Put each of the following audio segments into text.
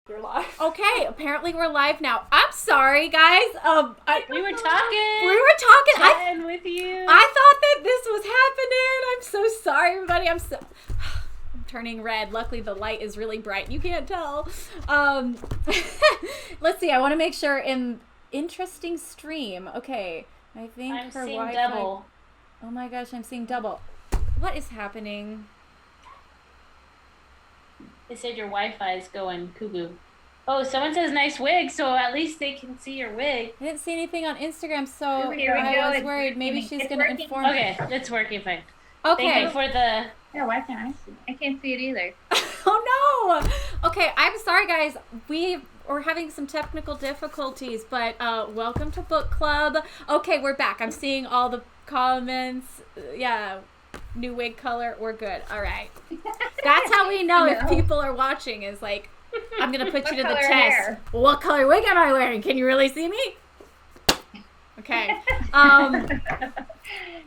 We're live. Okay, apparently we're live now. I'm sorry, guys. We were talking. Chatting with you. I thought that this was happening. I'm so sorry, everybody. I'm turning red. Luckily, the light is really bright. You can't tell. Let's see. I want to make sure interesting stream. Okay, I think I'm her seeing Wi-Fi. double. Oh my gosh, I'm seeing double. What is happening? They said your Wi-Fi is going cuckoo. Oh, someone says nice wig, so at least they can see your wig. I didn't see anything on Instagram, so Here we go. I was It's worried. working. Maybe she's It's going to working. inform. Okay, it's working fine. Okay. Thank you for the... Yeah, why can't I see? I can't see it either. Oh no! Okay, I'm sorry guys. We're having some technical difficulties, but welcome to book club. Okay, we're back. I'm seeing all the comments. Yeah, new wig color. We're good. All right. That's how we know if people are watching. Is like, I'm gonna put you to the test. Hair? What color wig am I wearing? Can you really see me? Okay.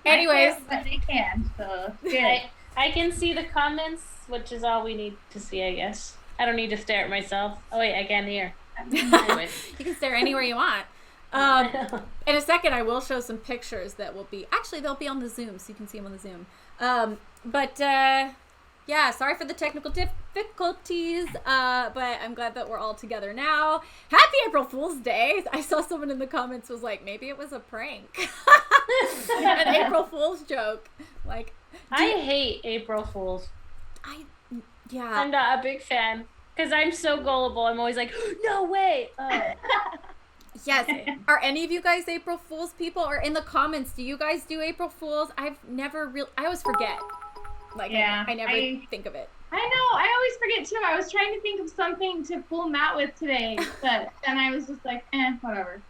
Anyways, but they can. So good. I can see the comments, which is all we need to see, I guess. I don't need to stare at myself. Oh wait, I can hear. Anyway. You can stare anywhere you want. In a second, I will show some pictures that will be... Actually, they'll be on the Zoom, so you can see them on the Zoom. Yeah, sorry for the technical difficulties, but I'm glad that we're all together now. Happy April Fool's Day! I saw someone in the comments was like, maybe it was a prank. An April Fool's joke. Like, I hate April Fools. Yeah. I'm not a big fan. Because I'm so gullible. I'm always like, no way! Yes. Are any of you guys April Fool's people? Or in the comments, do you guys do April Fool's? I've never really... I always forget. Like, yeah, I never think of it. I know. I always forget, too. I was trying to think of something to fool Matt with today, but then I was just like, whatever.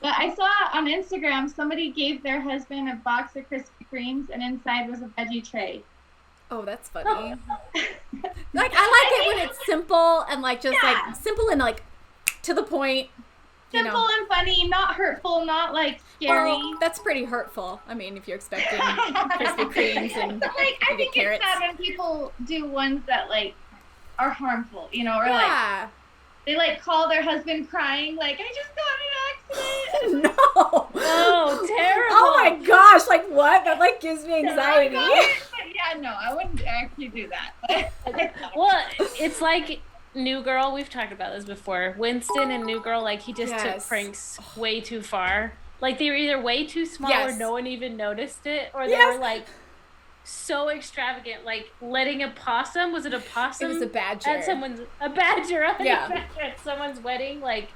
But I saw on Instagram somebody gave their husband a box of Krispy Kremes, and inside was a veggie tray. Oh, that's funny. Like, I like it when it's simple and, like, just, like, simple and, like, to the point. Simple and funny, not hurtful, not, like, scary. Well, that's pretty hurtful. I mean, if you're expecting Krispy Kremes and but, like, I think carrots. It's sad when people do ones that, like, are harmful, you know, or, yeah. like, they, like, call their husband crying, like, I just got in an accident. No. Oh, terrible. Oh, my gosh. Like, what? That, like, gives me anxiety. Yeah, no, I wouldn't actually do that. Well, it's like... New Girl, we've talked about this before. Winston and New Girl, like, he just took pranks way too far. Like, they were either way too small or no one even noticed it, or they were, like, so extravagant. Like, letting a possum, was it a possum? It was a badger. At someone's wedding, like,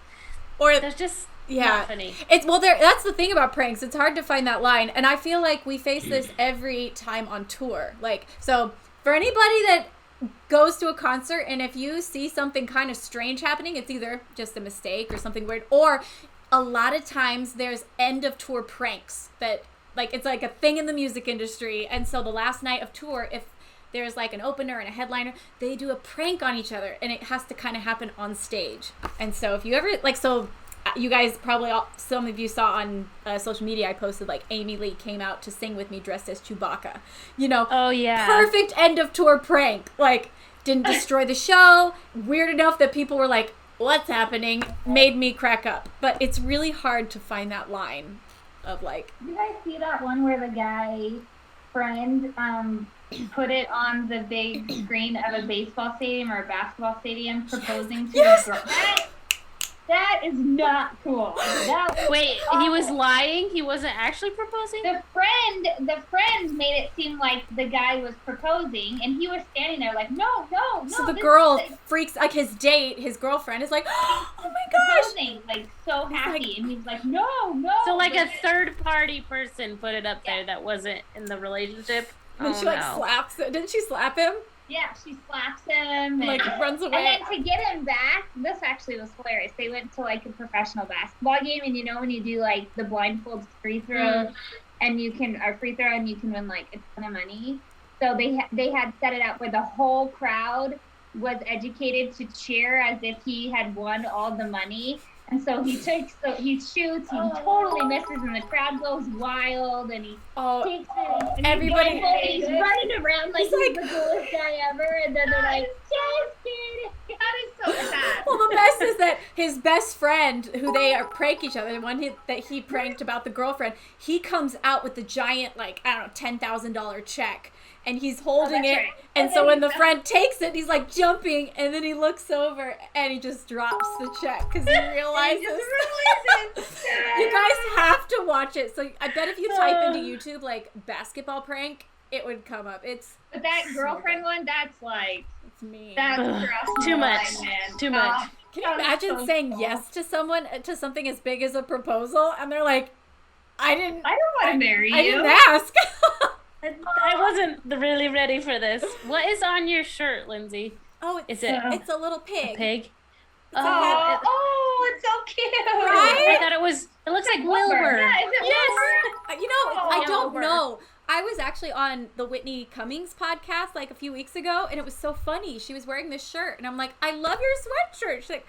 or that's just not funny. That's the thing about pranks. It's hard to find that line, and I feel like we face this every time on tour. Like, so, for anybody that goes to a concert, and if you see something kind of strange happening, it's either just a mistake or something weird, or a lot of times there's end of tour pranks that, like, it's like a thing in the music industry. And so the last night of tour, if there's like an opener and a headliner, they do a prank on each other, and it has to kind of happen on stage. And so if you ever, like, so you guys probably some of you saw on social media, I posted, like, Amy Lee came out to sing with me dressed as Chewbacca. You know, oh yeah, perfect end of tour prank. Like, didn't destroy the show. Weird enough that people were like, "What's happening?" Made me crack up. But it's really hard to find that line of, like. Did you guys see that one where the guy friend put it on the big screen of a baseball stadium or a basketball stadium proposing to his girl? That is not cool. Wait, he was lying? He wasn't actually proposing? The friend made it seem like the guy was proposing, and he was standing there like, no. So the girl freaks, like, his girlfriend is like, oh my gosh. Proposing, like, so happy, like, and he's like, no. So, like, a third-party person put it up there that wasn't in the relationship? And she, like, slaps it. Didn't she slap him? Yeah, she slaps him. Like, runs away. And then to get him back, this actually was hilarious. They went to, like, a professional basketball game, and you know when you do, like, the blindfold free throw, and you can win, like, a ton of money. So they had set it up where the whole crowd was educated to cheer as if he had won all the money. And so he shoots, he totally misses, and the crowd goes wild, and he takes it, and everybody, he's running around like he's the coolest guy ever, and then they're like, just kidding. That is so sad. Well, the his best friend, who they prank each other, the one that he pranked about the girlfriend, he comes out with the giant, like, I don't know, $10,000 check. And he's holding it. Right. And so when the friend takes it, he's like jumping. And then he looks over and he just drops the check because he realizes. You guys have to watch it. So I bet if you type into YouTube, like, basketball prank, it would come up. But that girlfriend one, that's like. It's me. That's too much. Man. Too much. Can you imagine saying yes to someone, to something as big as a proposal? And they're like, I don't want to marry you. I didn't ask. I wasn't really ready for this. What is on your shirt, Lindsay? Oh, it's a little pig. A pig? It's so cute. Right? I thought it looks like Wilbur. Yeah, is it yes. Wilbur? I don't know. I was actually on the Whitney Cummings podcast like a few weeks ago, and it was so funny. She was wearing this shirt, and I'm like, I love your sweatshirt. She's like,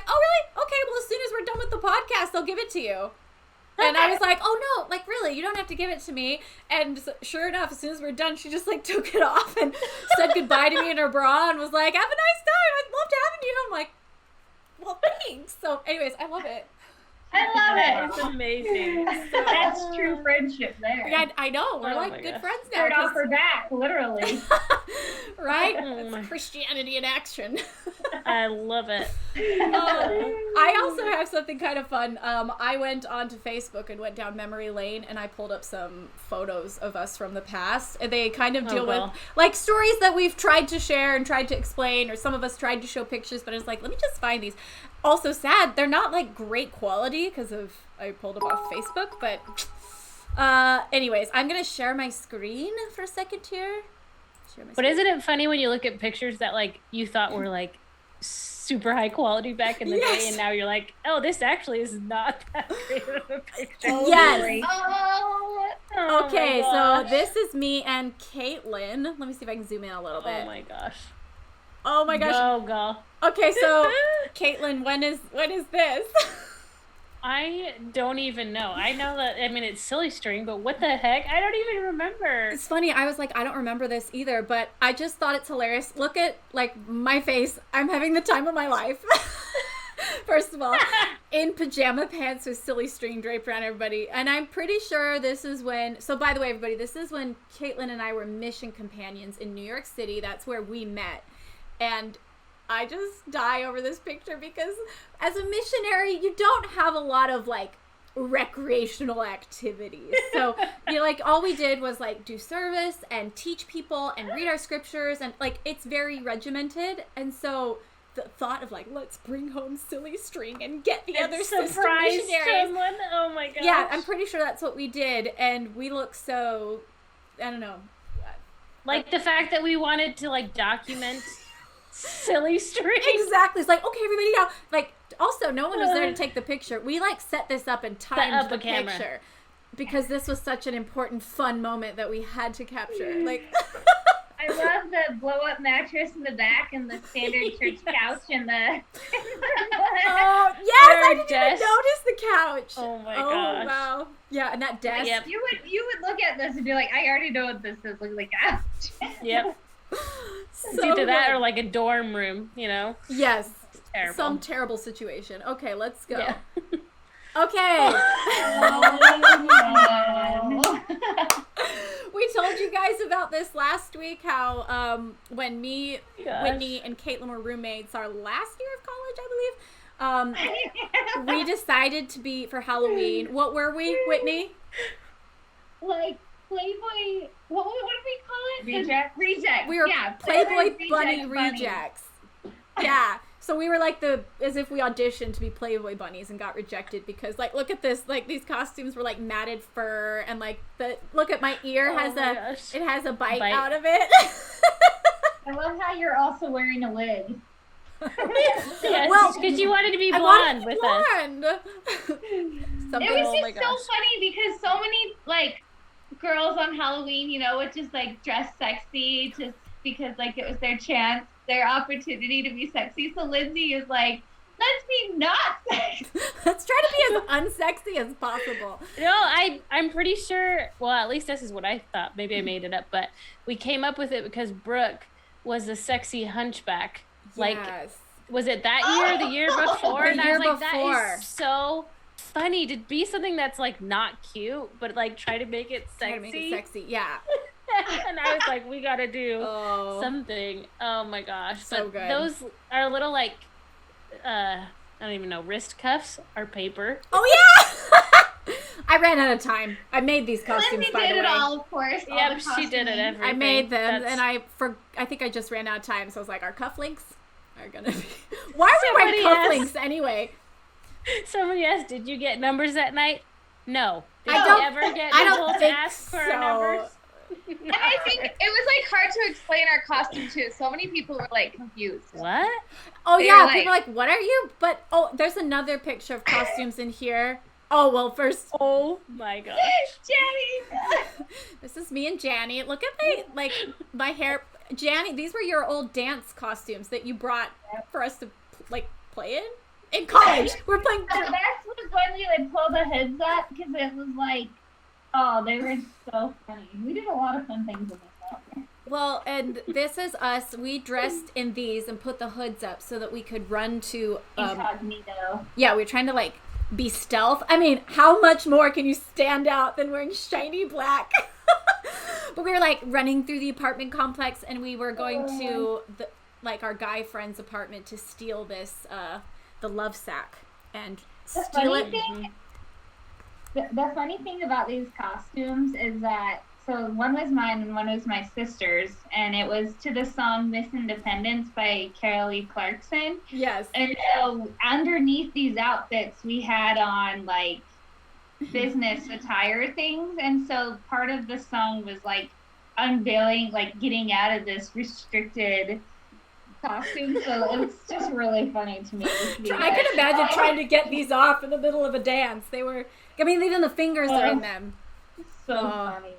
oh, really? Okay, well, as soon as we're done with the podcast, I'll give it to you. And I was like, oh no, like really, you don't have to give it to me. And sure enough, as soon as we're done, she just like took it off and said goodbye to me in her bra and was like, have a nice time. I loved having you. I'm like, well, thanks. So anyways, I love it. I love it. It's amazing. That's true friendship there. Yeah, I know. We're like good friends now. Shirt off her back, literally. Right? It's Christianity in action. I love it. I also have something kind of fun. I went onto Facebook and went down memory lane, and I pulled up some photos of us from the past. And they kind of deal with like stories that we've tried to share and tried to explain, or some of us tried to show pictures, but I was like, let me just find these. Also sad, they're not like great quality because I pulled them off Facebook, but anyways, I'm gonna share my screen for a second here. But isn't it funny when you look at pictures that like you thought were like super high quality back in the day, and now you're like, oh, this actually is not that great of a picture. Yes. Oh okay, so this is me and Caitlin. Let me see if I can zoom in a little bit. Oh my gosh. Oh my gosh. Go, girl. Okay, so Caitlin, when is this? I don't even know. I know that, I mean, it's Silly String, but what the heck? I don't even remember. It's funny. I was like, I don't remember this either, but I just thought it's hilarious. Look at, like, my face. I'm having the time of my life. First of all, in pajama pants with Silly String draped around everybody. And I'm pretty sure this is when, so by the way, everybody, this is when Caitlin and I were mission companions in New York City. That's where we met. And I just die over this picture because as a missionary, you don't have a lot of like recreational activities. So like all we did was like do service and teach people and read our scriptures, and like it's very regimented. And so the thought of like, let's bring home Silly String and get the other sister missionaries. Someone. Oh my gosh. Yeah, I'm pretty sure that's what we did, and we look so, I don't know. Like the fact that we wanted to like document Silly String. Exactly. It's like, okay, everybody now. Like, also, no one was there to take the picture. We like set this up and timed the picture because this was such an important, fun moment that we had to capture. Like, I love the blow-up mattress in the back and the standard church couch and the. Oh yes, I didn't even notice the couch. Oh my gosh! Wow. Yeah, and that desk. Yep. You would look at this and be like, I already know what this is. Look like a couch. Yep. It's either that or like a dorm room, you know? Yes. Terrible. Some terrible situation. Okay, let's go. Yeah. Okay. We told you guys about this last week, how when me, Whitney, and Caitlin were roommates our last year of college, I believe, we decided to be, for Halloween, what were we, Whitney? Like Playboy, what do we call it? Reject. We were Playboy Bunny Rejects. Yeah. So we were like as if we auditioned to be Playboy bunnies and got rejected because like, look at this, like these costumes were like matted fur and like look at my ear it has a bite out of it. I love how you're also wearing a wig. Yes, well, because you wanted to be blonde with us. It was just so funny because so many like girls on Halloween, you know, would just like dress sexy just because like it was their chance, their opportunity to be sexy. So Lindsay is like, let's be not sexy. Let's try to be as unsexy as possible. No, I'm pretty sure, well, at least this is what I thought. Maybe I made it up, but we came up with it because Brooke was a sexy hunchback. Like, yes. was it that year or the year before? The and year I was like, before. that is so funny to be something that's like not cute, but like try to make it sexy. Try to make it sexy, yeah. And I was like, we gotta do something. Oh my gosh. So but good. Those are little like I don't even know, wrist cuffs are paper. Oh yeah. I ran out of time. I made these costumes, Lindsey by the did way. it all, of course. Yep, she did it. Everything. I made them, and I think I just ran out of time. So I was like, our cufflinks are gonna be. Why are we wearing cufflinks anyway? Somebody asked, "Did you get numbers that night?" No. Did I you don't ever get I told don't to think ask for so. our numbers? And I think it was like hard to explain our costume too. So many people were like confused. What? Oh They yeah, were people are like, what are you? But there's another picture of costumes in here. Oh well, first. Oh my gosh. Jenny! This is me and Janny. Look at my hair. Janny, these were your old dance costumes that you brought for us to play in college. We're playing. The best was when we would pull the hoods up because it was like, oh, they were so funny. We did a lot of fun things with this. Well, and this is us. We dressed in these and put the hoods up so that we could run to. Incognito. Yeah, we were trying to be stealth. I mean, how much more can you stand out than wearing shiny black? But we were running through the apartment complex, and we were going to our guy friend's apartment to steal this the love sack and steal it. The funny thing about these costumes is that one was mine and one was my sister's, and it was to the song Miss Independence by Carol Lee Clarkson. Yes. And so underneath these outfits we had on business attire things, and so part of the song was unveiling, getting out of this restricted costume. So it's just really funny to me. I can imagine trying to get these off in the middle of a dance. They were, even the fingers are in them. So funny.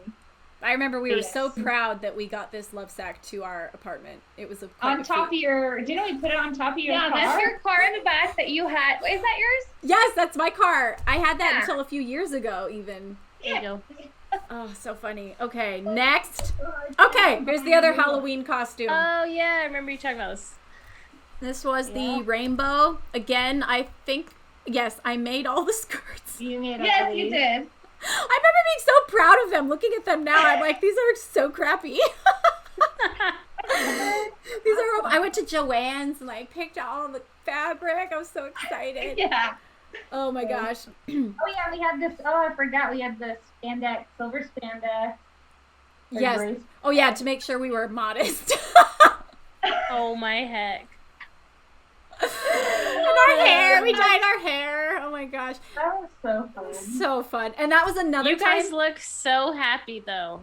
I remember we were so proud that we got this love sack to our apartment. It was on top of your. Didn't we put it on top of your car? Yeah, that's your car in the back that you had. Is that yours? Yes, that's my car. I had that until a few years ago, even. There you go. Oh, so funny. Okay, next. Okay, here's the other Halloween costume. Oh yeah, I remember you talking about this. This was the rainbow. Again, I think. Yes, I made all the skirts. You made all Yes, you did. I remember being so proud of them. Looking at them now, I'm like, these are so crappy. These are. I went to Joann's and picked out all the fabric. I was so excited. Yeah. Oh my gosh. Oh yeah, we had this. Oh, I forgot. We had the spandex, silver spandex. Yes. Oh yeah, to make sure we were modest. Oh my heck. And our hair, we dyed our hair. Oh my gosh, that was so fun. So fun, and that was another. You guys look so happy though,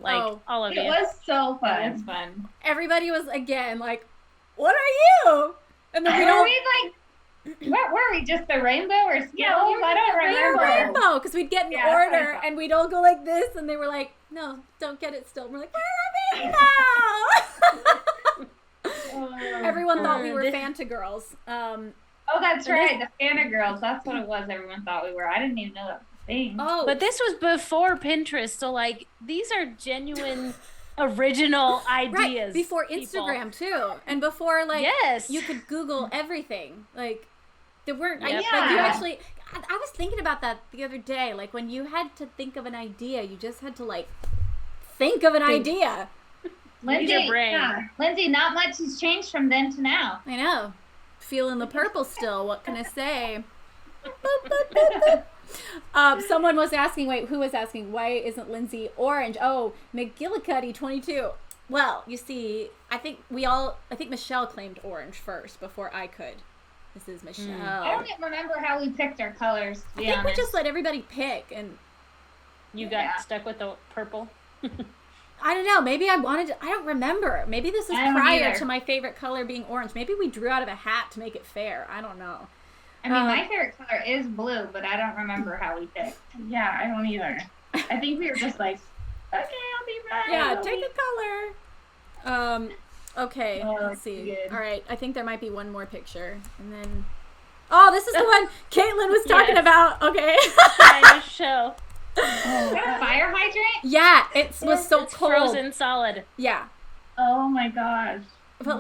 all of you. It was so fun. It's fun. Everybody was again "What are you?" And then we all. What were we? Just the rainbow or Skittles? Yeah, I don't remember. Rainbow, because we'd get an order and we'd all go like this, and they were like, "No, don't get it still." And we're like, "We're a rainbow." Everyone thought we were Fanta girls. Oh, that's right, the Fanta girls. That's what it was. Everyone thought we were. I didn't even know that was a thing. Oh, but this was before Pinterest, so these are genuine. Original ideas. Right, before Instagram too, and before yes, you could Google everything. There weren't. Yep. You actually. I was thinking about that the other day. When you had to think of an idea, you just had to think of an idea. Lindsey, your brain. Yeah. Lindsey, not much has changed from then to now. I know. Feeling the purple still. What can I say? Someone was asking, who was asking, why isn't Lindsey orange? Oh, McGillicuddy 22. Well, you see, I think Michelle claimed orange first before I could. This is Michelle. I don't even remember how we picked our colors, to be honest. We just let everybody pick, and you got stuck with the purple. I don't know. Maybe I don't remember. Maybe this is prior to my favorite color being orange. Maybe we drew out of a hat to make it fair. I don't know. I mean, my favorite color is blue, but I don't remember how we picked. Yeah, I don't either. I think we were just okay, I'll be right. Yeah, take a color. Okay, let's see. Good. All right, I think there might be one more picture, and then. Oh, this is the one Caitlin was talking about. Okay. Kind of show. Fire hydrant? Yeah, it was so cold. Frozen solid. Yeah. Oh my gosh. But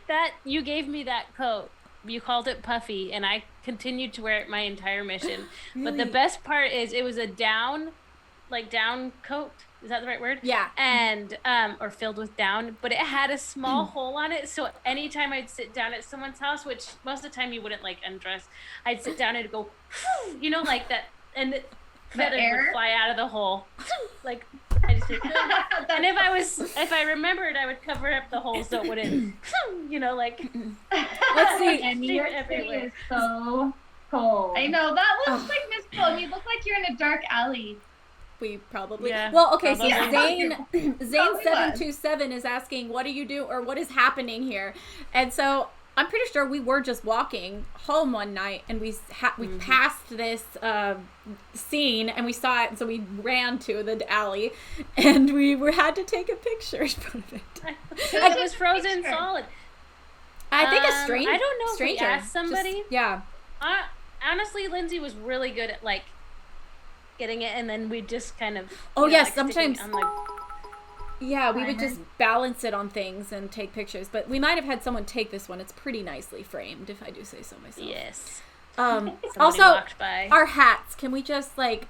That you gave me that coat. You called it puffy, and I continued to wear it my entire mission. Really? But the best part is it was a down coat. Is that the right word? Yeah. And or filled with down, but it had a small hole on it. So anytime I'd sit down at someone's house, which most of the time you wouldn't like undress, I'd sit down and it'd go, you know, like that, and the feathers would fly out of the hole, like. I just and if I remembered, I would cover up the hole so it wouldn't, you know, like. Let's see. And New York City is so cold. I know that looks like Miss Cold. You look like you're in a dark alley. We probably. Yeah, well, okay. probably. So Zane727 is asking, "What do you do, or what is happening here?" And so I'm pretty sure we were just walking home one night, and we passed this scene, and we saw it, and so we ran to the alley, and we had to take a picture in front of it. It was frozen solid. I think a stranger. I don't know if we asked somebody. Yeah. Honestly, Lindsay was really good at like getting it, and then we just kind of. Oh yes, like, sometimes. Yeah, we would just balance it on things and take pictures. But we might have had someone take this one. It's pretty nicely framed, if I do say so myself. Yes. Also, our hats. Can we just, like...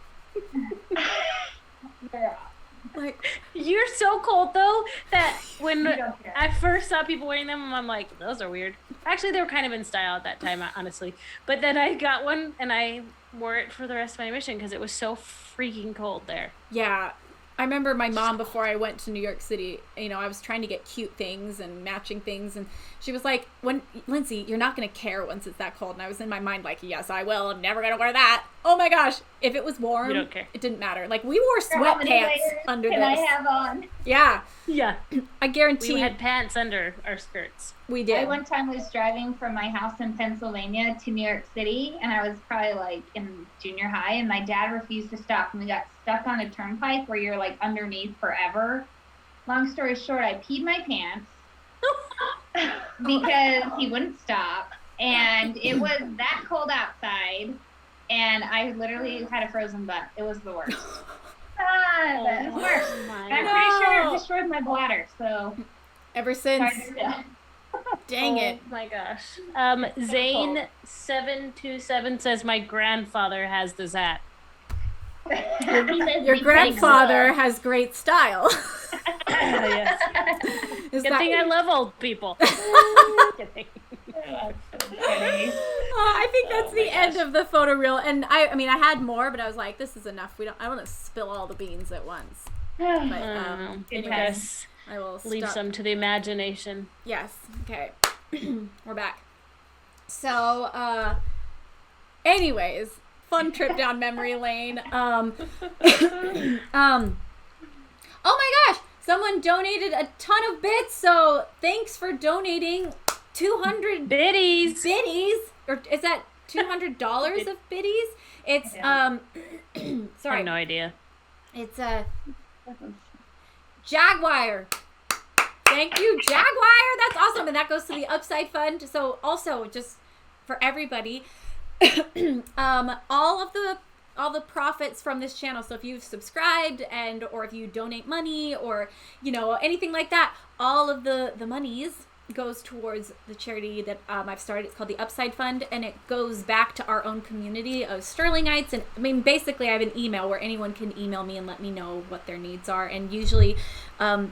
You're so cold, though, that when I first saw people wearing them, I'm like, those are weird. Actually, they were kind of in style at that time, honestly. But then I got one, and I wore it for the rest of my mission because it was so freaking cold there. Yeah. I remember my mom, before I went to New York City, you know, I was trying to get cute things and matching things, and she was like, Lindsay, you're not going to care once it's that cold. And I was in my mind like, yes, I will. I'm never going to wear that. Oh my gosh. If it was warm, you don't care. It didn't matter. Like, we wore sweatpants under this. Can I have on? Yeah. Yeah. I guarantee. We had pants under our skirts. We did. I one time was driving from my house in Pennsylvania to New York City, and I was probably like in junior high, and my dad refused to stop, and we got stuck on a turnpike where you're like underneath forever. Long story short, I peed my pants because he wouldn't stop, and it was that cold outside, and I literally had a frozen butt. It was the worst. It was worse. And I'm pretty sure it destroyed my bladder, so ever since. Dang it. Oh my gosh. Zane727 says my grandfather has this hat. Your grandfather has great style. Yes. Good thing I love old people. I think that's the end of the photo reel. And I mean, I had more, but I was like, this is enough. I don't want to spill all the beans at once. But anyways, I will leave some to the imagination. Yes. Okay. We're back. So, anyways, fun trip down memory lane. Oh my gosh, someone donated a ton of bits. So thanks for donating 200 biddies. Or is that $200 of biddies? It's sorry. I have no idea. It's Jaguar. Thank you, Jaguar. That's awesome. And that goes to the Upside Fund. So also, just for everybody, all the profits from this channel. So if you've subscribed or if you donate money or, you know, anything like that, all of the monies goes towards the charity that I've started. It's called the Upside Fund, and it goes back to our own community of Stirlingites. And I mean, basically I have an email where anyone can email me and let me know what their needs are. And usually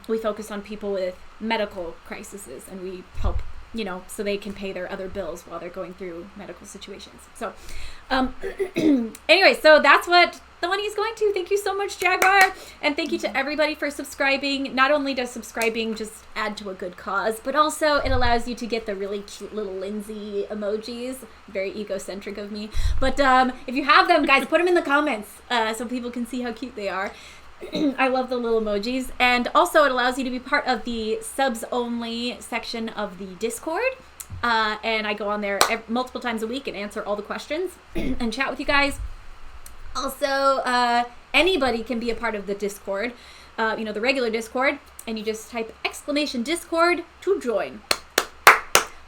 we focus on people with medical crises, and we help, you know, so they can pay their other bills while they're going through medical situations. So anyway, so that's what the money is going to. Thank you so much, Jaguar. And thank you to everybody for subscribing. Not only does subscribing just add to a good cause, but also it allows you to get the really cute little Lindsay emojis. Very egocentric of me. But if you have them, guys, put them in the comments so people can see how cute they are. I love the little emojis. And also it allows you to be part of the subs only section of the Discord. And I go on there multiple times a week and answer all the questions and chat with you guys. Also, anybody can be a part of the Discord, you know, the regular Discord, and you just type !Discord to join.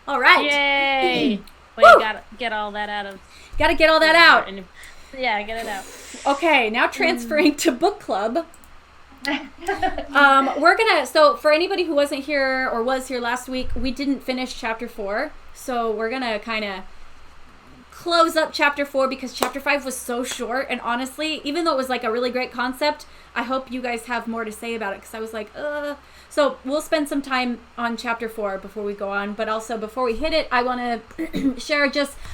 All right. Yay. Well, you gotta get all that out of. Gotta get all that out. Yeah, get it out. Okay, now transferring to book club. So for anybody who wasn't here or was here last week, we didn't finish chapter 4. So we're going to kind of close up chapter 4 because chapter 5 was so short. And honestly, even though it was like a really great concept, I hope you guys have more to say about it because I was like, So we'll spend some time on chapter 4 before we go on. But also before we hit it, I want to share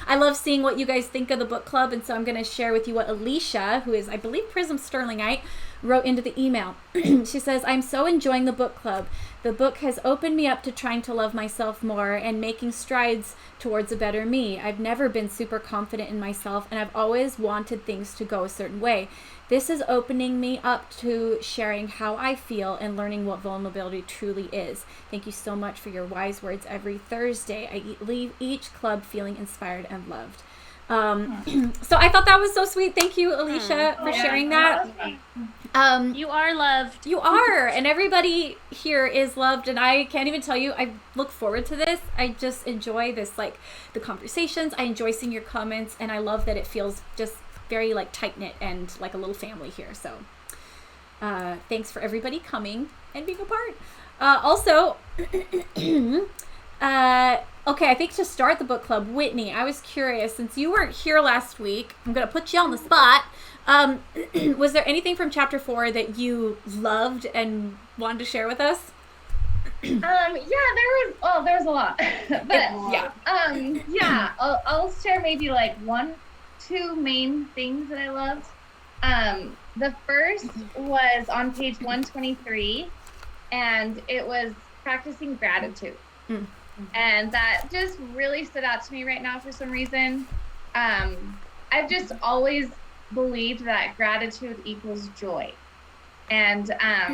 I love seeing what you guys think of the book club. And so I'm going to share with you what Alicia, who is, I believe, Prism Sterlingite, wrote into the email. She says, I'm so enjoying the book club. The book has opened me up to trying to love myself more and making strides towards a better me. I've never been super confident in myself, and I've always wanted things to go a certain way. This is opening me up to sharing how I feel and learning what vulnerability truly is. Thank you so much for your wise words every Thursday. I leave each club feeling inspired and loved. So I thought that was so sweet. Thank you, Alicia, for sharing that. You are loved. You are, and everybody here is loved, and I can't even tell you, I look forward to this. I just enjoy this, like, the conversations. I enjoy seeing your comments, and I love that it feels just very, like, tight-knit and like a little family here. So thanks for everybody coming and being a part. Also, okay, I think to start the book club, Whitney, I was curious, since you weren't here last week, I'm going to put you on the spot. Was there anything from chapter 4 that you loved and wanted to share with us? There was a lot. But I'll share maybe like 2 main things that I loved. The first was on page 123, and it was practicing gratitude. And that just really stood out to me right now for some reason. I've just always believed that gratitude equals joy. And I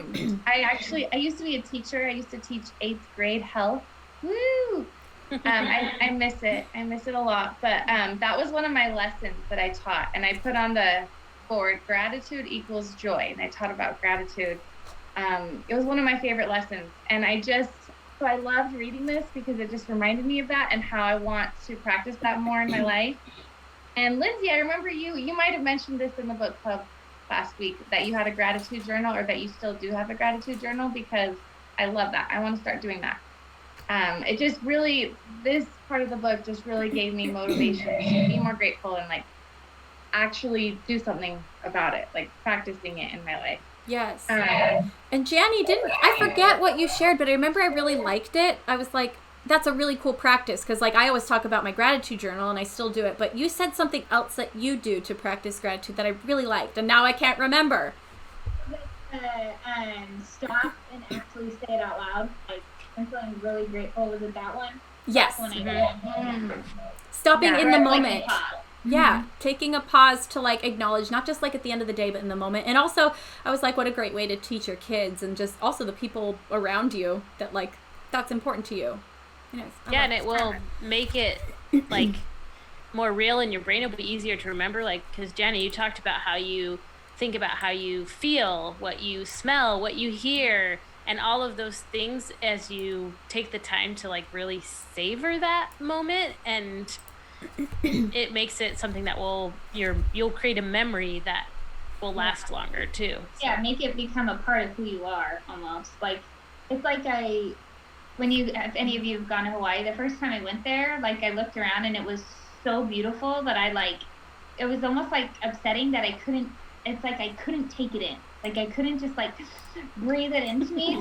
used to be a teacher. I used to teach 8th grade health. Woo! I miss it. I miss it a lot. But that was one of my lessons that I taught. And I put on the board, gratitude equals joy. And I taught about gratitude. It was one of my favorite lessons. And so I loved reading this because it just reminded me of that and how I want to practice that more in my life. And Lindsay, I remember you might have mentioned this in the book club last week, that you had a gratitude journal, or that you still do have a gratitude journal, because I love that. I want to start doing that. It just really, this part of the book just really gave me motivation to be more grateful and like actually do something about it, like practicing it in my life. Yes. And Janny, I forget what you shared, but I remember I really liked it. I was like, that's a really cool practice, because like I always talk about my gratitude journal and I still do it, but you said something else that you do to practice gratitude that I really liked, and now I can't remember. Stop and actually say it out loud. Like, I'm feeling really grateful. Was it that one? Yes. Stopping in the moment. Yeah, taking a pause to like acknowledge, not just like at the end of the day, but in the moment. And also, I was like, what a great way to teach your kids, and just also the people around you, that like that's important to you. And it will make it like more real in your brain. It'll be easier to remember, like, because Jenny, you talked about how you think about how you feel, what you smell, what you hear, and all of those things as you take the time to like really savor that moment, and it makes it something that you'll create a memory that will last longer too. So. Yeah, make it become a part of who you are almost. Like, it's like if any of you have gone to Hawaii, the first time I went there, like I looked around and it was so beautiful that it was almost like upsetting that I couldn't take it in. Like I couldn't just like breathe it into me.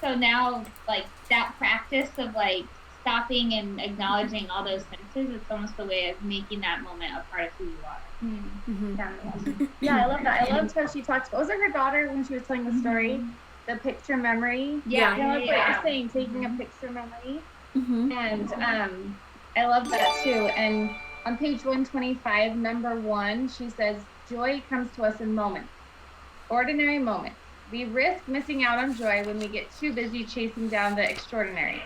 So now like that practice of like stopping and acknowledging all those senses, it's almost a way of making that moment a part of who you are. Mm-hmm. Yeah, I love that. I loved how she talked. What was it, her daughter, when she was telling the story? The picture memory. Yeah, what you're saying, taking a picture memory. Mm-hmm. And I love that too. And on page 125, number 1, she says, joy comes to us in moments, ordinary moments. We risk missing out on joy when we get too busy chasing down the extraordinary.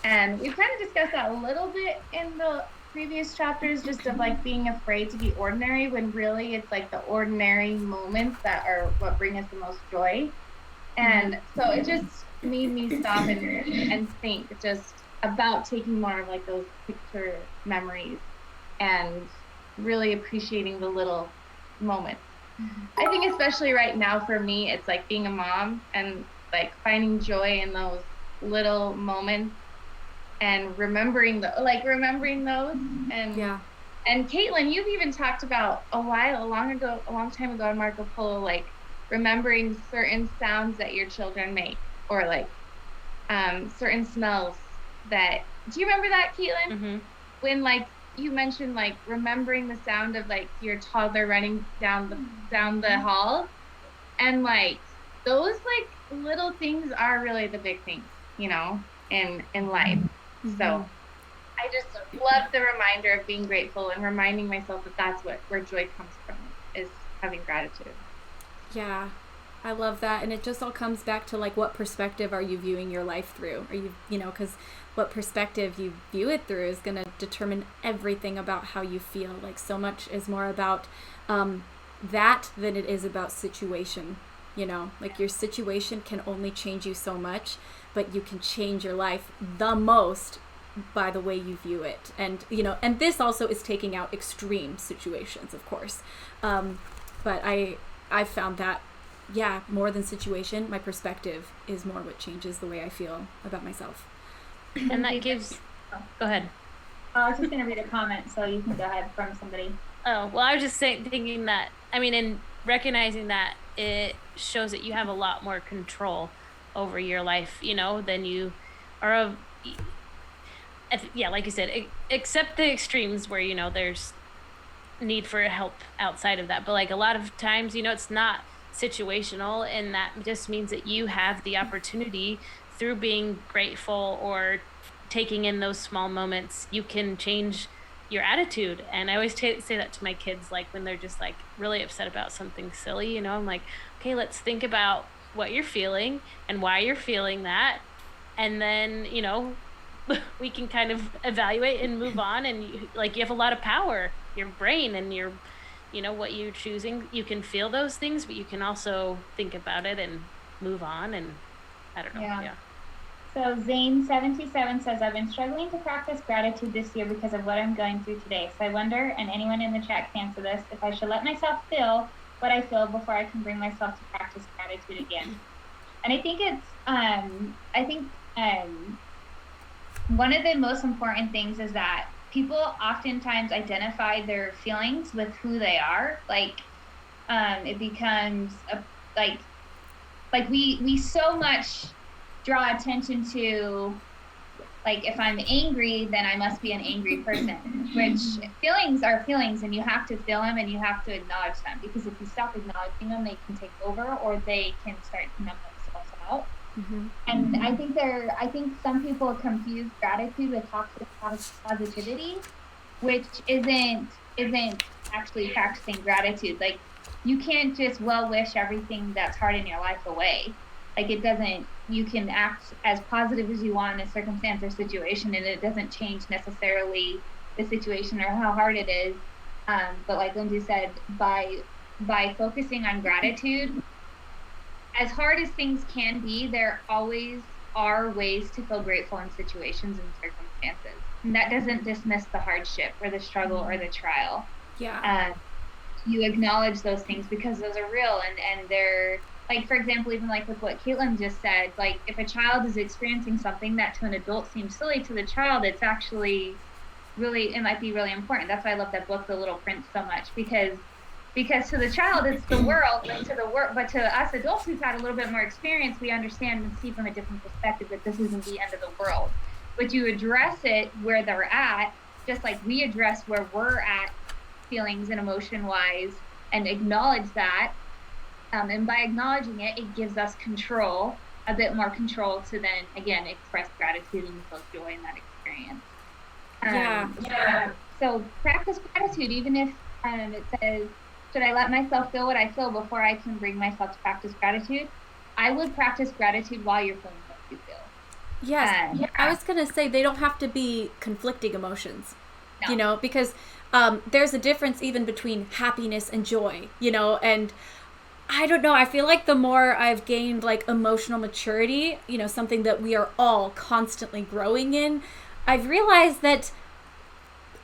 And we've kind of discussed that a little bit in the previous chapters, just of like being afraid to be ordinary, when really it's like the ordinary moments that are what bring us the most joy. And so it just made me stop and think just about taking more of like those picture memories and really appreciating the little moments I think especially right now for me, it's like being a mom and like finding joy in those little moments and remembering those. And Caitlin, you've even talked about a long time ago in Marco Polo, like remembering certain sounds that your children make, or like certain smells that. Do you remember that, Caitlin? Mm-hmm. When like you mentioned like remembering the sound of like your toddler running down the hall, and like those like little things are really the big things, in life. Mm-hmm. So I just love the reminder of being grateful and reminding myself that that's where joy comes from, is having gratitude. Yeah, I love that. And it just all comes back to like, what perspective are you viewing your life through? Are you, because what perspective you view it through is going to determine everything about how you feel. Like, so much is more about that than it is about situation. Like, your situation can only change you so much, but you can change your life the most by the way you view it. And and this also is taking out extreme situations, of course, but I found that more than situation, my perspective is more what changes the way I feel about myself. And that gives go ahead. I was just going to read a comment, so you can go ahead from somebody. Oh, well, I was just thinking that, in recognizing that, it shows that you have a lot more control over your life, than you are like you said, except the extremes where, there's need for help outside of that. But like a lot of times, it's not situational, and that just means that you have the opportunity through being grateful or taking in those small moments, you can change your attitude. And I always say that to my kids, like when they're just like really upset about something silly, I'm like, okay, let's think about what you're feeling and why you're feeling that. And then, we can kind of evaluate and move on. And you have a lot of power, your brain and your, what you're choosing. You can feel those things, but you can also think about it and move on. And I don't know. Yeah. So Zane77 says, I've been struggling to practice gratitude this year because of what I'm going through today. So I wonder, and anyone in the chat can answer this, if I should let myself feel what I feel before I can bring myself to practice gratitude again. And I think one of the most important things is that people oftentimes identify their feelings with who they are. Like, it becomes we so much draw attention to, like, if I'm angry, then I must be an angry person, which feelings are feelings, and you have to feel them and you have to acknowledge them, because if you stop acknowledging them, they can take over, or they can start to numb themselves out. Mm-hmm. And I think some people confuse gratitude with toxic positivity, which isn't actually practicing gratitude. Like, you can't just wish everything that's hard in your life away. Like, it doesn't, you can act as positive as you want in a circumstance or situation, and it doesn't change necessarily the situation or how hard it is. But like Lindsey said, by focusing on gratitude, as hard as things can be, there always are ways to feel grateful in situations and circumstances. And that doesn't dismiss the hardship or the struggle or the trial. Yeah. You acknowledge those things because those are real, and they're, like, for example, even like with what Caitlin just said, like, if a child is experiencing something that to an adult seems silly, to the child it's actually it might be really important. That's why I love that book, The Little Prince, so much, because to the child it's the world, but to us adults who've had a little bit more experience, we understand and see from a different perspective that this isn't the end of the world. But you address it where they're at, just like we address where we're at feelings and emotion wise, and acknowledge that. And by acknowledging it, it gives us control, a bit more control, to then, again, express gratitude and feel joy in that experience. So practice gratitude, even if it says, should I let myself feel what I feel before I can bring myself to practice gratitude? I would practice gratitude while you're feeling what you feel. Yes. I was going to say they don't have to be conflicting emotions, no. Because there's a difference even between happiness and joy, and I don't know. I feel like the more I've gained like emotional maturity, something that we are all constantly growing in, I've realized that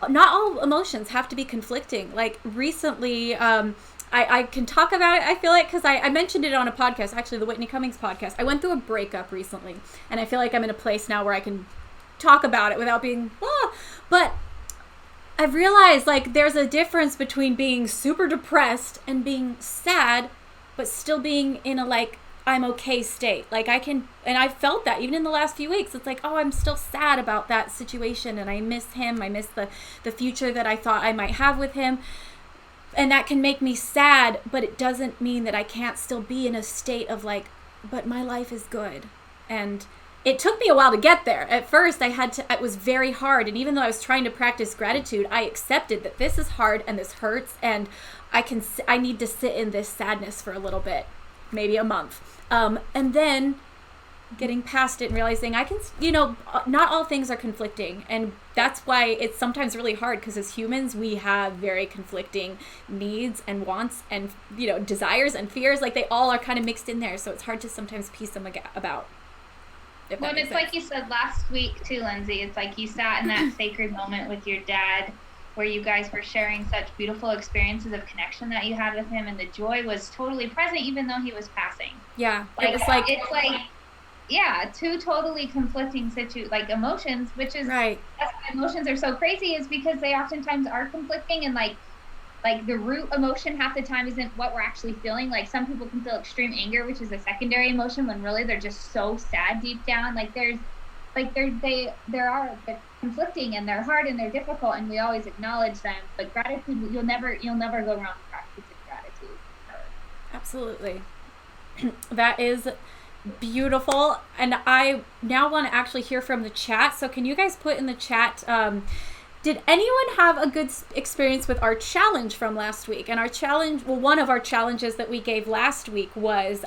not all emotions have to be conflicting. Like recently, I can talk about it, I feel like, because I mentioned it on a podcast, actually, the Whitney Cummings podcast. I went through a breakup recently, and I feel like I'm in a place now where I can talk about it without being, but I've realized, like, there's a difference between being super depressed and being sad, but still being in a, like, I'm okay state. Like, I can, and I felt that even in the last few weeks. It's like, oh, I'm still sad about that situation, and I miss him. I miss the future that I thought I might have with him. And that can make me sad, but it doesn't mean that I can't still be in a state of, like, but my life is good. And it took me a while to get there. At first, it was very hard. And even though I was trying to practice gratitude, I accepted that this is hard and this hurts, and I need to sit in this sadness for a little bit, maybe a month. And then getting past it and realizing I can, not all things are conflicting. And that's why it's sometimes really hard, because as humans, we have very conflicting needs and wants and, desires and fears. Like, they all are kind of mixed in there. So it's hard to sometimes piece them about. Well, it's like you said last week too, Lindsay. It's like you sat in that sacred moment with your dad where you guys were sharing such beautiful experiences of connection that you had with him, and the joy was totally present even though he was passing. Yeah. It's like two totally conflicting emotions, which is right. That's why emotions are so crazy, is because they oftentimes are conflicting, and like the root emotion half the time isn't what we're actually feeling. Like, some people can feel extreme anger, which is a secondary emotion, when really they're just so sad deep down. Like, they're conflicting, and they're hard, and they're difficult, and we always acknowledge them. But gratitude, you'll never go wrong practicing gratitude. Absolutely. That is beautiful. And I now want to actually hear from the chat. So can you guys put in the chat, did anyone have a good experience with our challenge from last week? And our challenge, one of our challenges that we gave last week was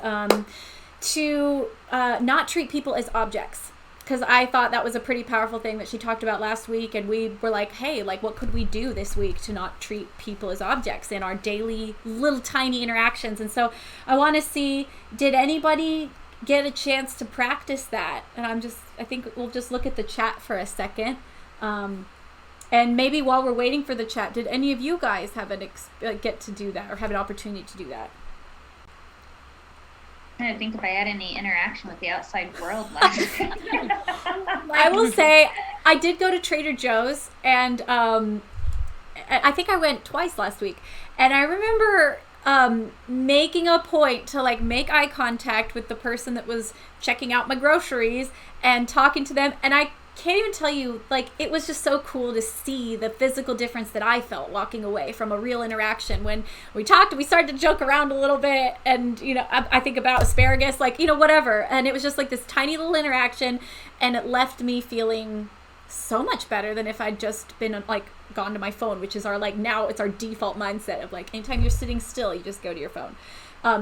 to not treat people as objects. Because I thought that was a pretty powerful thing that she talked about last week. And we were like, hey, like, what could we do this week to not treat people as objects in our daily little tiny interactions? And so I want to see, did anybody get a chance to practice that? And I think we'll just look at the chat for a second. And maybe while we're waiting for the chat, did any of you guys have get to do that or have an opportunity to do that? I don't think if I had any interaction with the outside world last week. I will say I did go to Trader Joe's, and I think I went twice last week. And I remember making a point to, like, make eye contact with the person that was checking out my groceries and talking to them. And I can't even tell you, like, it was just so cool to see the physical difference that I felt walking away from a real interaction. When we talked, we started to joke around a little bit, and I think about asparagus, like, whatever, and it was just like this tiny little interaction, and it left me feeling so much better than if I'd just been, like, gone to my phone, which is now it's our default mindset of, like, anytime you're sitting still, you just go to your phone.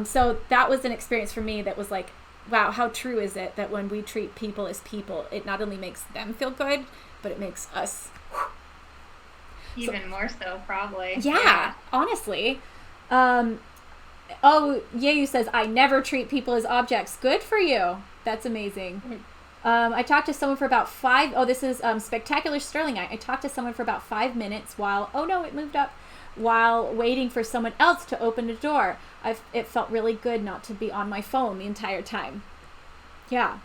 So that was an experience for me that was like, wow, how true is it that when we treat people as people, it not only makes them feel good, but it makes us even more so, probably. Yeah, honestly. Yeyu says, I never treat people as objects. Good for you. That's amazing. I talked to someone for about this is Spectacular Sterling. I talked to someone for about 5 minutes while waiting for someone else to open a door. It felt really good not to be on my phone the entire time. Yeah.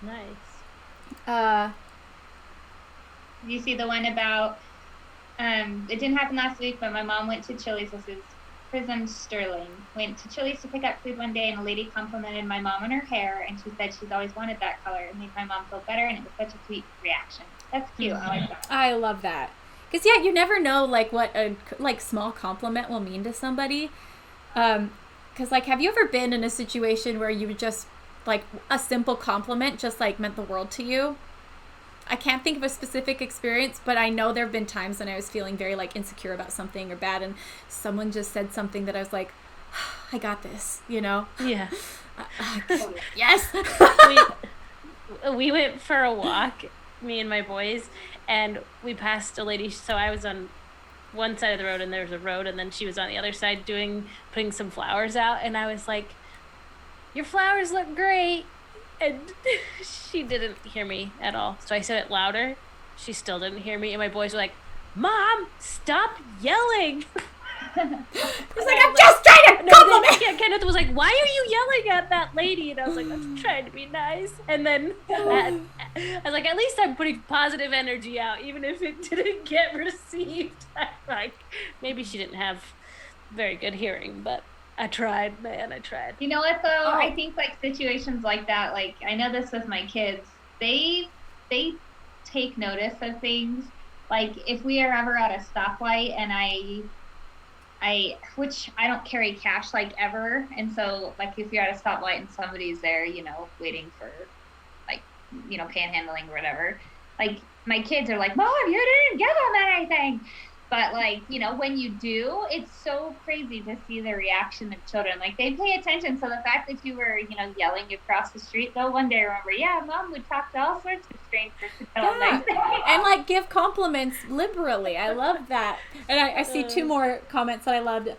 Nice. You see the one about, it didn't happen last week, but my mom went to Chili's. This is Prism Sterling. Went to Chili's to pick up food one day, and a lady complimented my mom on her hair, and she said she's always wanted that color. It made my mom feel better, and it was such a sweet reaction. That's cute. Mm-hmm. I like that. I love that. Because, yeah, you never know, like, what a, like, small compliment will mean to somebody. Because, like, have you ever been in a situation where you just, like, a simple compliment just, like, meant the world to you? I can't think of a specific experience, but I know there have been times when I was feeling very, like, insecure about something or bad, and someone just said something that I was like, I got this, Yeah. Yes! we went for a walk, me and my boys, and we passed a lady. So I was on one side of the road, and there was a road, and then she was on the other side putting some flowers out, and I was like, your flowers look great. And she didn't hear me at all. So I said it louder. She still didn't hear me, and my boys were like, Mom, stop yelling. I'm just trying to compliment. Yeah, Kenneth was like, "Why are you yelling at that lady?" And I was like, "I'm trying to be nice." And then I was like, "At least I'm putting positive energy out, even if it didn't get received." Like, maybe she didn't have very good hearing, but I tried, man. I tried. You know what though? I think like situations like that, like I know this with my kids, they take notice of things. Like if we are ever at a stoplight and which I don't carry cash like ever, and so like if you're at a stoplight and somebody's there, you know, waiting for like, you know, panhandling or whatever, like my kids are like, "Mom, you didn't give them anything." But like, you know, when you do, it's so crazy to see the reaction of children. Like they pay attention. So the fact that you were, you know, yelling across the street, they'll one day remember, yeah, Mom would talk to all sorts of strangers to tell them nice things. And like give compliments liberally. I love that. And I see two more comments that I loved.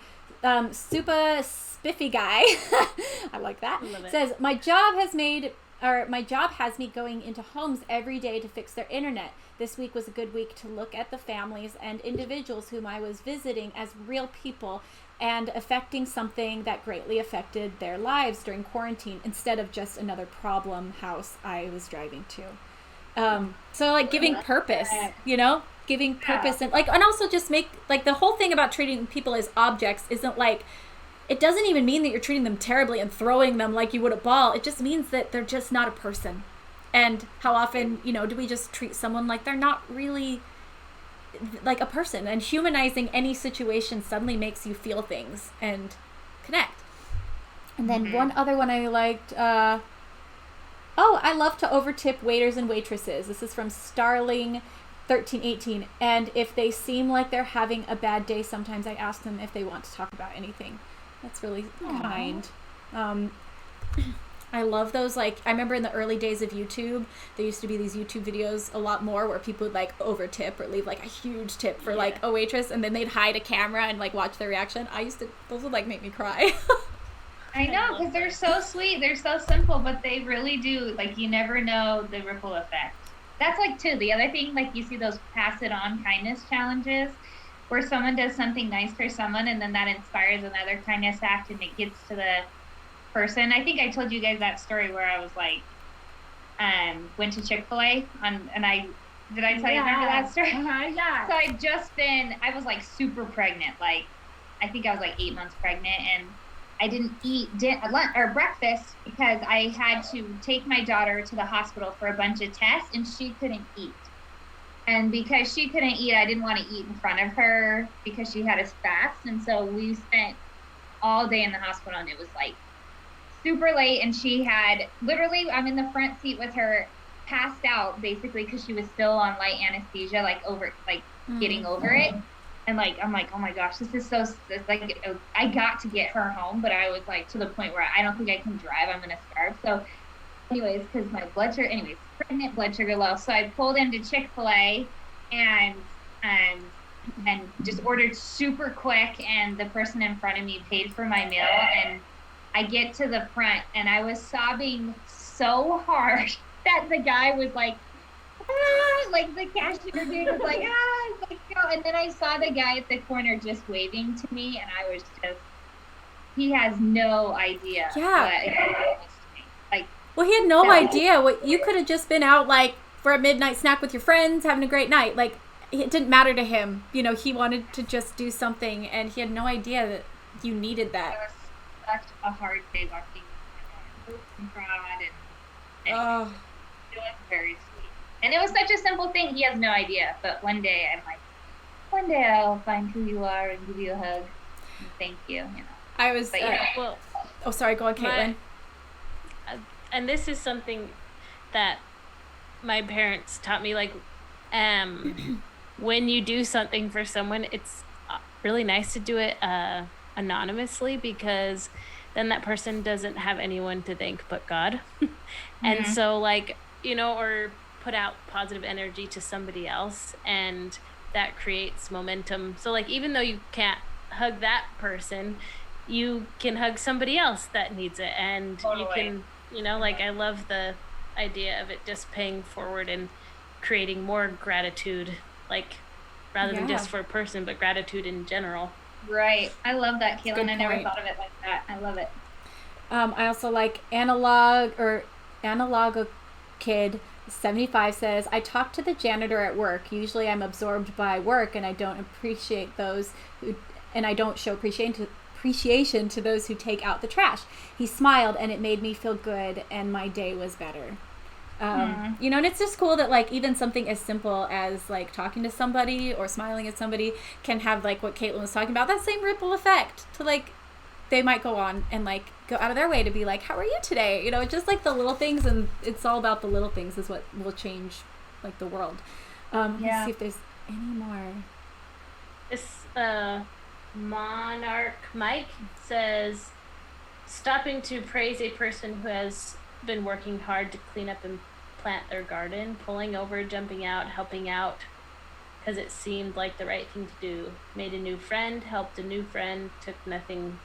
Super spiffy guy. I like that. Says, my job has me going into homes every day to fix their internet. This week was a good week to look at the families and individuals whom I was visiting as real people and affecting something that greatly affected their lives during quarantine instead of just another problem house I was driving to. So like giving purpose, you know, giving purpose and also just make like the whole thing about treating people as objects isn't like, it doesn't even mean that you're treating them terribly and throwing them like you would a ball. It just means that they're just not a person. And how often, you know, do we just treat someone like they're not really like a person? And humanizing any situation suddenly makes you feel things and connect. And then one other one I liked, I love to overtip waiters and waitresses. This is from Starling 1318. And if they seem like they're having a bad day, sometimes I ask them if they want to talk about anything. That's really kind. I love those. Like, I remember in the early days of YouTube, there used to be these YouTube videos a lot more where people would like over tip or leave like a huge tip for like a waitress, and then they'd hide a camera and like watch their reaction. Those would like make me cry. I know, because they're so sweet, they're so simple, but they really do, like, you never know the ripple effect. That's like too, the other thing, like you see those pass it on kindness challenges where someone does something nice for someone and then that inspires another kindness act and it gets to the person. I think I told you guys that story where I was like, went to Chick-fil-A did I tell you remember that story? Yeah. So I was like super pregnant, like I think I was like 8 months pregnant, and I didn't eat lunch or breakfast because I had to take my daughter to the hospital for a bunch of tests and she couldn't eat. And because she couldn't eat, I didn't want to eat in front of her because she had a fast, and so we spent all day in the hospital, and it was like super late, and she had literally, I'm in the front seat with her, passed out basically because she was still on light anesthesia, getting over it, and like I'm like, oh my gosh, this is so, like I got to get her home, but I was like to the point where I don't think I can drive, I'm gonna starve. So anyways, because my pregnant blood sugar low, so I pulled into Chick-fil-A and just ordered super quick, and the person in front of me paid for my meal, and I get to the front and I was sobbing so hard that the guy was like, like the cashier dude was like, and then I saw the guy at the corner just waving to me, and I was just, he has no idea. Yeah. Well, he had no idea what you could have just been out like for a midnight snack with your friends, having a great night. Like, it didn't matter to him. You know, he wanted to just do something, and he had no idea that you needed that. It was such a hard day watching and it was very sweet. And it was such a simple thing. He has no idea. But one day I'm like, one day I'll find who you are and give you a hug. And thank you. You know. I was. Sorry. Go on, Caitlin. And this is something that my parents taught me, like, when you do something for someone, it's really nice to do it anonymously, because then that person doesn't have anyone to thank but God. And so, like, you know, or put out positive energy to somebody else, and that creates momentum. So, like, even though you can't hug that person, you can hug somebody else that needs it, and you can, you know, like, I love the idea of it just paying forward and creating more gratitude, like, rather than just for a person, but gratitude in general. Right. I love that, Caitlin. I never point. thought of it like that. I love it. I also like Analog Kid 75 says, I talk to the janitor at work. Usually I'm absorbed by work and I don't appreciate those who, and I don't show appreciation to those who take out the trash. He smiled and it made me feel good and my day was better. You know, and it's just cool that like even something as simple as like talking to somebody or smiling at somebody can have like what Caitlin was talking about, that same ripple effect to like they might go on and like go out of their way to be like, how are you today? You know, it's just like the little things, and it's all about the little things is what will change like the world. Let's see if there's any more. This Monarch Mike says, stopping to praise a person who has been working hard to clean up and plant their garden, pulling over, jumping out, helping out because it seemed like the right thing to do. Made a new friend, helped a new friend, took nothing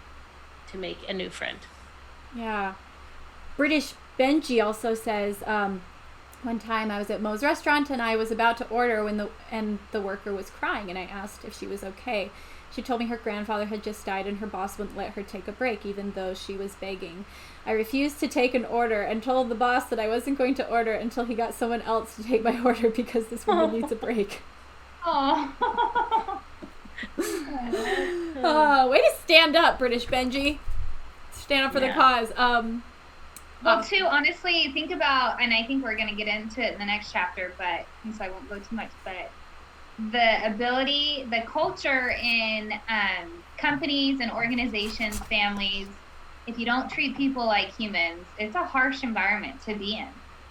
to make a new friend. Yeah. British Benji also says, one time I was at Mo's restaurant and I was about to order when the worker was crying and I asked if she was okay. She told me her grandfather had just died and her boss wouldn't let her take a break even though she was begging. I refused to take an order and told the boss that I wasn't going to order until he got someone else to take my order because this woman needs a break. Oh. Way to stand up, British Benji. Stand up for the cause. Well, too, honestly, think about, and I think we're going to get into it in the next chapter, but so I won't go too much, but the ability, the culture in companies and organizations, families, if you don't treat people like humans, it's a harsh environment to be in.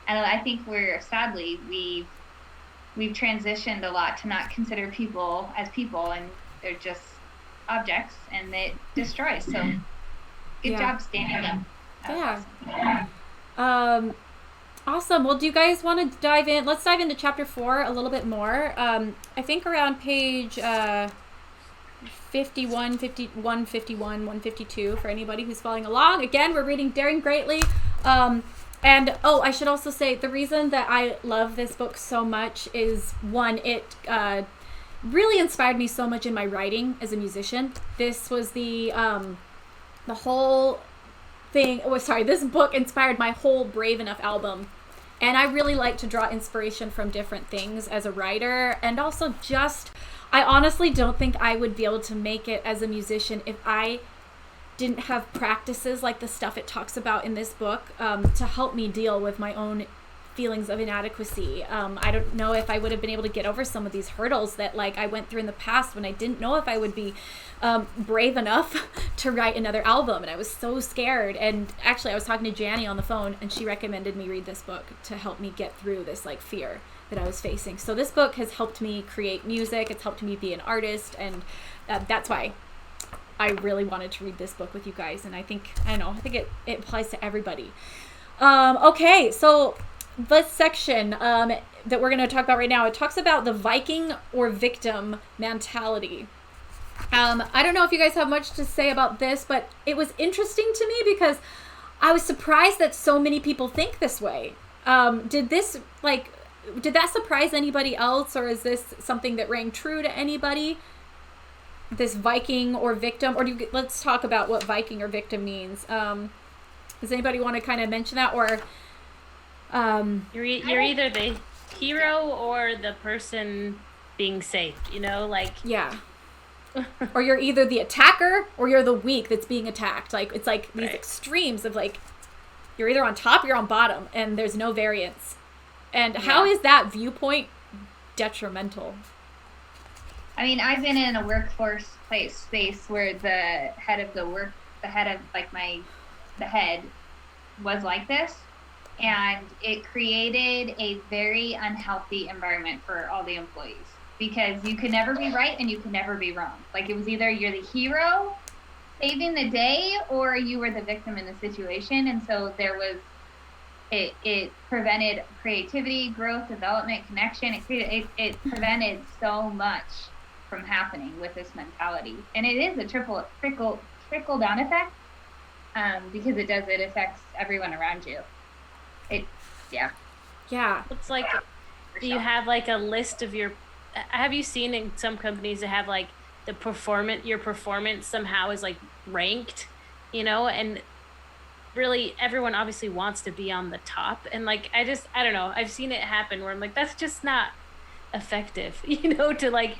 And I think sadly, we've transitioned a lot to not consider people as people, and they're just objects, and it destroys. So good job standing up. Awesome. Well, do you guys want to dive in? Let's dive into chapter 4 a little bit more. I think around page 51, 51, 51, 152 for anybody who's following along. Again, we're reading Daring Greatly. And I should also say the reason that I love this book so much is, one, it really inspired me so much in my writing as a musician. This was the whole thing. This book inspired my whole Brave Enough album. And I really like to draw inspiration from different things as a writer. And also I honestly don't think I would be able to make it as a musician if I didn't have practices like the stuff it talks about in this book to help me deal with my own feelings of inadequacy. I don't know if I would have been able to get over some of these hurdles that like I went through in the past when I didn't know if I would be brave enough to write another album, and I was so scared. And actually I was talking to Janny on the phone and she recommended me read this book to help me get through this like fear that I was facing. So this book has helped me create music, it's helped me be an artist, and that's why I really wanted to read this book with you guys. And I think it applies to everybody. Okay, so this section that we're going to talk about right now, it talks about the Viking or victim mentality. I don't know if you guys have much to say about this, but it was interesting to me because I was surprised that so many people think this way. Did that surprise anybody else, or is this something that rang true to anybody? This Viking or victim, or let's talk about what Viking or victim means. Does anybody want to kind of mention that, or you're either the hero or the person being saved, or you're either the attacker or you're the weak that's being attacked. Like it's like these extremes of like you're either on top or you're on bottom, and there's no variance. And how is that viewpoint detrimental? I mean, I've been in a workforce space where the head was like this, and it created a very unhealthy environment for all the employees, because you could never be right and you could never be wrong. Like it was either you're the hero saving the day or you were the victim in the situation. And so it prevented creativity, growth, development, connection. It prevented so much from happening with this mentality. And it is a trickle down effect, because it affects everyone around you. It's like, do you have like a list of have you seen in some companies that have like your performance somehow is like ranked, and really everyone obviously wants to be on the top. And like, I don't know, I've seen it happen where I'm like, that's just not effective, to like,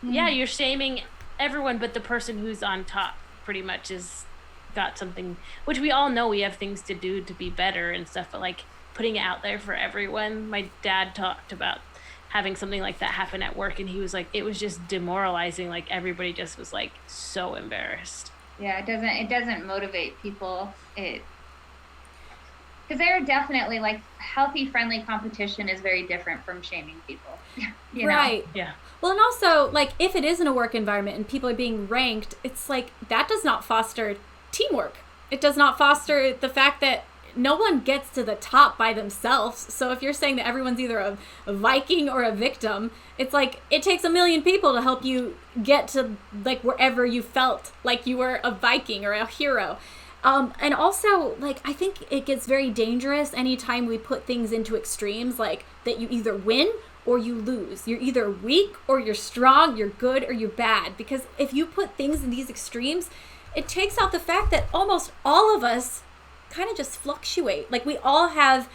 yeah, you're shaming everyone, but the person who's on top pretty much is got something, which we all know we have things to do to be better and stuff, but like putting it out there for everyone. My dad talked about having something like that happen at work, and he was like, it was just demoralizing. Like everybody just was like so embarrassed. Yeah, it doesn't motivate people. Because there are definitely like healthy, friendly competition is very different from shaming people. Right. Yeah. Well, and also like if it is in a work environment and people are being ranked, it's like that does not foster teamwork. It does not foster the fact that no one gets to the top by themselves. So if you're saying that everyone's either a Viking or a victim, it's like it takes a million people to help you get to like wherever you felt like you were a Viking or a hero. And also, like, I think it gets very dangerous anytime we put things into extremes, like that you either win or you lose. You're either weak or you're strong, you're good or you're bad. Because if you put things in these extremes, it takes out the fact that almost all of us kind of just fluctuate. Like we all have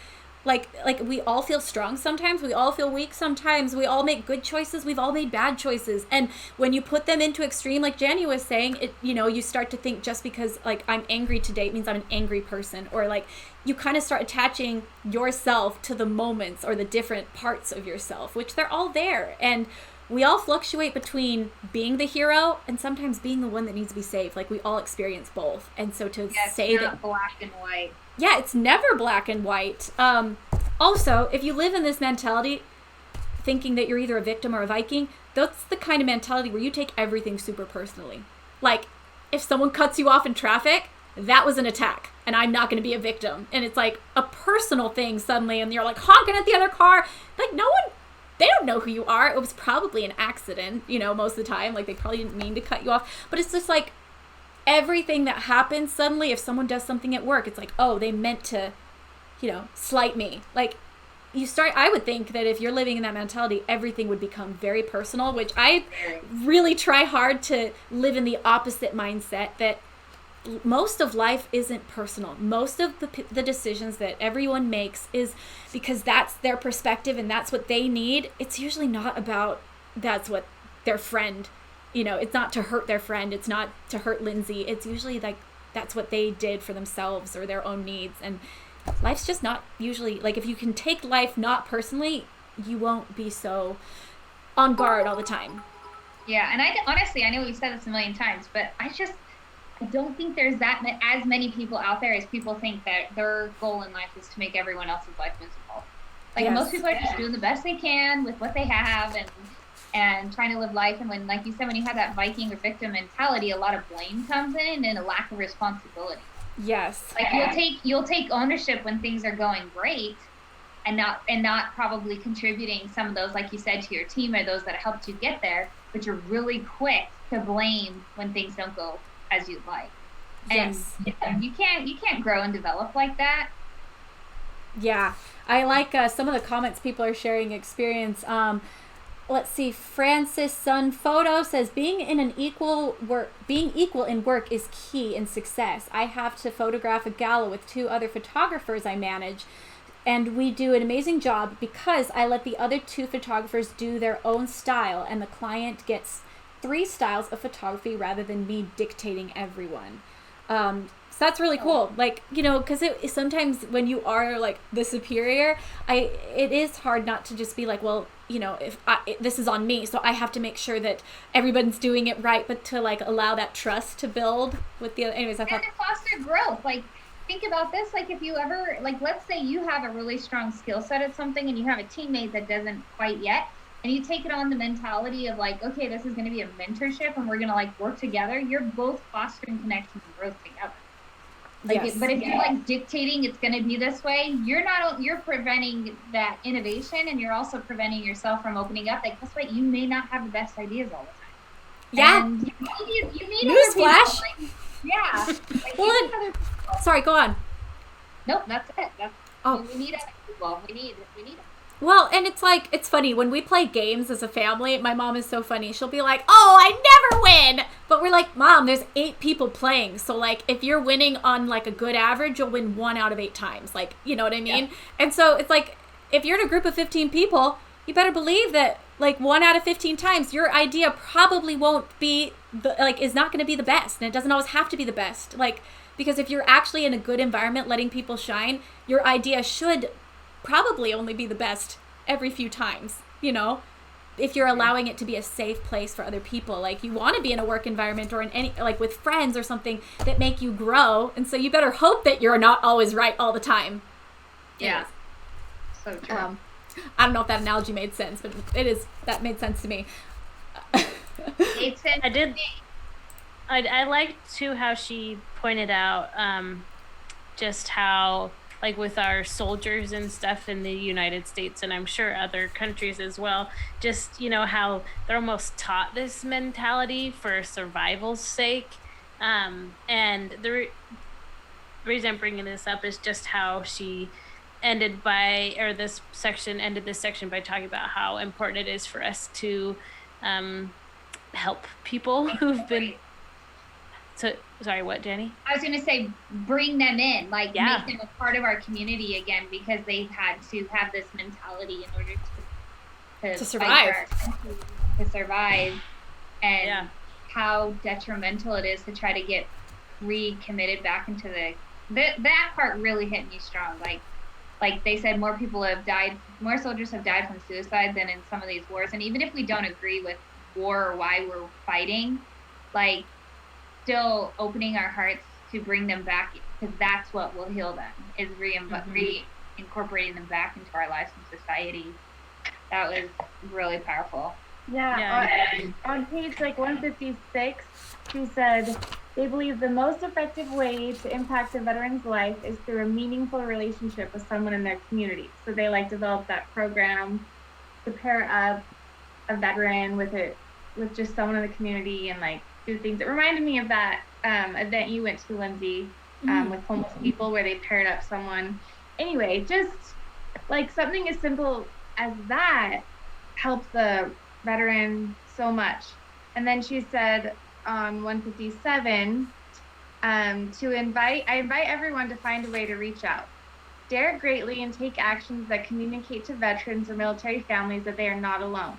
like we all feel strong sometimes, we all feel weak sometimes, we all make good choices, we've all made bad choices. And when you put them into extreme, like Janie was saying, it you start to think just because like I'm angry today, it means I'm an angry person, or like you kind of start attaching yourself to the moments or the different parts of yourself, which they're all there. And we all fluctuate between being the hero and sometimes being the one that needs to be saved. Like we all experience both. And so to say that black and white. Yeah, it's never black and white. Also, if you live in this mentality, thinking that you're either a victim or a Viking, that's the kind of mentality where you take everything super personally. Like, if someone cuts you off in traffic, that was an attack, and I'm not going to be a victim. And it's like a personal thing suddenly, and you're like honking at the other car. Like, they don't know who you are. It was probably an accident, most of the time. Like, they probably didn't mean to cut you off. But it's just like, everything that happens suddenly, if someone does something at work, it's like, oh, they meant to, slight me. Like, I would think that if you're living in that mentality, everything would become very personal, which I really try hard to live in the opposite mindset, that most of life isn't personal. Most of the decisions that everyone makes is because that's their perspective and that's what they need. It's usually not about that's what their friend, it's not to hurt their friend. It's not to hurt Lindsay. It's usually like that's what they did for themselves or their own needs. And life's just not usually, like, if you can take life not personally, you won't be so on guard all the time. Yeah, and I know we've said this a million times, but I don't think there's as many people out there as people think that their goal in life is to make everyone else's life miserable. Like, yes. Most people are just doing the best they can with what they have and trying to live life. And when, like you said, when you have that Viking or victim mentality, a lot of blame comes in and a lack of responsibility. Yes. Like you'll take ownership when things are going great and not probably contributing some of those, like you said, to your team or those that helped you get there, but you're really quick to blame when things don't go as you'd like. And yes. You can't grow and develop like that. Yeah. I like some of the comments people are sharing experience. Let's see. Francis Sun Photo says being equal in work is key in success. I have to photograph a gala with 2 other photographers I manage, and we do an amazing job because I let the other 2 photographers do their own style, and the client gets 3 styles of photography rather than me dictating everyone. So that's really cool. Like, because sometimes when you are like the superior, it is hard not to just be like, well, if this is on me, so I have to make sure that everybody's doing it right, but to like allow that trust to build with the other. Anyways, I thought. And to foster growth. Like, think about this. Like, if you ever, like, let's say you have a really strong skill set at something and you have a teammate that doesn't quite yet, and you take it on the mentality of like, okay, this is going to be a mentorship and we're going to like work together. You're both fostering connection and growth together. Like, yes. But if you're like dictating it's going to be this way, you're preventing that innovation, and you're also preventing yourself from opening up. Like, guess what? You may not have the best ideas all the time. Yeah. And you need Newsflash. Like, yeah. Like, well, sorry, go on. Nope, that's it. We need other people. We need them. Well, and it's like, it's funny, when we play games as a family, my mom is so funny. She'll be like, oh, I never win. But we're like, Mom, there's 8 people playing. So, like, if you're winning on, like, a good average, you'll win 1 out of 8 times. Like, you know what I mean? Yeah. And so it's like, if you're in a group of 15 people, you better believe that, like, 1 out of 15 times, your idea probably won't be, is not going to be the best. And it doesn't always have to be the best. Like, because if you're actually in a good environment letting people shine, your idea should probably only be the best every few times, you know, if you're allowing it to be a safe place for other people. Like, you want to be in a work environment or in any, like, with friends or something that make you grow, and so you better hope that you're not always right all the time. Yeah. So true. I don't know if that analogy made sense, but that made sense to me. Made sense. I did. I liked too how she pointed out just how, like, with our soldiers and stuff in the United States, and I'm sure other countries as well, just, you know, how they're almost taught this mentality for survival's sake. And the reason I'm bringing this up is just how she ended this section by talking about how important it is for us to help people who've been... Sorry, what, Jenny? I was going to say, bring them in, like, make them a part of our community again, because they've had to have this mentality in order to survive. To survive, and how detrimental it is to try to get recommitted back into that part really hit me strong. Like they said, more soldiers have died from suicide than in some of these wars. And even if we don't agree with war or why we're fighting, like, still opening our hearts to bring them back, because that's what will heal them, is reincorporating them back into our lives and society. That was really powerful. On page 156, she said, they believe the most effective way to impact a veteran's life is through a meaningful relationship with someone in their community. So they develop that program to pair up a veteran with just someone in the community and do things. It reminded me of that event you went to, Lindsay, with homeless people, where they paired up someone. Anyway, just something as simple as that helps the veteran so much. And then she said on 157, I invite everyone to find a way to reach out. Dare greatly and take actions that communicate to veterans or military families that they are not alone.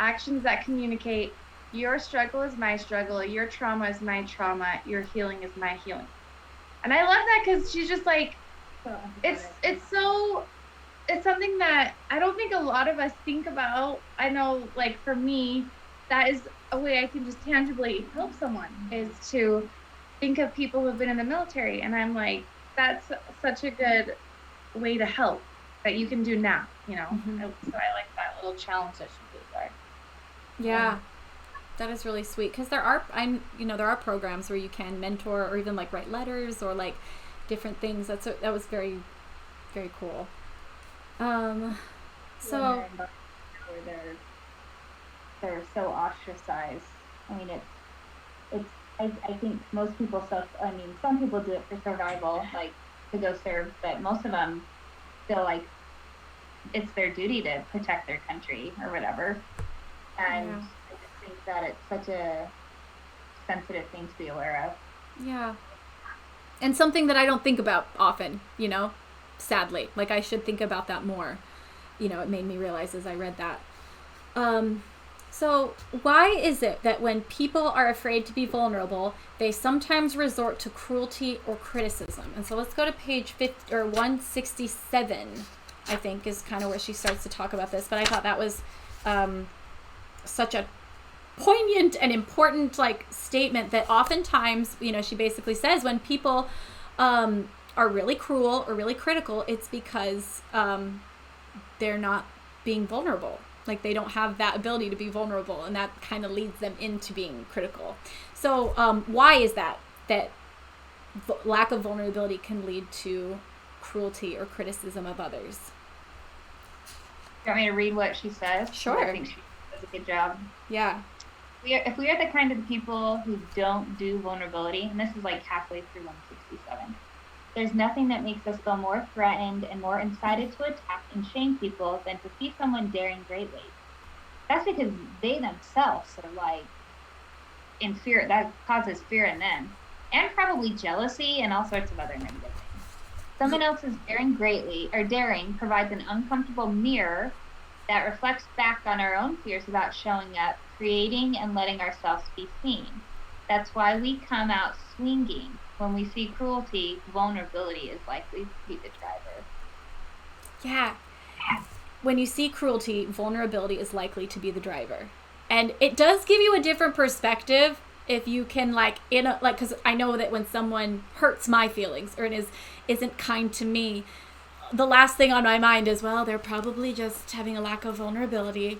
Actions that communicate, your struggle is my struggle, your trauma is my trauma, your healing is my healing. And I love that, because she's just it's something that I don't think a lot of us think about. I know, for me, that is a way I can just tangibly help someone, is to think of people who have been in the military. And I'm like, that's such a good way to help that you can do now, you know? So I like that little challenge that she did there. Yeah. That is really sweet, because there are programs where you can mentor or even write letters or different things. That was very, very cool. So they're so ostracized. I mean, I think most people some people do it for survival, to go serve, but most of them feel like it's their duty to protect their country or whatever. And I just think that it's such a sensitive thing to be aware of. Yeah. And something that I don't think about often, sadly. I should think about that more. It made me realize as I read that. So why is it that when people are afraid to be vulnerable, they sometimes resort to cruelty or criticism? And so let's go to page 167, I think, is kind of where she starts to talk about this. But I thought that was such a poignant and important statement that oftentimes, she basically says when people are really cruel or really critical, it's because they're not being vulnerable. They don't have that ability to be vulnerable, and that kind of leads them into being critical. So why is that lack of vulnerability can lead to cruelty or criticism of others? You want me to read what she says? Sure. I think she does a good job. Yeah. If we are the kind of people who don't do vulnerability, and this is halfway through 167, There's nothing that makes us feel more threatened and more incited to attack and shame people than to see someone daring greatly. That's because they themselves are like in fear. That causes fear in them, and probably jealousy and all sorts of other negative things. Someone else's daring provides an uncomfortable mirror that reflects back on our own fears about showing up, creating, and letting ourselves be seen. That's why we come out swinging. When we see cruelty, vulnerability is likely to be the driver. Yeah. When you see cruelty, vulnerability is likely to be the driver. And it does give you a different perspective if you can because I know that when someone hurts my feelings or isn't kind to me, the last thing on my mind is, well, they're probably just having a lack of vulnerability,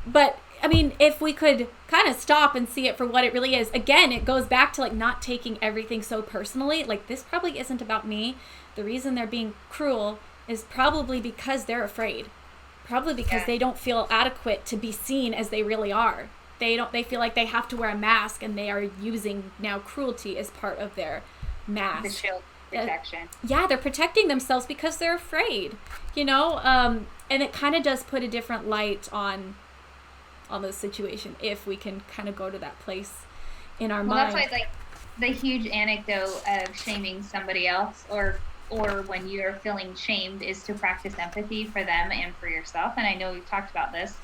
but I mean, if we could kind of stop and see it for what it really is, again, it goes back to not taking everything so personally. This probably isn't about me. The reason they're being cruel is probably because they're afraid. Probably because they don't feel adequate to be seen as they really are. They feel like they have to wear a mask, and they are using now cruelty as part of their mask. The shield protection. They're protecting themselves because they're afraid, and it kind of does put a different light on the situation if we can kind of go to that place in our mind. That's why the huge anecdote of shaming somebody else or when you're feeling shamed is to practice empathy for them and for yourself. And I know we've talked about this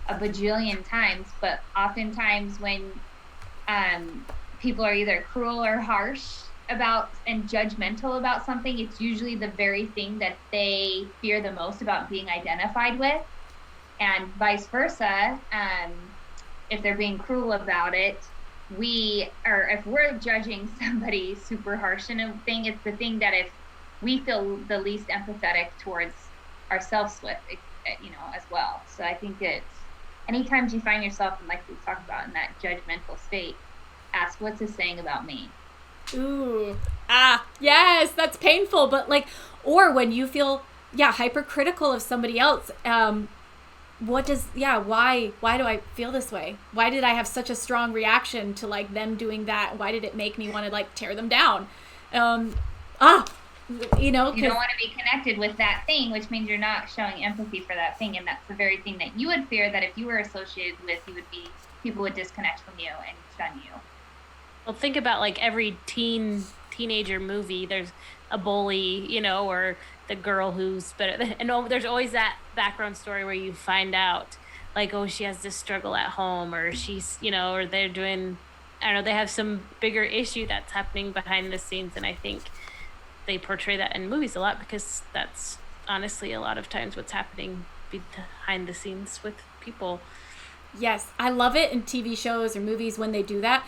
a bajillion times, but oftentimes when people are either cruel or harsh about and judgmental about something, it's usually the very thing that they fear the most about being identified with. And vice versa, if they're being cruel about it, if we're judging somebody super harsh in a thing, it's the thing that if we feel the least empathetic towards ourselves with, as well. So I think it's anytime you find yourself, and like we talked about, in that judgmental state, ask, what's this saying about me? Ooh, yes, that's painful. But or when you feel, hypercritical of somebody else, why do I feel this way? Why did I have such a strong reaction to them doing that? Why did it make me want to tear them down? You don't want to be connected with that thing, which means you're not showing empathy for that thing, and that's the very thing that you would fear that if you were associated with, people would disconnect from you and shun you. Well, think about every teenager movie. There's a bully, or the girl who's better, and there's always that background story where you find out, she has this struggle at home, or she's, or they're doing, I don't know, they have some bigger issue that's happening behind the scenes, and I think they portray that in movies a lot because that's honestly a lot of times what's happening behind the scenes with people. Yes, I love it in TV shows or movies when they do that.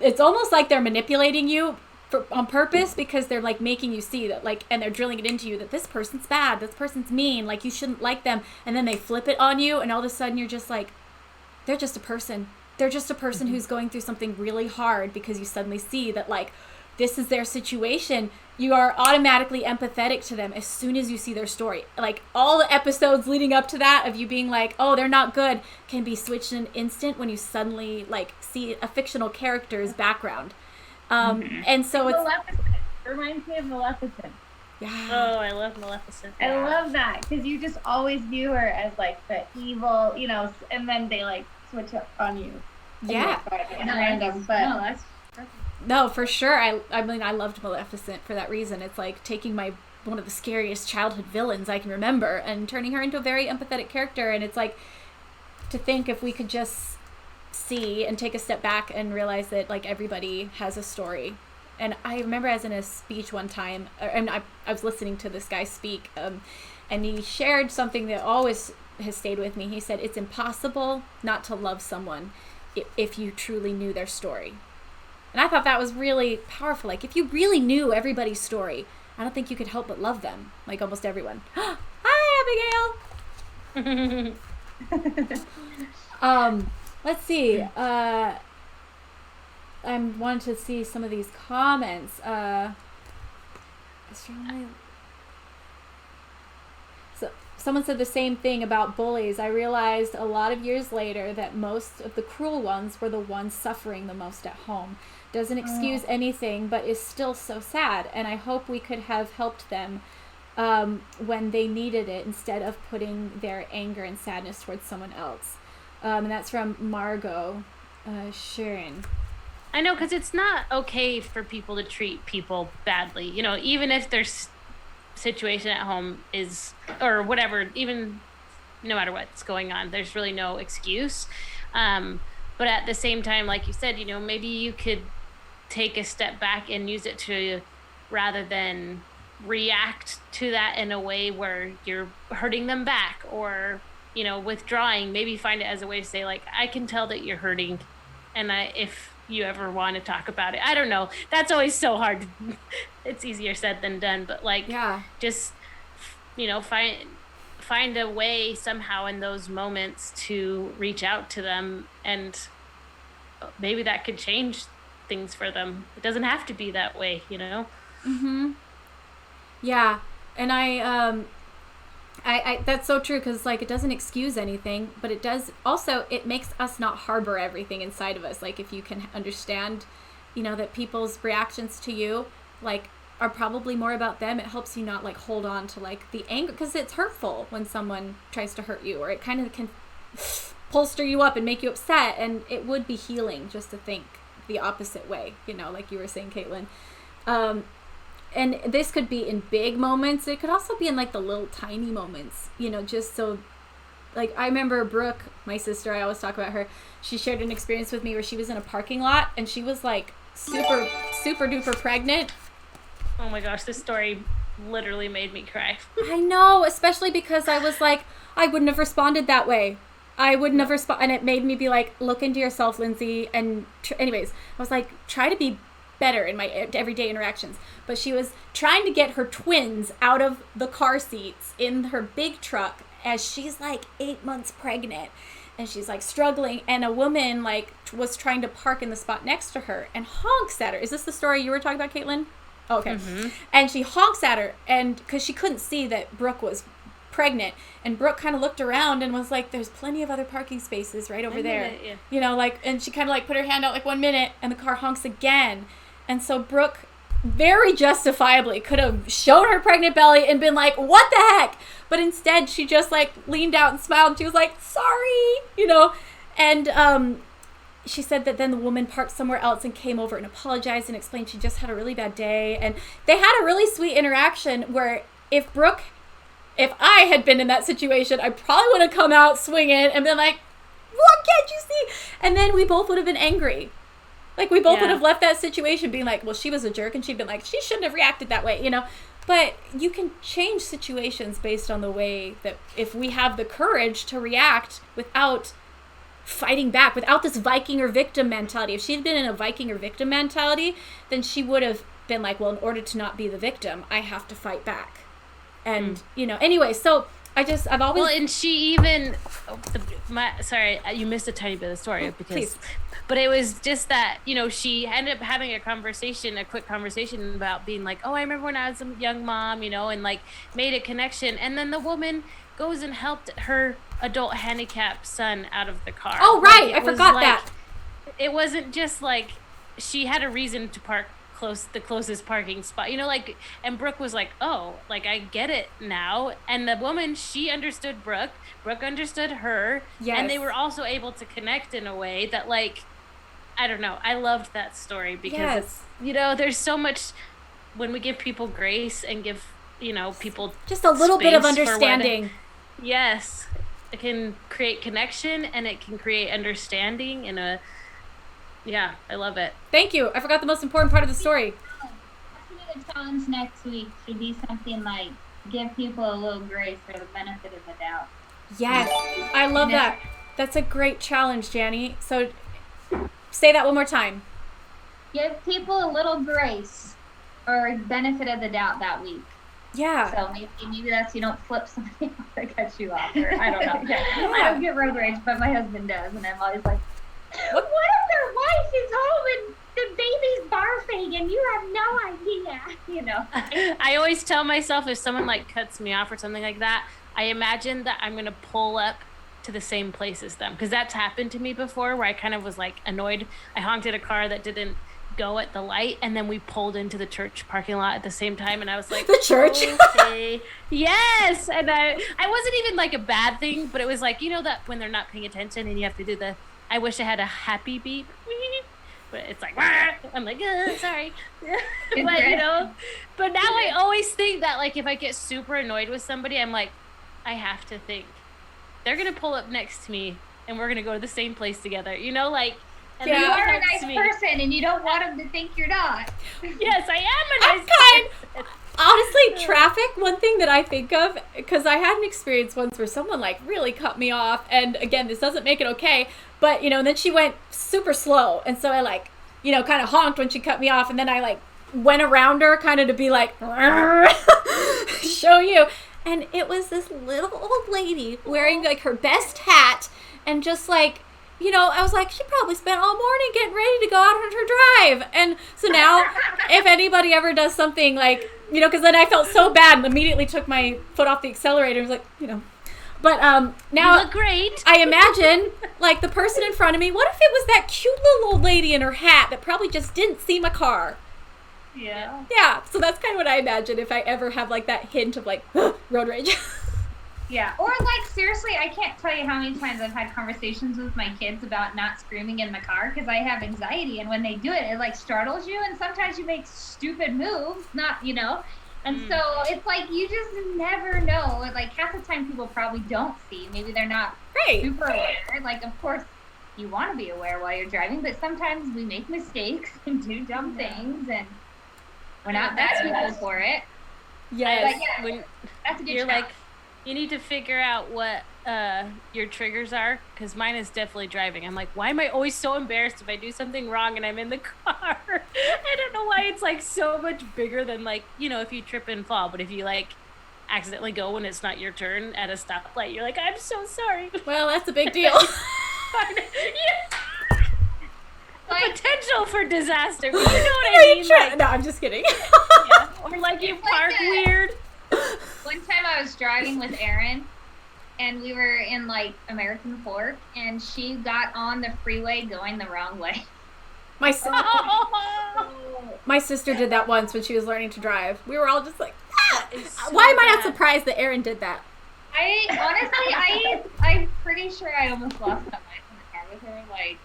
It's almost like they're manipulating you on purpose because they're making you see that and they're drilling it into you that this person's bad, this person's mean, you shouldn't like them, and then they flip it on you, and all of a sudden you're just they're just a person. They're just a person who's going through something really hard, because you suddenly see that this is their situation. You are automatically empathetic to them as soon as you see their story. All the episodes leading up to that of you being oh, they're not good, can be switched in an instant when you suddenly see a fictional character's background. And so it's Maleficent. It reminds me of Maleficent. Yeah. Oh, I love Maleficent. I love that because you just always view her as the evil, and then they switch up on you. Yeah. Random, but no, that's perfect. No, for sure. I mean, I loved Maleficent for that reason. It's taking one of the scariest childhood villains I can remember and turning her into a very empathetic character. And it's to think if we could just see and take a step back and realize that everybody has a story. And I remember I was in a speech one time, and I was listening to this guy speak, and he shared something that always has stayed with me. He said, it's impossible not to love someone if you truly knew their story. And I thought that was really powerful. If you really knew everybody's story, I don't think you could help but love them, almost everyone. Hi, Abigail! Let's see. I wanted to see some of these comments. someone said the same thing about bullies. I realized a lot of years later that most of the cruel ones were the ones suffering the most at home. Doesn't excuse anything, but is still so sad. And I hope we could have helped them when they needed it, instead of putting their anger and sadness towards someone else. And that's from Margot Sharon. I know, because it's not okay for people to treat people badly. You know, even if their situation at home is, or whatever, even no matter what's going on, there's really no excuse. But at the same time, like you said, you know, maybe you could take a step back and use it to, rather than react to that in a way where you're hurting them back, or, you know, withdrawing, maybe find it as a way to say, like, I can tell that you're hurting, and if you ever want to talk about it, I don't know, that's always so hard. It's easier said than done, but like, just, you know, find a way somehow in those moments to reach out to them, and maybe that could change things for them. It doesn't have to be that way, you know. Yeah, and I that's so true, because like, it doesn't excuse anything, but it does also, it makes us not harbor everything inside of us. Like, if you can understand, you know, that people's reactions to you like are probably more about them, it helps you not like hold on to like the anger, because it's hurtful when someone tries to hurt you, or it kind of can bolster you up and make you upset, and it would be healing just to think the opposite way, you know, like you were saying, Caitlin. And this could be in big moments. It could also be in like the little tiny moments, you know, just so, like, I remember Brooke, my sister, I always talk about her. She shared an experience with me where she was in a parking lot and she was like super duper pregnant. Oh my gosh, this story literally made me cry. I know, especially because I was like, I wouldn't have responded that way. I wouldn't have responded. And it made me be like, look into yourself, Lindsey. And anyways, I was like, try to be better in my everyday interactions. But she was trying to get her twins out of the car seats in her big truck as she's like 8 months pregnant, and she's like struggling, and a woman like was trying to park in the spot next to her and honks at her. Is this the story you were talking about, Caitlin? Oh, okay. And she honks at her, and because she couldn't see that Brooke was pregnant, and Brooke kind of looked around and was like, there's plenty of other parking spaces right over there. You know, like, and she kind of like put her hand out like 1 minute, and the car honks again. And so Brooke very justifiably could have shown her pregnant belly and been like, what the heck? But instead she just like leaned out and smiled, and she was like, sorry, you know. And she said that then the woman parked somewhere else and came over and apologized and explained she just had a really bad day. And they had a really sweet interaction where if I had been in that situation, I probably would have come out swinging and been like, what can't you see? And then we both would have been angry. Like, we both would have left that situation being like, well, she was a jerk, and she'd been like, she shouldn't have reacted that way, you know. But you can change situations based on the way that, if we have the courage to react without fighting back, without this Viking or victim mentality. If she'd been in a Viking or victim mentality, then she would have been like, well, in order to not be the victim, I have to fight back. And, you know, anyway, so I've always... Well, and she even... sorry, you missed a tiny bit of the story. Please. But it was just that, you know, she ended up having a quick conversation about being like, oh, I remember when I was a young mom, you know, and like made a connection. And then the woman goes and helped her adult handicapped son out of the car. Oh, right. Like, I forgot that. It wasn't just like she had a reason to park the closest parking spot, you know, like, and Brooke was like, oh, like, I get it now. And the woman, she understood Brooke understood her. Yes. And they were also able to connect in a way that, like, I don't know, I loved that story because it's, you know, there's so much when we give people grace and give, you know, people just a little bit of understanding. Yes, it can create connection and it can create understanding in a... Yeah, I love it. Thank you. I forgot the most important part of the story. The challenge next week should be something like give people a little grace for the benefit of the doubt. Yes, I love that. That's a great challenge, Janny. So say that one more time. Give people a little grace or benefit of the doubt that week. Yeah. So maybe that's, you don't flip somebody off that cuts you off, or I don't know. I don't get road rage, but my husband does, and I'm always like, what if their wife is home and the baby's barfing and you have no idea, you know? I always tell myself if someone like cuts me off or something like that, I imagine that I'm going to pull up to the same place as them, because that's happened to me before where I kind of was like annoyed. I honked at a car that didn't go at the light, and then we pulled into the church parking lot at the same time, and I was like, the church? Okay. Yes. And I wasn't even like a bad thing, but it was like, you know, that when they're not paying attention and you have to do the, I wish I had a happy beep, but it's like, I'm like, sorry. But you know, but now I always think that like if I get super annoyed with somebody, I'm like, I have to think they're gonna pull up next to me and we're gonna go to the same place together, you know, like. And you are a nice person and you don't want them to think you're not. Yes, I am a nice person. Honestly, traffic, one thing that I think of, because I had an experience once where someone like really cut me off, and again, this doesn't make it okay, but you know, then she went super slow, and so I like, you know, kind of honked when she cut me off, and then I like went around her kind of to be like, show you, and it was this little old lady wearing like her best hat, and just like, you know, I was like, she probably spent all morning getting ready to go out on her drive. And so now, if anybody ever does something like, you know, because then I felt so bad and immediately took my foot off the accelerator. I was like, you know. But now, you look great. I imagine, like, the person in front of me, what if it was that cute little old lady in her hat that probably just didn't see my car? Yeah. Yeah, so that's kind of what I imagine if I ever have, like, that hint of, like, road rage. Yeah, or like seriously, I can't tell you how many times I've had conversations with my kids about not screaming in the car because I have anxiety, and when they do it, it like startles you, and sometimes you make stupid moves, not, you know, and so it's like you just never know. Like half the time people probably don't see, maybe they're not super aware. Like of course you want to be aware while you're driving, but sometimes we make mistakes and do dumb things, and we're not bad people for it. Yes. But yeah, that's a good you're challenge. like, you need to figure out what your triggers are, because mine is definitely driving. I'm like, why am I always so embarrassed if I do something wrong and I'm in the car? I don't know why it's like so much bigger than like, you know, if you trip and fall, but if you like accidentally go when it's not your turn at a stoplight, you're like, I'm so sorry. Well, that's a big deal. Like, potential for disaster. You know what I mean? Like, no, I'm just kidding. Yeah. Or like you park weird. One time I was driving with Erin, and we were in like American Fork, and she got on the freeway going the wrong way. My sister did that once when she was learning to drive. We were all just like, so why am I not surprised that Erin did that? I'm pretty sure I almost lost my life in the car with her. Like,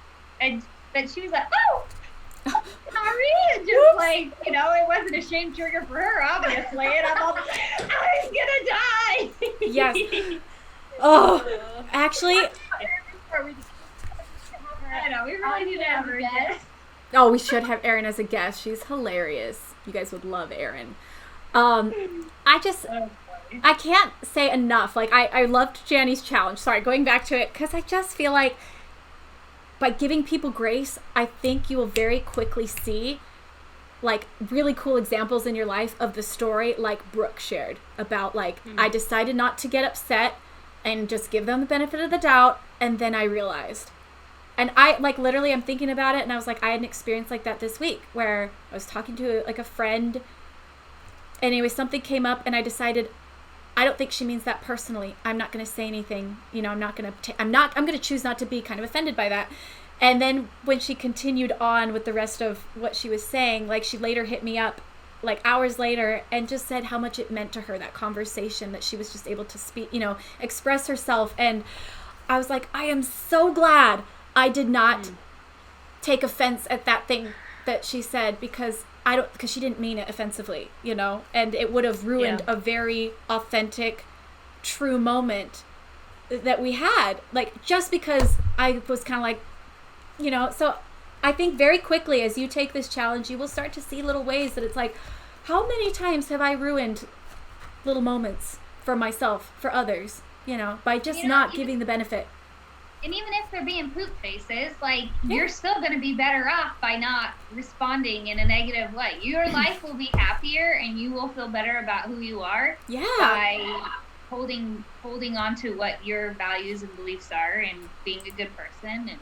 but she was like, oh, sorry, just like, you know, it wasn't a shame trigger for her, obviously, and I'm all, I was gonna die. Yes. Oh, actually, I know, we really need to have her again. Oh, we should have Erin as a guest. She's hilarious. You guys would love Erin. I can't say enough. Like, I loved Janny's challenge. Sorry, going back to it, because I just feel like by giving people grace, I think you will very quickly see like really cool examples in your life of the story like Brooke shared about like, I decided not to get upset and just give them the benefit of the doubt, and then I realized. And I like literally I'm thinking about it, and I was like, I had an experience like that this week where I was talking to like a friend, and anyway something came up, and I decided I don't think she means that personally. I'm not going to say anything. You know, I'm going to choose not to be kind of offended by that. And then when she continued on with the rest of what she was saying, like she later hit me up like hours later and just said how much it meant to her, that conversation, that she was just able to speak, you know, express herself. And I was like, I am so glad I did not take offense at that thing that she said, because she didn't mean it offensively, you know, and it would have ruined a very authentic, true moment that we had, like, just because I was kind of like, you know. So I think very quickly as you take this challenge, you will start to see little ways that it's like, how many times have I ruined little moments for myself, for others, you know, by just not giving the benefit. And even if they're being poop faces, like, you're still going to be better off by not responding in a negative way. Your life will be happier, and you will feel better about who you are by holding on to what your values and beliefs are and being a good person. And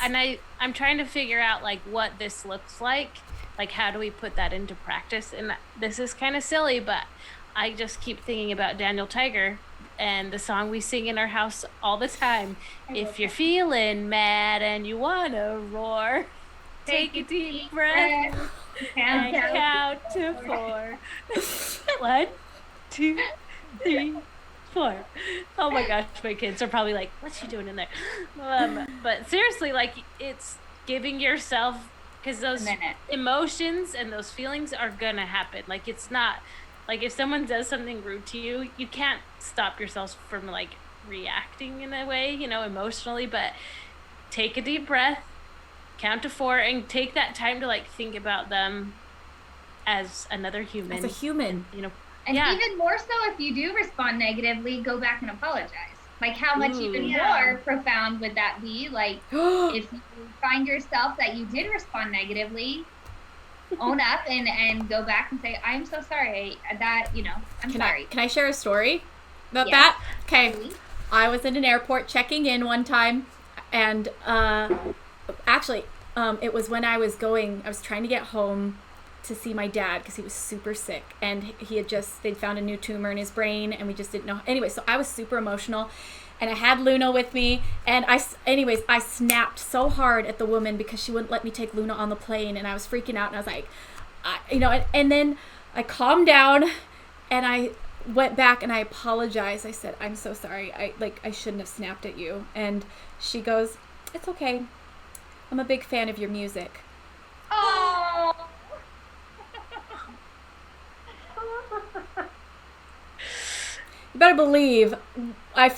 and I'm trying to figure out, like, what this looks like. Like, how do we put that into practice? And this is kind of silly, but I just keep thinking about Daniel Tiger and the song we sing in our house all the time. If you're feeling mad and you wanna roar, take a deep breath and count to 4. 1, 2, 3, 4. Oh my gosh, my kids are probably like, what's she doing in there? But seriously, like, it's giving yourself, because those emotions and those feelings are gonna happen. Like, it's not like if someone does something rude to you, you can't stop yourself from like reacting in a way, you know, emotionally. But take a deep breath, count to 4, and take that time to like think about them as another human. As a human, you know. And even more so, if you do respond negatively, go back and apologize. Like, how much even more profound would that be? Like, if you find yourself that you did respond negatively, own up and go back and say, I'm so sorry that, you know, I'm sorry. Can I share a story about that? Okay. I was in an airport checking in one time, and actually, it was when I was trying to get home to see my dad because he was super sick, and they'd found a new tumor in his brain, and we just didn't know. Anyway, so I was super emotional, and I had Luna with me, and I snapped so hard at the woman because she wouldn't let me take Luna on the plane, and I was freaking out, and I was like, and then I calmed down, and I went back and I apologized. I said, I'm so sorry. I shouldn't have snapped at you. And she goes, it's okay. I'm a big fan of your music. Oh. You better believe I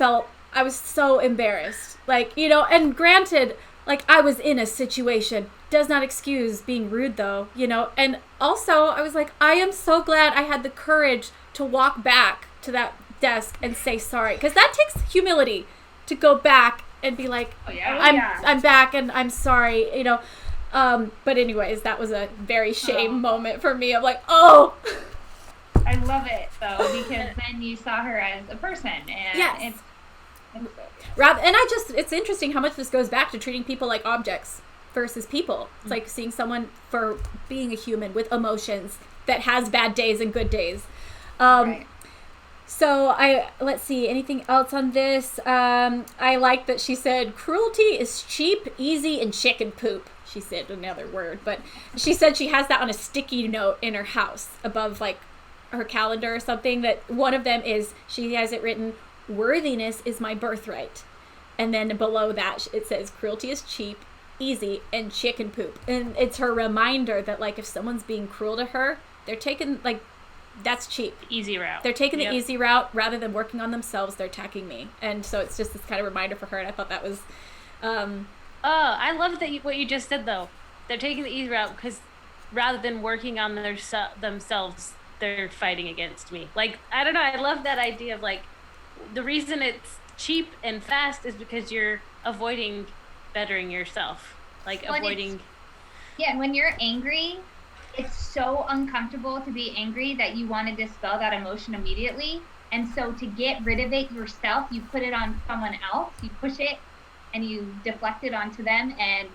was so embarrassed. Like, you know, and granted, like, I was in a situation. Does not excuse being rude, though, you know. And also, I was like, I am so glad I had the courage to walk back to that desk and say sorry. Because that takes humility to go back and be like, I'm back and I'm sorry, you know. But anyways, that was a very shame moment for me. I'm like, oh. I love it, though, because then you saw her as a person. And it's interesting how much this goes back to treating people like objects versus people. It's like seeing someone for being a human with emotions that has bad days and good days. Right. So let's see, anything else on this? I like that she said, cruelty is cheap, easy, and chicken poop. She said another word, but she said she has that on a sticky note in her house above like her calendar or something, that one of them is, she has it written, worthiness is my birthright. And then below that it says cruelty is cheap, easy, and chicken poop. And it's her reminder that like if someone's being cruel to her, they're taking like, that's cheap. Easy route. They're taking the easy route rather than working on themselves. They're attacking me. And so it's just this kind of reminder for her. And I thought that was, I love that what you just said though. They're taking the easy route because rather than working on themselves, they're fighting against me. Like, I don't know, I love that idea of like, the reason it's cheap and fast is because you're avoiding bettering yourself. Like, avoiding. Yeah, when you're angry, it's so uncomfortable to be angry that you want to dispel that emotion immediately. And so to get rid of it yourself, you put it on someone else, you push it and you deflect it onto them, and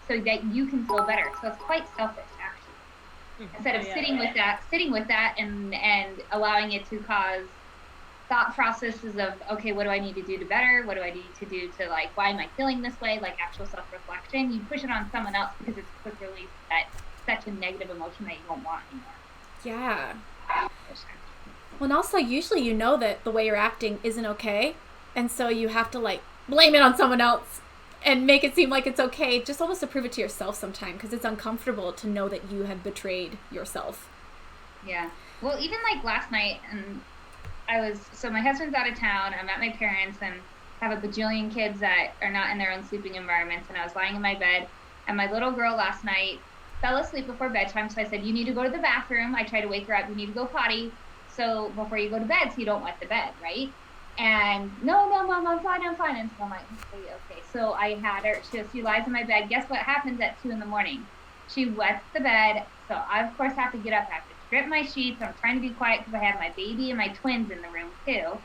so that you can feel better. So it's quite selfish, actually. Instead of sitting with that and allowing it to cause thought processes of, okay, what do I need to do to better? What do I need to do to, like, why am I feeling this way? Like actual self-reflection. You push it on someone else because it's a quick release that such a negative emotion that you don't want anymore. Yeah. Well, and also usually you know that the way you're acting isn't okay, and so you have to like blame it on someone else and make it seem like it's okay, just almost to prove it to yourself sometimes, because it's uncomfortable to know that you have betrayed yourself. Yeah. Well, even like last night, and so my husband's out of town, I'm at my parents' and have a bajillion kids that are not in their own sleeping environments, and I was lying in my bed, and my little girl last night fell asleep before bedtime, so I said, you need to go to the bathroom. I tried to wake her up, you need to go potty, so before you go to bed, so you don't wet the bed, right? And no, Mom, I'm fine. And so I'm like, okay. So I had her, she lies in my bed. Guess what happens at 2 a.m? She wets the bed. So I, of course, have to get up. I have to strip my sheets. I'm trying to be quiet because I have my baby and my twins in the room, too.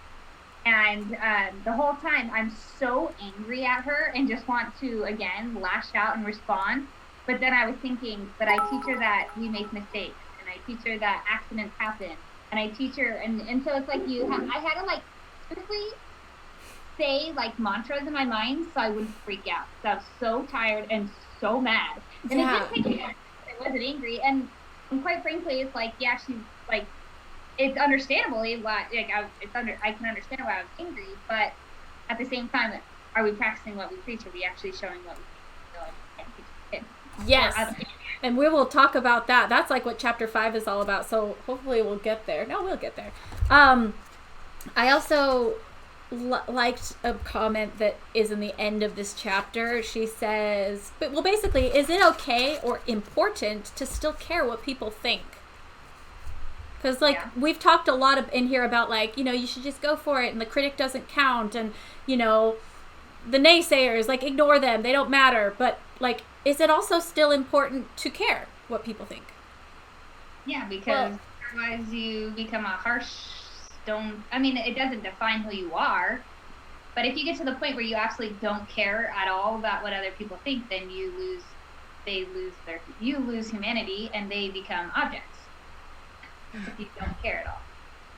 And the whole time, I'm so angry at her and just want to, again, lash out and respond. But then I was thinking, but I teach her that we make mistakes. And I teach her that accidents happen. And I teach her, and so it's like I had to, like, honestly say like mantras in my mind so I wouldn't freak out. So I was so tired and so mad. And it didn't take me. I wasn't angry. And quite frankly, it's like, yeah, she's like, it's understandably why, like, I can understand why I was angry, but at the same time, are we practicing what we preach? Are we actually showing what we preach? Yes. And we will talk about that. That's like what chapter 5 is all about. So hopefully we'll get there. No, we'll get there. I also liked a comment that is in the end of this chapter. She says, well, basically, is it okay or important to still care what people think? Because, like, we've talked a lot in here about, like, you know, you should just go for it and the critic doesn't count and, you know, the naysayers, like, ignore them. They don't matter. But, like, is it also still important to care what people think? Yeah, because otherwise you become a harsh stone. I mean, it doesn't define who you are. But if you get to the point where you actually don't care at all about what other people think, then you lose humanity and they become objects. If you don't care at all.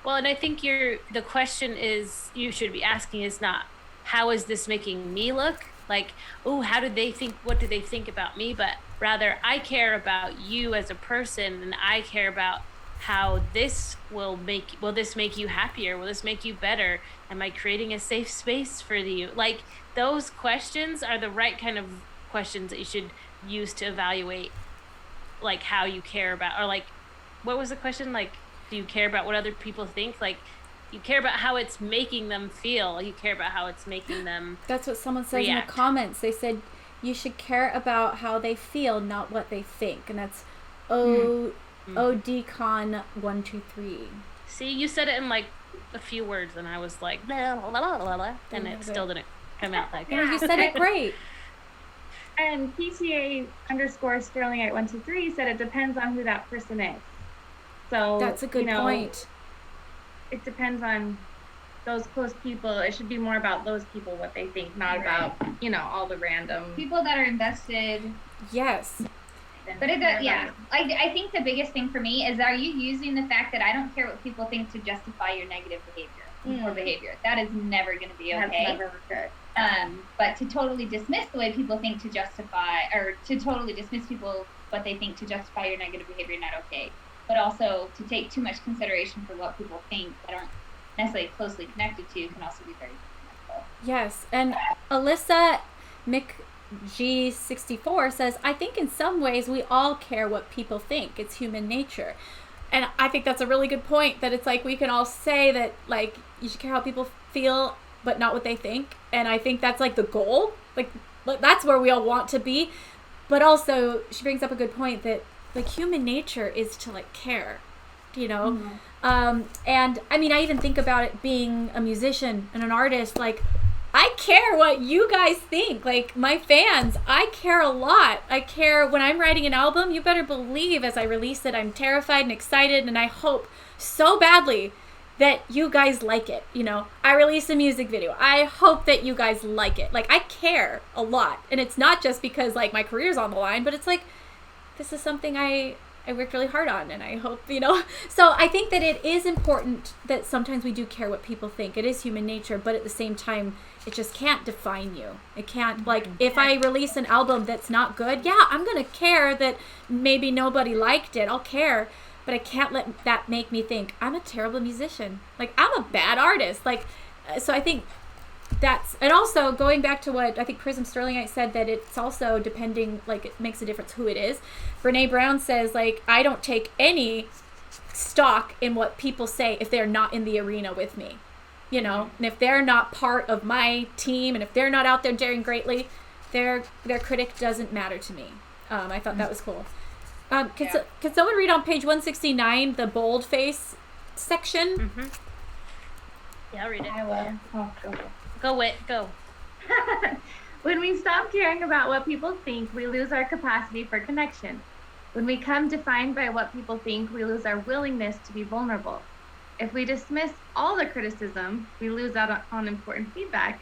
Well, and I think the question is you should be asking is not how is this making me look? Like, oh, how did they think? What do they think about me? But rather, I care about you as a person, and I care about how this will this make you happier? Will this make you better? Am I creating a safe space for you? Like, those questions are the right kind of questions that you should use to evaluate, like, how you care about, or like, what was the question? Like, do you care about what other people think? Like, you care about how it's making them feel. You care about how it's making them That's what someone says react. In the comments. They said you should care about how they feel, not what they think. And that's ODCon123. See, you said it in like a few words, and I was like, blah, blah, blah, blah, blah, and it still didn't come out like that. You said it great. And PTA_Sterling8123 said it depends on who that person is. So that's a good point. It depends on those close people. It should be more about those people, what they think, not about, you know, all the random people that are invested. Yes. But I think the biggest thing for me is, are you using the fact that I don't care what people think to justify your negative behavior or behavior? That is never going to be okay. That's never good. But to totally dismiss the way people think to justify, or to totally dismiss people what they think to justify your negative behavior, not okay. But also to take too much consideration for what people think that aren't necessarily closely connected to can also be very detrimental. Yes, and Alyssa McG64 says, I think in some ways we all care what people think. It's human nature. And I think that's a really good point, that it's like we can all say that, like, you should care how people feel, but not what they think. And I think that's like the goal. Like, that's where we all want to be. But also, she brings up a good point that, like, human nature is to, like, care, you know? And I mean, I even think about it being a musician and an artist. Like, I care what you guys think. Like, my fans, I care a lot. I care when I'm writing an album. You better believe as I release it, I'm terrified and excited, and I hope so badly that you guys like it. You know, I release a music video. I hope that you guys like it. Like, I care a lot. And it's not just because, like, my career's on the line, but it's like, this is something I worked really hard on, and I hope, you know. So I think that it is important that sometimes we do care what people think. It is human nature, but at the same time, it just can't define you. It can't, like, if I release an album that's not good, yeah, I'm going to care that maybe nobody liked it. I'll care, but I can't let that make me think I'm a terrible musician. Like, I'm a bad artist. Like, so I think that's, and also going back to what I think Prism Sterling said, that it's also depending, like, it makes a difference who it is. Brene Brown says, like, I don't take any stock in what people say if they're not in the arena with me, you know, and if they're not part of my team, and if they're not out there daring greatly, their critic doesn't matter to me. I thought that was cool. Can someone read on page 169 the boldface section? Yeah, I'll read it. I will. Oh, Go. When we stop caring about what people think, we lose our capacity for connection. When we come defined by what people think, we lose our willingness to be vulnerable. If we dismiss all the criticism, we lose out on important feedback.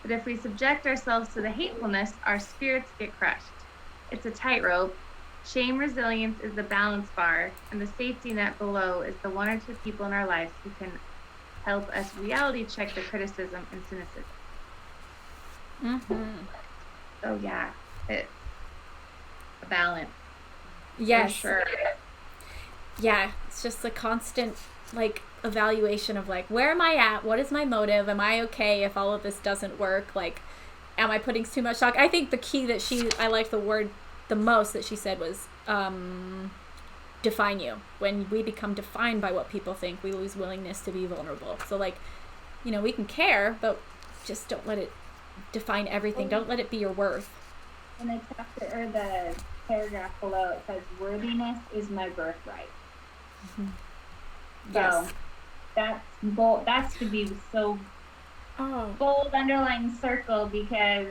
But if we subject ourselves to the hatefulness, our spirits get crushed. It's a tightrope. Shame resilience is the balance bar, and the safety net below is the one or two people in our lives who can help us reality check the criticism and cynicism. Mm-hmm. So yeah, it's a balance. Yes. For sure. Yeah, it's just a constant like evaluation of like, where am I at? What is my motive? Am I okay if all of this doesn't work? Like, am I putting too much stock? I think the key that I liked the word the most that she said was define you. When we become defined by what people think, we lose willingness to be vulnerable. So like, you know, we can care, but just don't let it define everything. Don't let it be your worth. In the chapter or the paragraph below, it says worthiness is my birthright. Mm-hmm. So yes. That's bold. That should be so bold underlying circle, because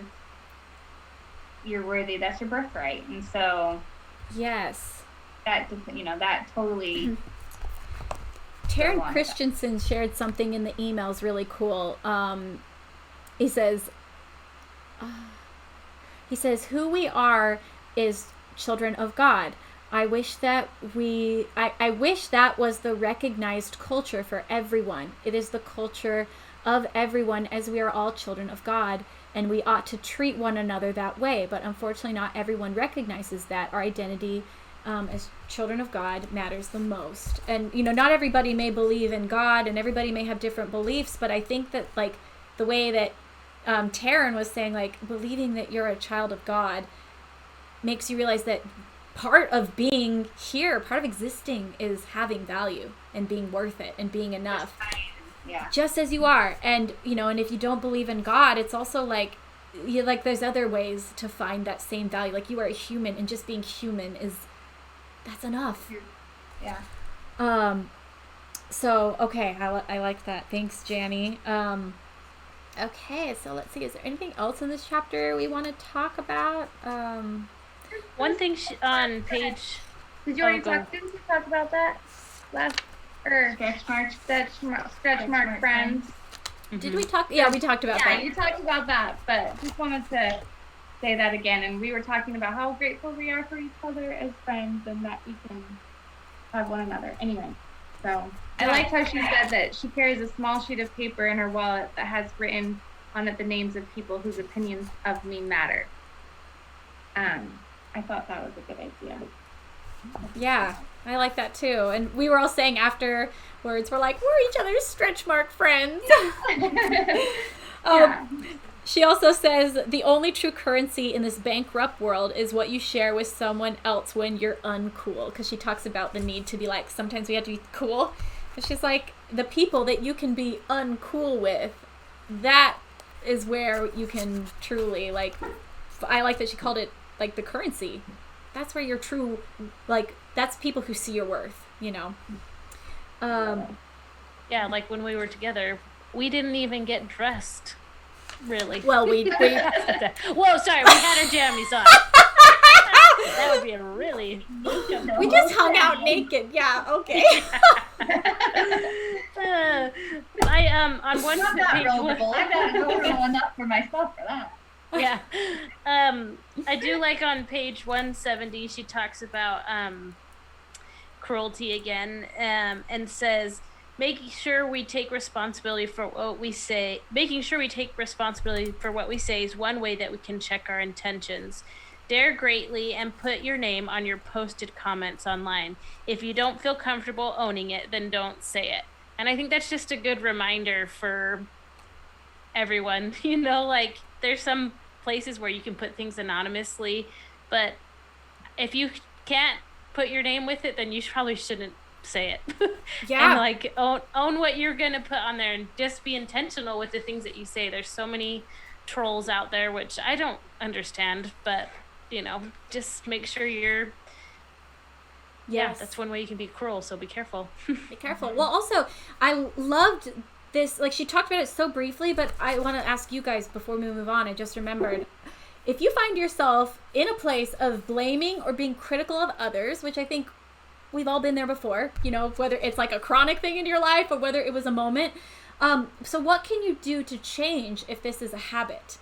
you're worthy. That's your birthright. And so yes, that, you know, that totally. Taryn Christensen shared something in the emails really cool. He says who we are is children of God. I wish that was the recognized culture for everyone. It is the culture of everyone, as we are all children of God, and we ought to treat one another that way. But unfortunately, not everyone recognizes that our identity as children of God matters the most. And, you know, not everybody may believe in God, and everybody may have different beliefs, but I think that, like, the way that Taryn was saying, like, believing that you're a child of God makes you realize that part of being here, part of existing, is having value and being worth it and being enough. Yeah. Just as you are. And, you know, and if you don't believe in God, it's also like, there's other ways to find that same value. Like, you are a human, and just being human that's enough. Yeah. So, okay, I like that. Thanks, Janny. Okay, so let's see. Is there anything else in this chapter we want to talk about? One thing on page. Didn't you talk about that last stretch mark friends? Mm-hmm. Did we talk? Yeah, we talked about that. Yeah, you talked about that, but just wanted to say that again. And we were talking about how grateful we are for each other as friends, and that we can have one another. Anyway, so I liked how she said that she carries a small sheet of paper in her wallet that has written on it the names of people whose opinions of me matter. I thought that was a good idea. Yeah, I like that too. And we were all saying afterwards, we're like, we're each other's stretch mark friends. She also says the only true currency in this bankrupt world is what you share with someone else when you're uncool. Because she talks about the need to be like, sometimes we have to be cool. And she's like, the people that you can be uncool with, that is where you can truly, like, I like that she called it, like, the currency. That's where you're true, like, that's people who see your worth, you know. Yeah, like when we were together, we didn't even get dressed, really. Well, we Whoa, sorry, we had our jammies on. That would be a really... We just hung out naked, yeah, okay. On one I'm not rollable. I'm not rollable enough for myself for that. Yeah. I do like on page 170, she talks about cruelty again, and says, making sure we take responsibility for what we say is one way that we can check our intentions. Dare greatly and put your name on your posted comments online. If you don't feel comfortable owning it, then don't say it. And I think that's just a good reminder for everyone, you know, like, there's some places where you can put things anonymously, but if you can't put your name with it, then you probably shouldn't say it. Yeah. And like own what you're gonna put on there, and just be intentional with the things that you say. There's so many trolls out there, which I don't understand, but you know, just make sure you're... Yeah, that's one way you can be cruel, so be careful. Be careful. Well, also, I loved this, like, she talked about it so briefly, but I want to ask you guys before we move on. I just remembered, if you find yourself in a place of blaming or being critical of others, which I think we've all been there before, you know, whether it's like a chronic thing in your life or whether it was a moment. So what can you do to change if this is a habit?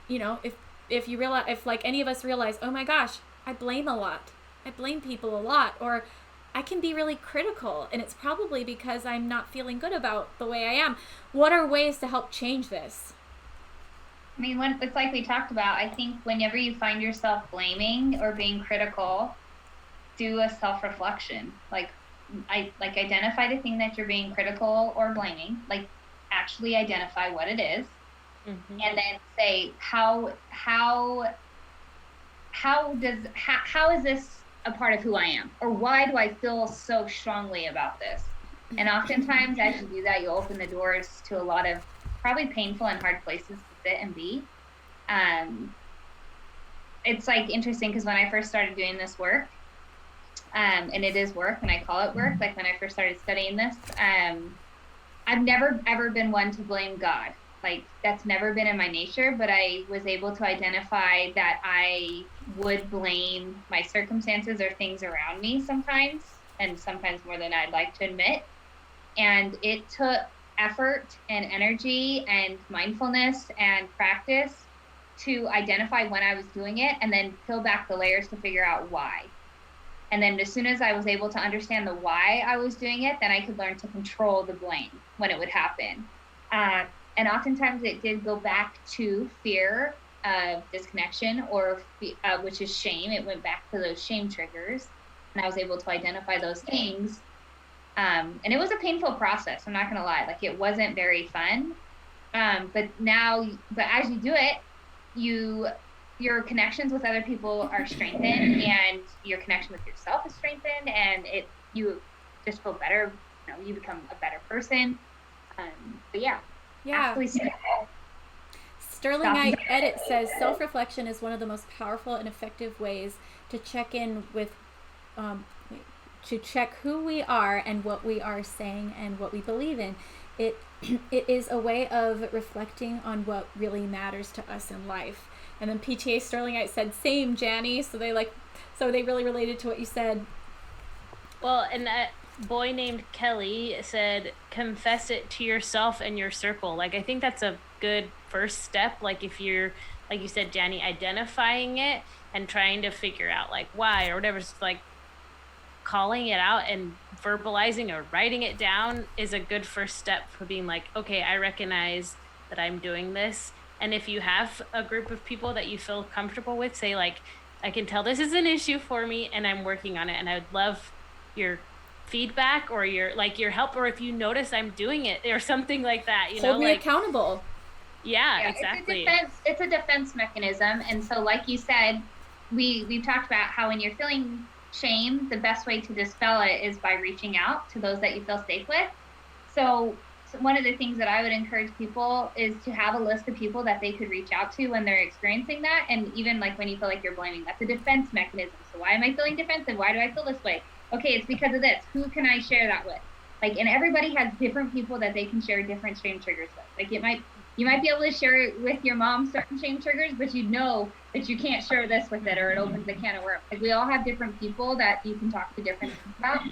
You know, if you realize, if like any of us realize, oh my gosh, I blame a lot. I blame people a lot, or I can be really critical, and it's probably because I'm not feeling good about the way I am. What are ways to help change this? I mean, it's like we talked about, I think whenever you find yourself blaming or being critical, do a self-reflection. Like identify the thing that you're being critical or blaming, like actually identify what it is, and then say, how is this a part of who I am? Or why do I feel so strongly about this? And oftentimes as you do that, you'll open the doors to a lot of probably painful and hard places to sit and be. It's like interesting because when I first started doing this work, and it is work and I call it work, like when I first started studying this, I've never ever been one to blame God. Like that's never been in my nature, but I was able to identify that I would blame my circumstances or things around me sometimes, and sometimes more than I'd like to admit. And it took effort and energy and mindfulness and practice to identify when I was doing it and then peel back the layers to figure out why. And then as soon as I was able to understand the why I was doing it, then I could learn to control the blame when it would happen. And oftentimes it did go back to fear of disconnection or which is shame. It went back to those shame triggers, and I was able to identify those things. And it was a painful process. I'm not going to lie. Like it wasn't very fun. But as you do it, your connections with other people are strengthened, and your connection with yourself is strengthened, and you just feel better. You become a better person. But yeah. Sterling Edit says self-reflection is one of the most powerful and effective ways to check in with, to check who we are and what we are saying and what we believe in. It is a way of reflecting on what really matters to us in life. And then PTA Sterlingite said, same, Janny. So they really related to what you said. Well, and that boy named Kelly said, confess it to yourself and your circle. Like, I think that's a good first step. Like if you're, like you said, Janny, identifying it and trying to figure out like why or whatever, it's like calling it out and verbalizing or writing it down is a good first step for being like, okay, I recognize that I'm doing this. And if you have a group of people that you feel comfortable with, say like, I can tell this is an issue for me and I'm working on it, and I would love your feedback or your help, or if you notice I'm doing it or something like that, hold me accountable. Yeah, exactly. It's a defense mechanism. And so like you said, we've talked about how when you're feeling shame, the best way to dispel it is by reaching out to those that you feel safe with. So one of the things that I would encourage people is to have a list of people that they could reach out to when they're experiencing that. And even like when you feel like you're blaming, that's a defense mechanism. So why am I feeling defensive? Why do I feel this way? Okay, it's because of this. Who can I share that with? Like, and everybody has different people that they can share different shame triggers with. Like you might be able to share it with your mom, certain shame triggers, but you know that you can't share this with it, or it opens a can of worms. Like we all have different people that you can talk to different things about.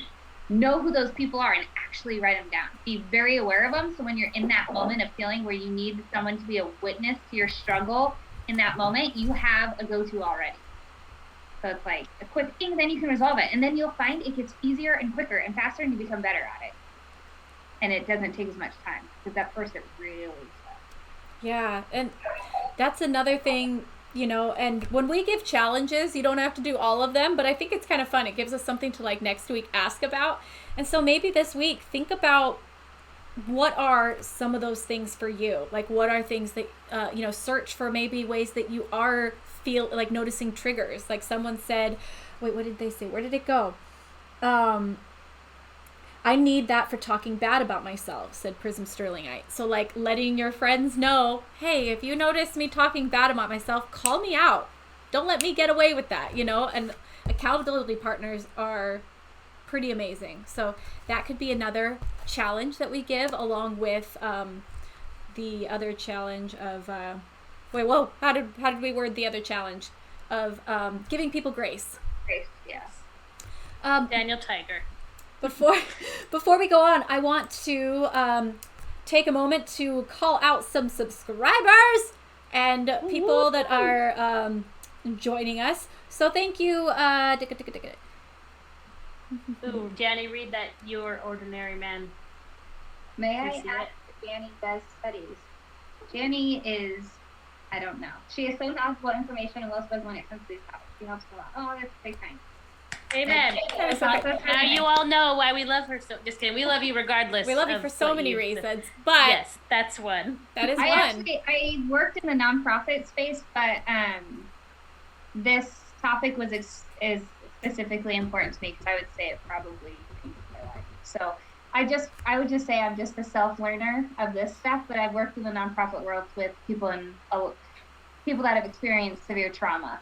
Know who those people are and actually write them down. Be very aware of them. So when you're in that moment of feeling where you need someone to be a witness to your struggle in that moment, you have a go-to already. So it's like a quick thing, then you can resolve it. And then you'll find it gets easier and quicker and faster, and you become better at it. And it doesn't take as much time, because at first it really sucks. Yeah, and that's another thing, and when we give challenges, you don't have to do all of them, but I think it's kind of fun. It gives us something to like next week ask about. And so maybe this week, think about what are some of those things for you? Like what are things that, search for maybe ways that you are like noticing triggers. Like someone said, wait, what did they say? Where did it go? I need that for talking bad about myself, said Prism Sterlingite. So like letting your friends know, hey, if you notice me talking bad about myself, call me out. Don't let me get away with that, and accountability partners are pretty amazing. So that could be another challenge that we give, along with the other challenge of how did we word the other challenge of giving people grace? Grace, yes. Daniel Tiger. Before we go on, I want to take a moment to call out some subscribers and people that are joining us. So thank you. Ooh, Janny, read that Your Ordinary Man. May I ask if Janny does studies? Janny is, I don't know. She is so knowledgeable information and well spoken when it comes to these topics. She helps a lot. Oh, that's a big thing. Amen. Now you all know why we love her. So just kidding. We love you regardless. We love you for so many reasons, but yes, that's one. That is one. I worked in the nonprofit space, but this topic is specifically important to me because I would say it probably changed my life. So I would just say I'm just a self-learner of this stuff, but I've worked in the nonprofit world with people that have experienced severe trauma.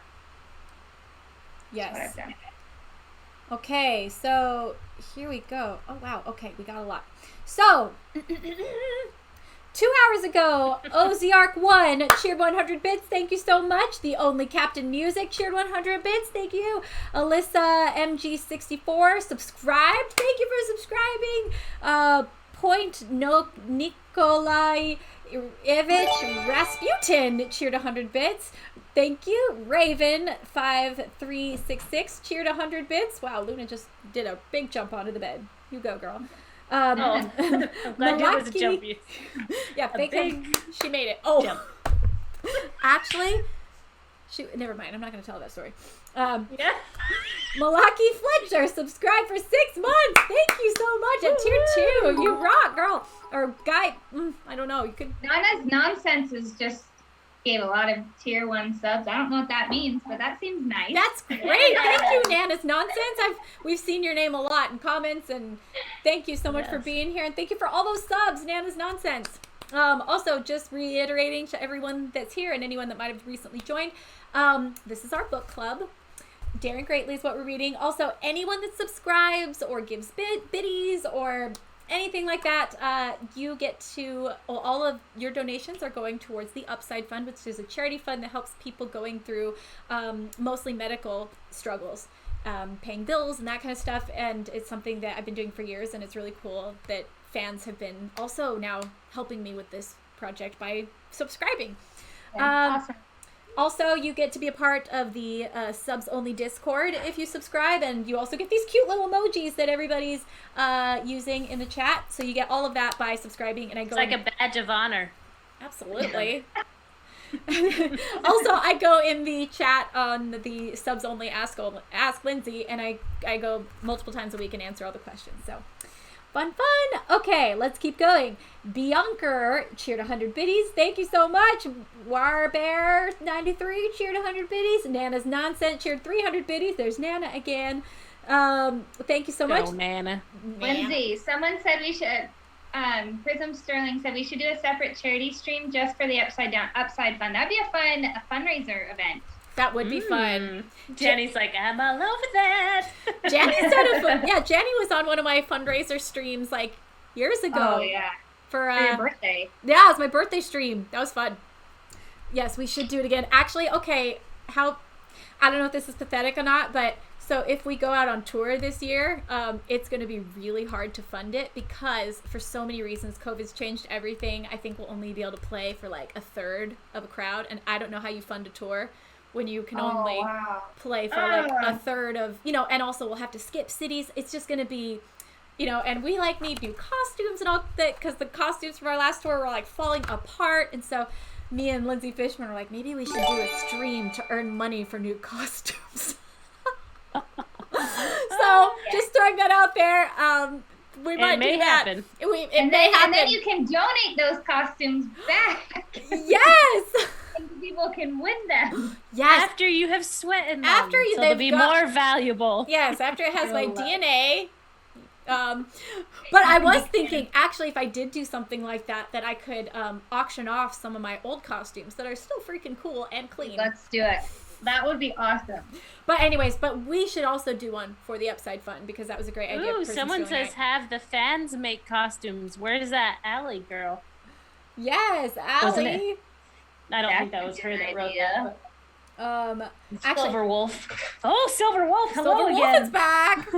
Yes. That's what I've done. Okay, so here we go. Oh, wow. Okay, we got a lot. So, 2 hours ago, OZARC1 cheered 100 bits. Thank you so much. The Only Captain Music cheered 100 bits. Thank you. Alyssa MG64 subscribed. Thank you for subscribing. Point no Nikolai Evich Rasputin cheered 100 bits. Thank you. Raven5366 cheered 100 bits. Wow, Luna just did a big jump onto the bed. You go, girl. I'm glad it was a jump. Yeah, she made it. Oh, jump. Actually, never mind. I'm not going to tell that story. Yeah. Malaki Fletcher subscribed for 6 months. Thank you so much at tier 2. You rock, girl. Or guy. I don't know. You could. Nana's Nonsense is just gave a lot of tier 1 subs. I don't know what that means, but that seems nice. That's great. Thank you, Nana's Nonsense. We've seen your name a lot in comments, and thank you so much for being here, and thank you for all those subs, Nana's Nonsense. Also, just reiterating to everyone that's here and anyone that might have recently joined, this is our book club. Daring Greatly is what we're reading. Also, anyone that subscribes or gives biddies or anything like that, you get to, all of your donations are going towards the Upside Fund, which is a charity fund that helps people going through mostly medical struggles, paying bills and that kind of stuff. And it's something that I've been doing for years, and it's really cool that fans have been also now helping me with this project by subscribing. Awesome. Also, you get to be a part of the subs only Discord if you subscribe, and you also get these cute little emojis that everybody's using in the chat. So you get all of that by subscribing, and it's like a badge of honor. Absolutely. Also, I go in the chat on the subs only Ask Lindsey, and I go multiple times a week and answer all the questions. So fun. Okay, let's keep going. Bianca cheered 100 biddies. Thank you so much. Warbear93 cheered 100 biddies. Nana's Nonsense cheered 300 biddies. There's Nana again. Thank you so much. Nana. Lindsay, someone said we should, Prism Sterling said we should do a separate charity stream just for the Upside Fund. That'd be a fundraiser event. That would be fun. Jenny's like, I'm all over that. Jenny's done a fun. Yeah, Jenny was on one of my fundraiser streams like years ago. Oh yeah. For your birthday. Yeah, it was my birthday stream. That was fun. Yes, we should do it again. Actually, okay, I don't know if this is pathetic or not, but so if we go out on tour this year, it's going to be really hard to fund it because for so many reasons, COVID's changed everything. I think we'll only be able to play for like a third of a crowd, and I don't know how you fund a tour when you can only play for like a third of, and also we'll have to skip cities. It's just going to be, and we like need new costumes and all that because the costumes from our last tour were like falling apart. And so me and Lindsay Fishman are like, maybe we should do a stream to earn money for new costumes. So just throwing that out there. We might do that. Happen. It may happen. And then you can donate those costumes back. Yes. And people can win them. Yes. After you have sweated them. So they'll be more valuable. Yes, after it has my DNA. But I was thinking, actually, if I did do something like that I could auction off some of my old costumes that are still freaking cool and clean. Let's do it. That would be awesome. But anyways, we should also do one for the Upside Fund because that was a great idea. Ooh, someone says have the fans make costumes. Where's that Allie girl? Yes, Allie. I don't think that was her that wrote that. Actually, Silver Wolf. Oh, Silver Wolf. Hello Silver again. Wolf is back.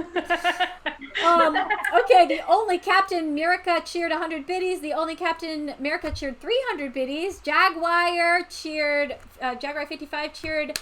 Okay, the Only Captain Mirica cheered 100 biddies. The Only Captain Mirica cheered 300 biddies. Jaguar cheered, Jaguar 55 cheered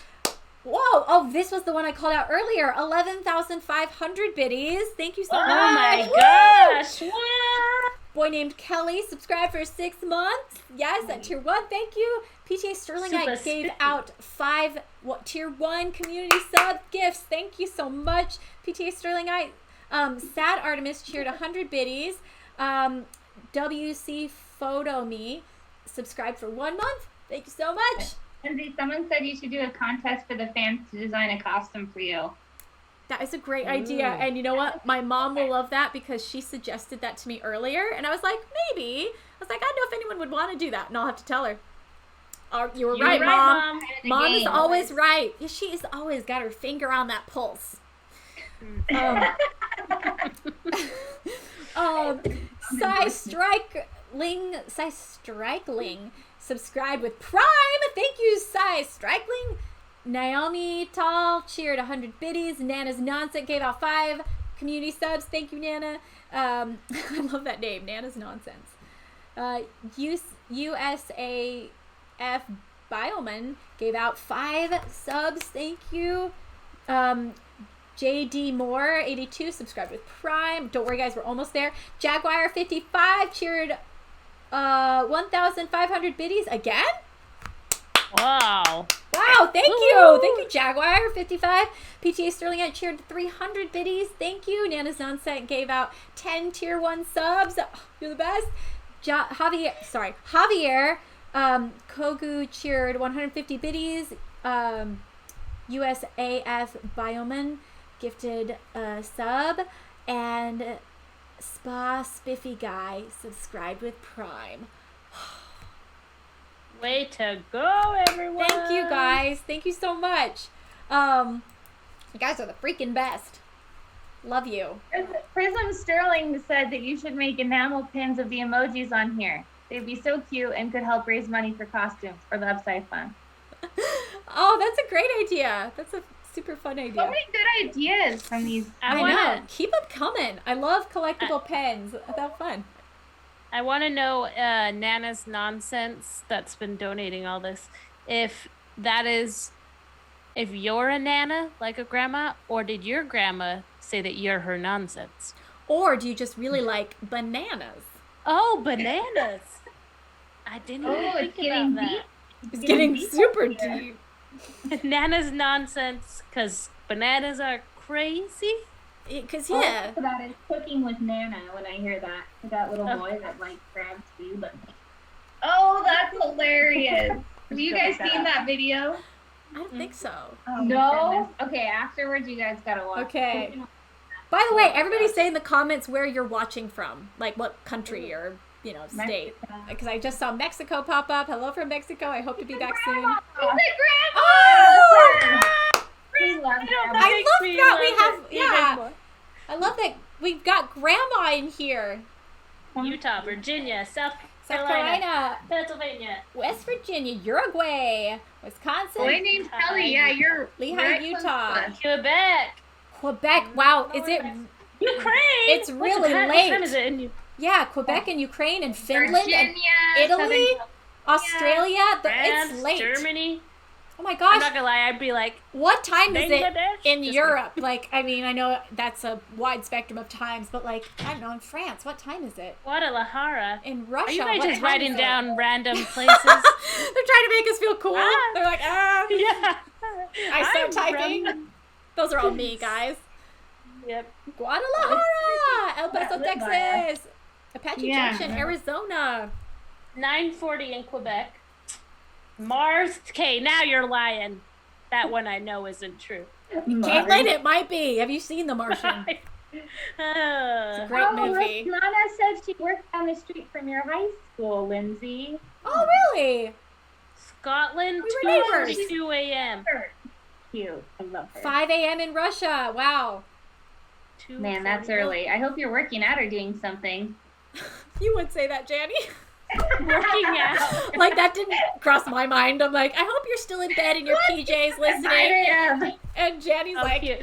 Whoa! Oh, this was the one I called out earlier. 11,500 biddies. Thank you so much. Oh my gosh! What? Boy named Kelly subscribed for 6 months. Yes, at tier 1. Thank you. PTA Sterling I gave out 5 tier 1 community sub gifts. Thank you so much, PTA Sterling I. Sad Artemis cheered 100 biddies. WC Photo Me subscribed for 1 month. Thank you so much. Lindsay, someone said you should do a contest for the fans to design a costume for you. That is a great idea. And you know what? My mom will love that because she suggested that to me earlier. And I was like, maybe. I was like, I don't know if anyone would want to do that. And I'll have to tell her. Oh, you were right, Mom. Mom is always right. Yeah, she has always got her finger on that pulse. Cy Strikling subscribed with Prime. Thank you, Cy Strikling. Naomi Tall cheered 100 biddies. Nana's Nonsense gave out 5 community subs. Thank you, Nana. I love that name, Nana's Nonsense. USAF Bioman gave out 5 subs. Thank you. JD Moore 82 subscribed with Prime. Don't worry, guys, we're almost there. Jaguar 55 cheered 1,500 biddies again. Wow, thank you. Thank you, Jaguar 55. PTA Sterling I cheered 300 biddies. Thank you. Nana's Nonsense gave out 10 tier 1 subs. You're the best. Javier Kogu cheered 150 biddies. USAF Bioman gifted a sub, and Spa Spiffy Guy subscribed with Prime. Way to go, everyone. Thank you, guys. Thank you so much. You guys are the freaking best. Love you. Prism Sterling said that you should make enamel pins of the emojis on here. They'd be so cute and could help raise money for costumes for the Upside Fund. Oh, that's a great idea. That's a super fun idea. So many good ideas from these. I know. Keep them coming. I love collectible pens. That's fun. I want to know Nana's Nonsense that's been donating all this. If you're a Nana, like a grandma, or did your grandma say that you're her nonsense? Or do you just really like bananas? Oh, bananas. I didn't even think about that. It's getting super deep. Nana's Nonsense, because bananas are crazy. Because that is cooking with Nana. When I hear that little boy that like grabs food. Oh, that's hilarious! Have you guys seen that video? I don't think so. Oh, no. Okay, afterwards you guys gotta watch. Okay. By the way, everybody say in the comments where you're watching from, like what country or state. Because I just saw Mexico pop up. Hello from Mexico. I hope to be back soon. Grandma! Oh! I love that we've got Grandma in here. Utah, Virginia, South Carolina, Pennsylvania, West Virginia, Uruguay, Wisconsin. Boy named Kelly. Yeah, you're Lehigh, right, Utah, Quebec. Wow, is it Ukraine? It's really late. What time is it in Yeah, Quebec and Ukraine and Finland Virginia, and Italy, Australia. France, it's late. Germany. Oh my gosh. I'm not gonna lie, I'd be like, what time is it in Just Europe? Like, I mean, I know that's a wide spectrum of times, but like, I don't know, in France, what time is it? Guadalajara. In Russia, are you guys what just time writing is down it? random places? They're trying to make us feel cool. They're like, yeah. I start typing. Those are all me, guys. Yep. Guadalajara, El Paso, Texas, Apache Junction, Arizona. 9:40 in Quebec. Mars. Okay, now you're lying. That one I know isn't true. Caitlin, it might be. Have you seen The Martian? It's a great movie. Nana said she worked down the street from your high school, Lindsay. Oh, really? Scotland, We were neighbors. 2:42 a.m. Cute. I love her. 5 a.m. in Russia. Wow. Man, that's early. I hope you're working out or doing something. You would say that, Janny. Working out. Like, that didn't cross my mind. I'm like, I hope you're still in bed in your PJs listening. And Janny's like, cute.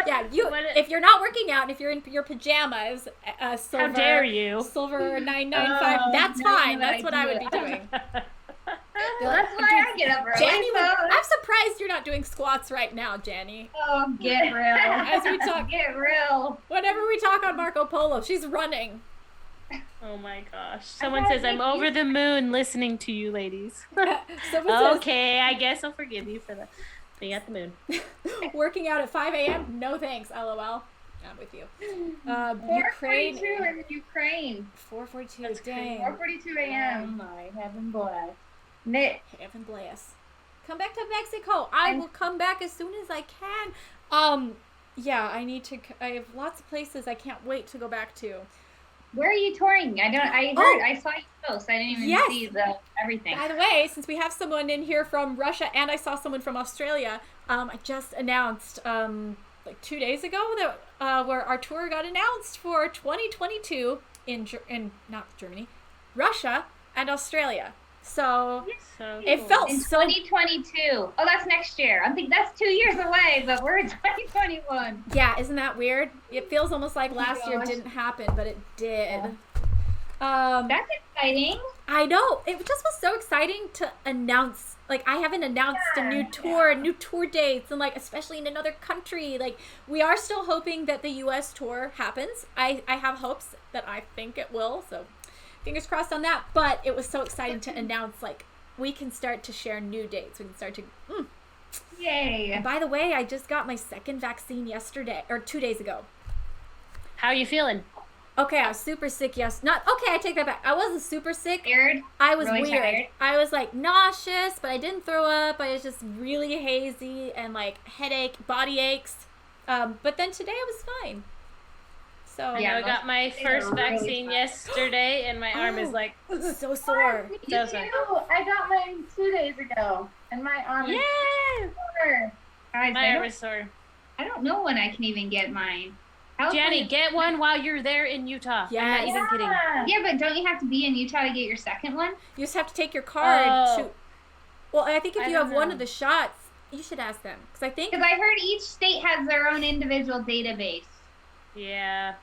yeah, if you're not working out and if you're in your pajamas, silver, how dare you? Silver 995, that's fine. That's what I would be doing. That's why I get up early. Janny, I'm surprised you're not doing squats right now, Janny. Oh, get real. As we talk, get real. Whenever we talk on Marco Polo, she's running. Oh my gosh. Someone says, I'm over the moon listening to you, ladies. Okay, I guess I'll forgive you for that. Being at the moon. Working out at 5 a.m.? No thanks, LOL. I'm with you. 4:42 in Ukraine. 4:42, dang. 4:42 a.m. Oh my, heaven bless. Nick. Heaven bless. Come back to Mexico. I will come back as soon as I can. Yeah, I have lots of places I can't wait to go back to. Where are you touring? I saw you post. I didn't even see everything. By the way, since we have someone in here from Russia and I saw someone from Australia, I just announced like 2 days ago that where our tour got announced for 2022 in not Germany, Russia and Australia. So it felt in so 2022. Oh, that's next year. I think that's 2 years away, but we're in 2021. Yeah, isn't that weird? It feels almost like last year didn't happen, but it did. Yeah. That's exciting. I know. It just was so exciting to announce. Like, I haven't announced a new tour, new tour dates, and like, especially in another country. Like, we are still hoping that the U.S. tour happens. I have hopes that I think it will, so fingers crossed on that. But it was so exciting to announce, like, we can start to share new dates. We can start to Yay. And by the way, I just got my second vaccine yesterday, or 2 days ago. How are you feeling? Okay, I was super sick I take that back. I wasn't super sick. Tired? I was really weird. Tired? I was like nauseous, but I didn't throw up. I was just really hazy and like headache, body aches. But then today I was fine. So I got my first vaccine yesterday, and my arm is like so sore. Me too. I got mine 2 days ago, and my arm is sore. Guys, my arm is sore. I don't know when I can even get mine. Jenny, get one while you're there in Utah. Yeah, I'm not even kidding. Yeah, but don't you have to be in Utah to get your second one? You just have to take your card to. Well, I think if you have one of the shots, you should ask them because I heard each state has their own individual database. Yeah.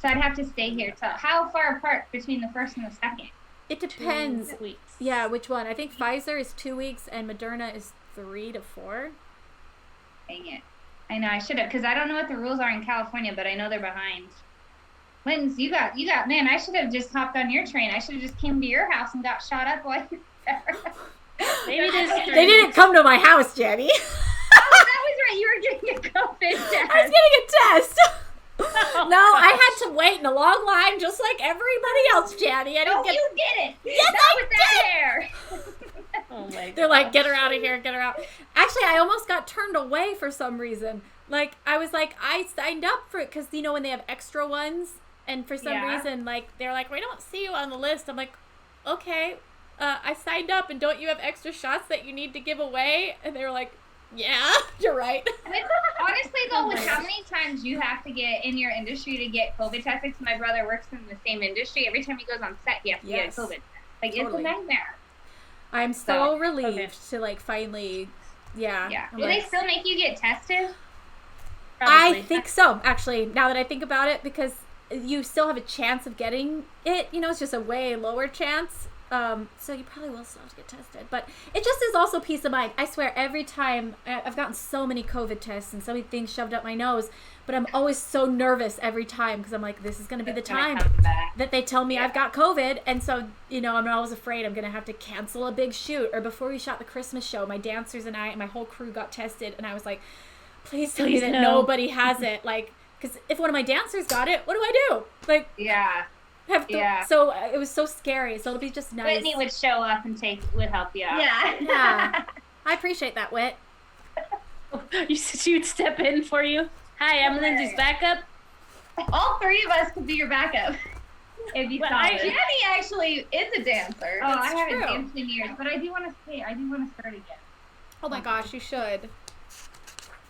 So I'd have to stay here. So how far apart between the first and the second? It depends. 2 weeks. Yeah, which one? I think Pfizer is 2 weeks and Moderna is 3 to 4. Dang it. I know, I should have, because I don't know what the rules are in California, but I know they're behind. Lindsay, you got, man, I should have just hopped on your train. I should have just came to your house and got shot up while you were there. Maybe they didn't come to my house, Jenny. Oh, that was right. You were getting a COVID test. I was getting a test. No, I had to wait in a long line just like everybody else, Jenny. I didn't you did it. Yes, Not I with did. that hair. Oh my God. They're like, get her out of here, get her out. Actually, I almost got turned away for some reason. Like, I was like, I signed up for it because, you know, when they have extra ones, and for some reason, like, they're like, we don't see you on the list. I'm like, okay, I signed up, and don't you have extra shots that you need to give away? And they were like, yeah, you're right. Honestly, though, with how many times you have to get in your industry to get COVID tested, my brother works in the same industry. Every time he goes on set, he has to get a COVID test. Like, it's a nightmare. I'm so relieved to, like, finally, Yeah. Will they still make you get tested? Probably. I think so, actually, now that I think about it, because you still have a chance of getting it. You know, it's just a way lower chance. So you probably will still have to get tested. But it just is also peace of mind. I swear, every time, I've gotten so many COVID tests and so many things shoved up my nose, but I'm always so nervous every time because I'm like, this is going to be the time that they tell me I've got COVID. And so, you know, I'm always afraid I'm going to have to cancel a big shoot. Or before we shot the Christmas show, my dancers and I and my whole crew got tested. And I was like, please tell me that nobody has it. Like, because if one of my dancers got it, what do I do? Like, so it was so scary. So it'll be just nice. Whitney would show up and would help you out. Yeah. I appreciate that, Whit. You said she would step in for you. Hi, I'm Lindsay's backup. All three of us could be your backup. It'd be solid. Jenny actually is a dancer. Oh, I haven't danced in years, but I do want to stay. I do want to start again. Oh my gosh, you should.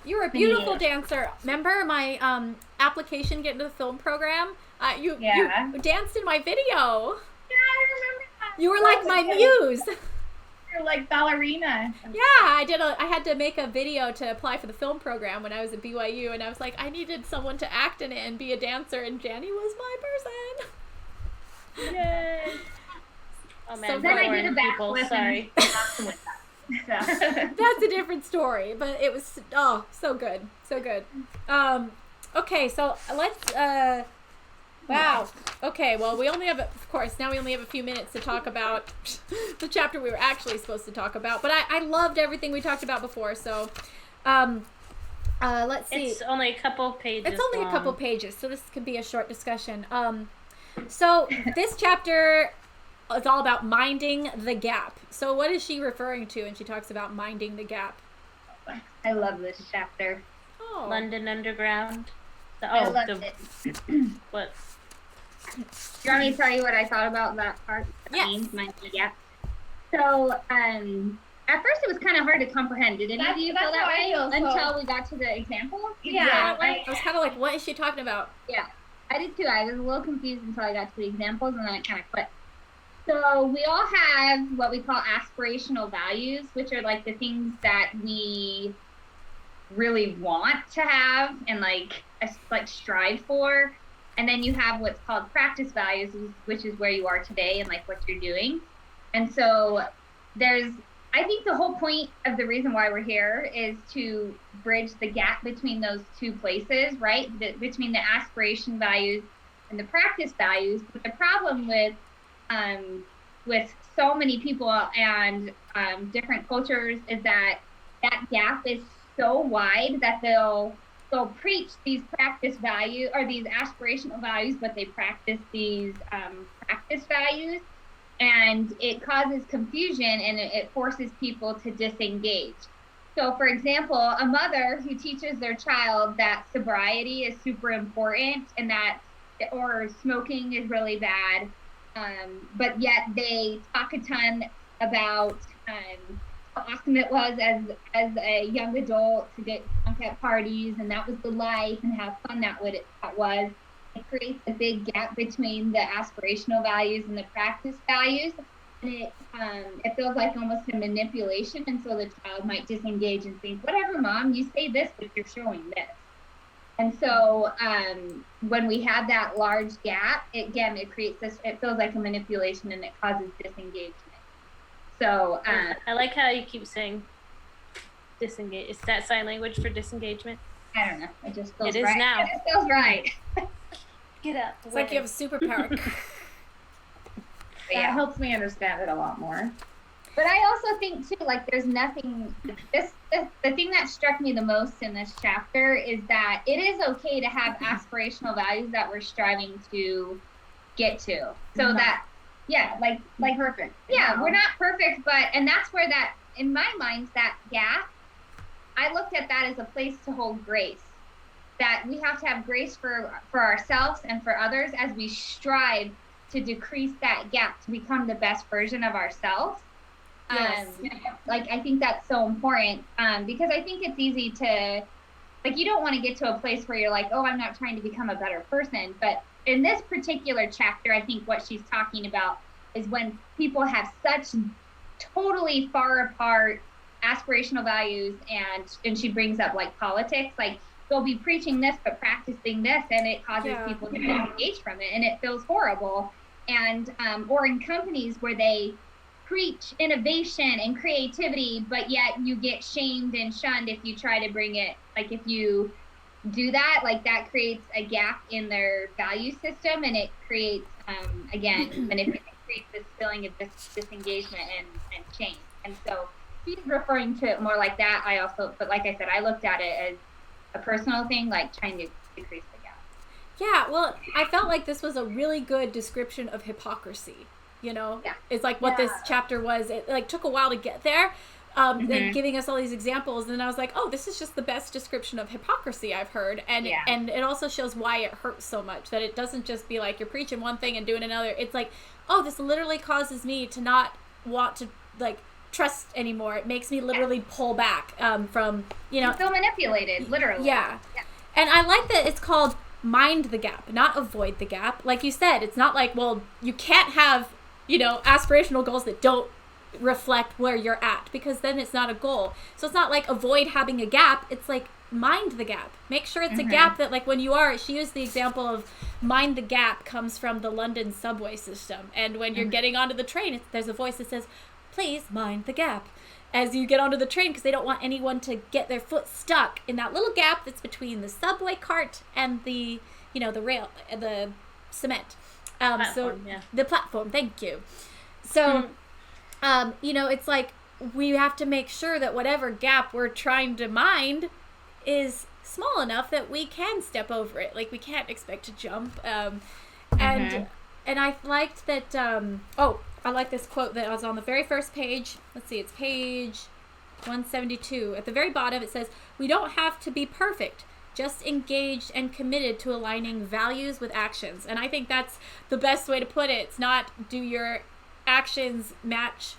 You were a beautiful dancer. Remember my application to get into the film program? You danced in my video. Yeah, I remember that. You were like my muse. You're like ballerina. Yeah, I had to make a video to apply for the film program when I was at BYU, and I was like, I needed someone to act in it and be a dancer, and Jenny was my person. Yay. Oh man, So then I foreign did a people, backflip sorry. So. That's a different story, but it was so good, so good. Okay, so let's wow. Okay, well we only have of course now we only have a few minutes to talk about the chapter we were actually supposed to talk about, but I loved everything we talked about before, so let's see. It's only a couple pages. It's only long. a couple pages, so this could be a short discussion. So this chapter is all about minding the gap. So what is she referring to when she talks about minding the gap? I love this chapter. Oh. London Underground. I loved it. What? Do you want me to tell you what I thought about that part? Yes. Minding the gap. So, at first it was kind of hard to comprehend. Did any of you feel that way until we got to the examples? Yeah. I was kind of like, what is she talking about? Yeah, I did too. I was a little confused until I got to the examples, and then it kind of clicked. So we all have what we call aspirational values, which are like the things that we really want to have and like strive for. And then you have what's called practice values, which is where you are today and like what you're doing. And so I think the whole point of the reason why we're here is to bridge the gap between those two places, right? Between the aspiration values and the practice values. But the problem with so many people and different cultures is that gap is so wide that they'll preach these practice values or these aspirational values, but they practice these practice values, and it causes confusion and it forces people to disengage. So for example, a mother who teaches their child that sobriety is super important and or smoking is really bad, but yet they talk a ton about how awesome it was as a young adult to get drunk at parties, and that was the life, and how fun that was. It creates a big gap between the aspirational values and the practice values, and it feels like almost a manipulation, and so the child might disengage and think, whatever, Mom, you say this, but you're showing this. And so when we have that large gap, it creates this, it feels like a manipulation, and it causes disengagement. So I like how you keep saying disengage. Is that sign language for disengagement? I don't know. It just feels right. It is now. It just feels right. Get up. It's like you have a superpower. That helps me understand it a lot more. But I also think too, like there's nothing. The thing that struck me the most in this chapter is that it is okay to have aspirational values that we're striving to get to. So that. Yeah, like perfect. Yeah, we're not perfect, and that's where that, in my mind, that gap, I looked at that as a place to hold grace. That we have to have grace for ourselves and for others as we strive to decrease that gap to become the best version of ourselves. Yes. I think that's so important because I think it's easy to, you don't want to get to a place where you're like, oh, I'm not trying to become a better person, but in this particular chapter, I think what she's talking about is when people have such totally far apart aspirational values, and she brings up like politics, like they'll be preaching this but practicing this, and it causes people to disengage from it, and it feels horrible. And or in companies where they preach innovation and creativity, but yet you get shamed and shunned if you try to bring it, like if you do that, like that creates a gap in their value system, and it creates again manipulation, creates this feeling of disengagement and change. And so she's referring to it more like that. But like I said, I looked at it as a personal thing, like trying to decrease the gap. Yeah, well, I felt like this was a really good description of hypocrisy. It's like what this chapter was. It like took a while to get there. And giving us all these examples, and I was like, oh, this is just the best description of hypocrisy I've heard, and it also shows why it hurts so much, that it doesn't just be like you're preaching one thing and doing another. It's like, oh, this literally causes me to not want to trust anymore. It makes me literally pull back from you feel manipulated, literally. Yeah. And I like that it's called mind the gap, not avoid the gap. Like you said, it's not like, well, you can't have aspirational goals that don't reflect where you're at, because then it's not a goal. So it's not like avoid having a gap. It's like mind the gap. Make sure it's a gap that, like, when you are, she used the example of mind the gap comes from the London subway system. And when you're getting onto the train, there's a voice that says, please mind the gap, as you get onto the train, because they don't want anyone to get their foot stuck in that little gap that's between the subway cart and the, you know, the rail, the cement. The platform, thank you. So, you know, it's like, we have to make sure that whatever gap we're trying to mind is small enough that we can step over it. Like, we can't expect to jump. And I liked that, I like this quote that was on the very first page. Let's see, it's page 172. At the very bottom, it says, we don't have to be perfect, just engaged and committed to aligning values with actions. And I think that's the best way to put it. It's not, do your actions match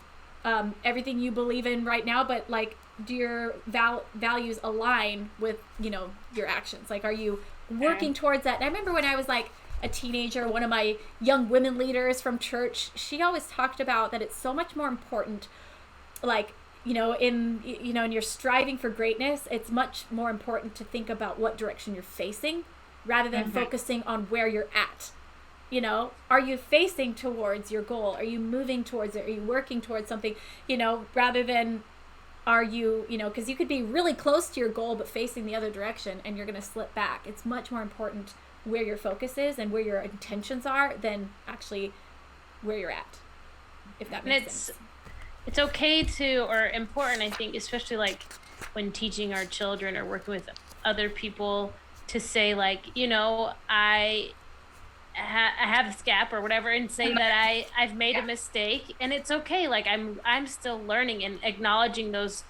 everything you believe in right now, but like, do your values align with, you know, your actions? Like, are you working towards that? And I remember when I was like a teenager, one of my young women leaders from church, she always talked about that it's so much more important, like, you know, in you're striving for greatness, it's much more important to think about what direction you're facing rather than focusing on where you're at. You know, are you facing towards your goal? Are you moving towards it? Are you working towards something? You know, rather than are you, you know, because you could be really close to your goal but facing the other direction and you're going to slip back. It's much more important where your focus is and where your intentions are than actually where you're at, if that makes sense. It's okay to, or important, I think, especially like when teaching our children or working with other people, to say like, you know, I have this gap or whatever, and say that I've made a mistake, and it's okay. Like, I'm still learning, and acknowledging those